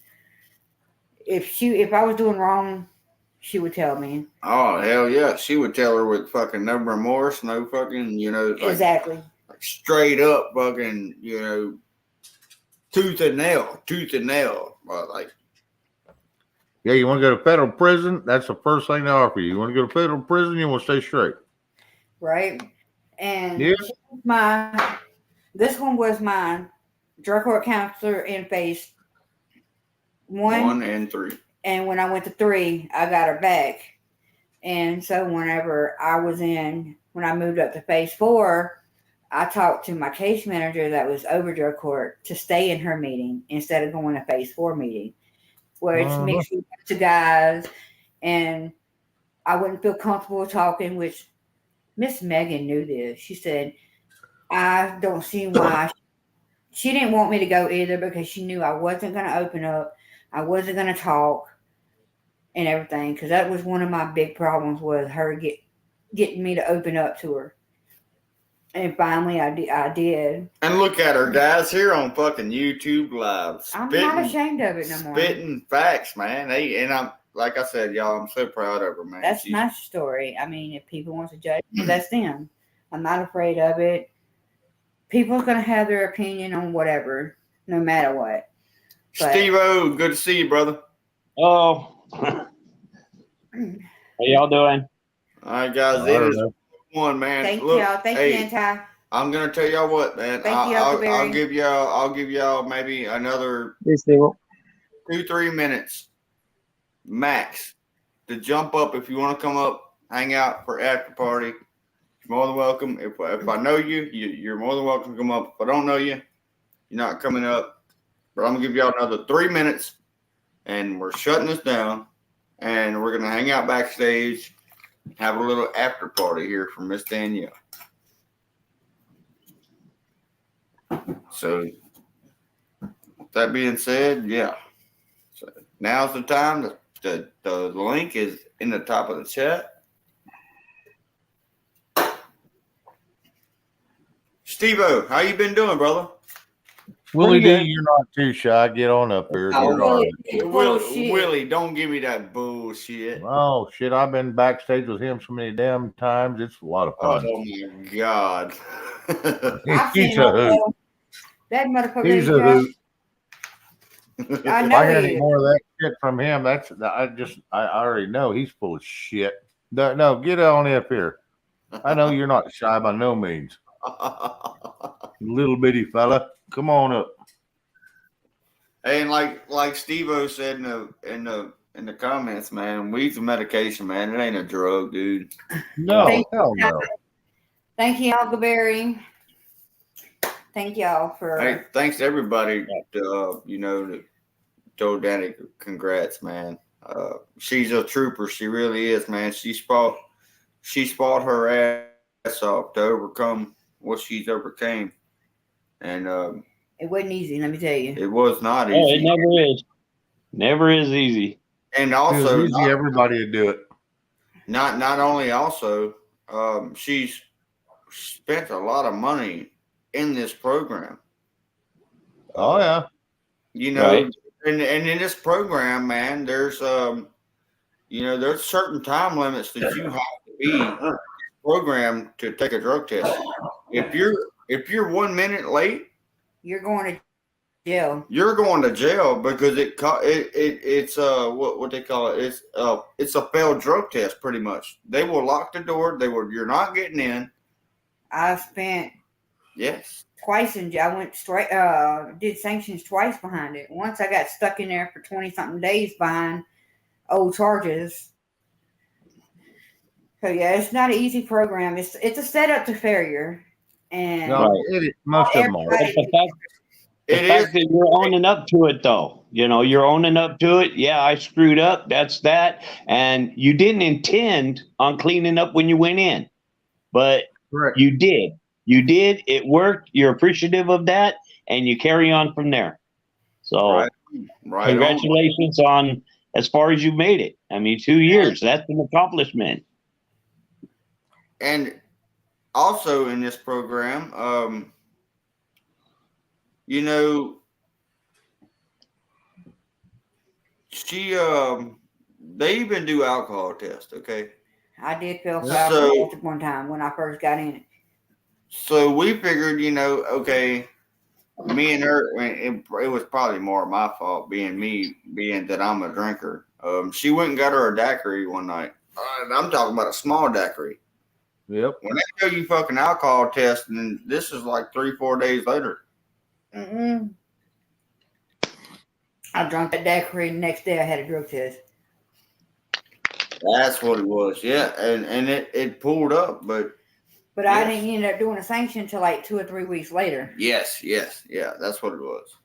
If I was doing wrong, she would tell me. Oh hell yeah, she would tell her with fucking no remorse, no fucking, like, Exactly. like straight up fucking, tooth and nail. Well, like, Yeah, you want to go to federal prison? That's the first thing they offer you. You want to go to federal prison? You want to stay straight, right? And Yeah. this one was my drug court counselor in phase 1 and 3. And when I went to 3, I got her back. And so when I moved up to phase 4, I talked to my case manager that was over drug court to stay in her meeting instead of going to phase 4 meeting, where it's mixed with a bunch of guys, and I wouldn't feel comfortable talking, which Miss Megan knew this. She said, I don't see why. She didn't want me to go either because she knew I wasn't going to open up. I wasn't going to talk and everything, because that was one of my big problems, was her getting me to open up to her. And finally I did. And look at her, guys, here on fucking YouTube Live. I'm not ashamed of it no more. Spitting facts, man. And I'm, like I said, y'all, I'm so proud of her, man. That's my story. I mean, if people want to judge me, that's them. I'm not afraid of it. People's going to have their opinion on whatever, no matter what. But Steve-O, good to see you, brother. Oh, how y'all doing? All right, guys. I It don't is know. one, man. thank Look, y'all. Thank hey, you, Anti. I'm gonna tell y'all what, man. Thank you, I'll Huckleberry. give y'all maybe another Hey, Steve. 2-3 minutes max to jump up. If you want to come up, hang out for after party, you're more than welcome. If I know you, you're more than welcome to come up. If I don't know you, you're not coming up. But I'm gonna give y'all another 3 minutes, and we're shutting this down, and we're gonna hang out backstage, have a little after party here for Miss Danielle. So, with that being said, yeah. So now's the time. The link is in the top of the chat. Steve-O, how you been doing, brother? Willie Pretty D, good. you're not too shy. Get on up there. Oh, You're all right. Bullshit. Willie, don't give me that bullshit. Oh shit! I've been backstage with him so many damn times. It's a lot of Oh fun. my God. I've He's seen a him, hoot. though. That motherfucker. He's a is hoot. I If know I hear he any is. more of that shit from him, I already know he's full of shit. No, get on up here. I know you're not shy by no means, little bitty fella. Come on up. And like Steve-O said in the comments, man, weed's a medication, man. It ain't a drug, dude. No, Thank hell no. Thank you, Huckleberry. Thank y'all for. Hey, thanks to everybody. That told Danny congrats, man. She's a trooper. She really is, man. She fought her ass off to overcome what she's overcame, and It wasn't easy, let me tell you. it was not Oh, it easy. never is. Never is easy. And It also, was easy, everybody to do it. not only also, she's spent a lot of money in this program. Oh yeah. You know, Right. and in this program, man, there's there's certain time limits that you have to be programmed to take a drug test. If you're 1 minute late, You're going to jail. you're going to jail because it's what they call it, it's a failed drug test pretty much. They will lock the door. You're not getting in. I spent Yes. twice in jail. I went straight, did sanctions twice behind it. Once I got stuck in there for 20 something days behind old charges. So yeah, it's not an easy program. It's a setup to failure. And No, most of them are. But the It fact that you're owning up to it, though, you're owning up to it. Yeah, I screwed up. That's that. And you didn't intend on cleaning up when you went in, but Correct. you did. You did. It worked. You're appreciative of that, and you carry on from there. So, Right. Right. congratulations on as far as you made it. I mean, 2 years. That's an accomplishment. And also in this program, she they even do alcohol tests. Okay. I did feel So- sorry one time when I first got in it. So we figured, okay, me and her, it was probably more my fault being that I'm a drinker. She went and got her a daiquiri one night. I'm talking about a small daiquiri. Yep. When they go you fucking alcohol test, and this is like 3-4 days later. Mm-mm. I drank that daiquiri. The next day I had a drug test. That's what it was. Yeah, and it pulled up, but I Yes. didn't end up doing a sanction until like 2 or 3 weeks later. yes, yeah, that's what it was.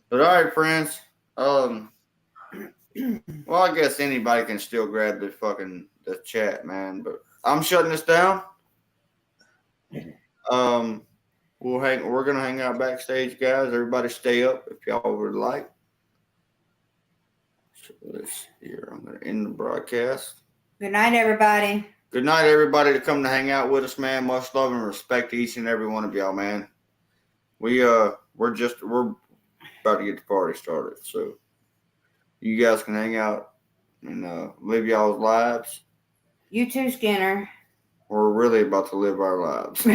But all right, friends. Well, I guess anybody can still grab the chat, man. But I'm shutting this down. We're gonna hang out backstage, guys. Everybody stay up if y'all would like. So let's see here. I'm gonna end the broadcast. Good night, everybody. Good night, everybody to come to hang out with us, man. Much love and respect to each and every one of y'all, man. We're about to get the party started, so you guys can hang out and live y'all's lives. You too, Skinner. We're really about to live our lives.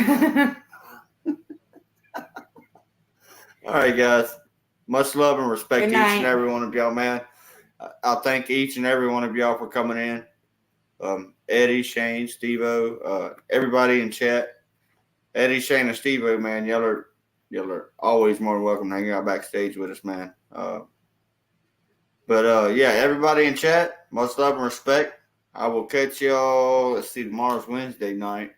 All right, guys. Much love and respect Good to each night. and every one of y'all, man. I'll thank each and every one of y'all for coming in. Eddie, Shane, Steve-O, everybody in chat. Eddie, Shane, and Steve-O, man, y'all are always more than welcome to hang out backstage with us, man. Yeah, everybody in chat, much love and respect. I will catch y'all. Let's see, tomorrow's Wednesday night.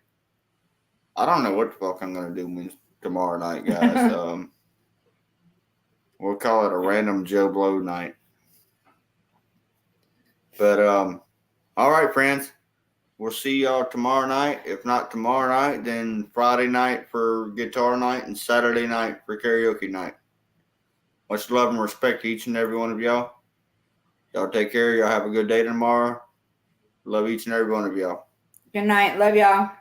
I don't know what the fuck I'm gonna do tomorrow night, guys. We'll call it a random Joe Blow night. But all right, friends. We'll see y'all tomorrow night. If not tomorrow night, then Friday night for guitar night and Saturday night for karaoke night. Much love and respect to each and every one of y'all. Y'all take care. Y'all have a good day tomorrow. Love each and every one of y'all. Good night. Love y'all.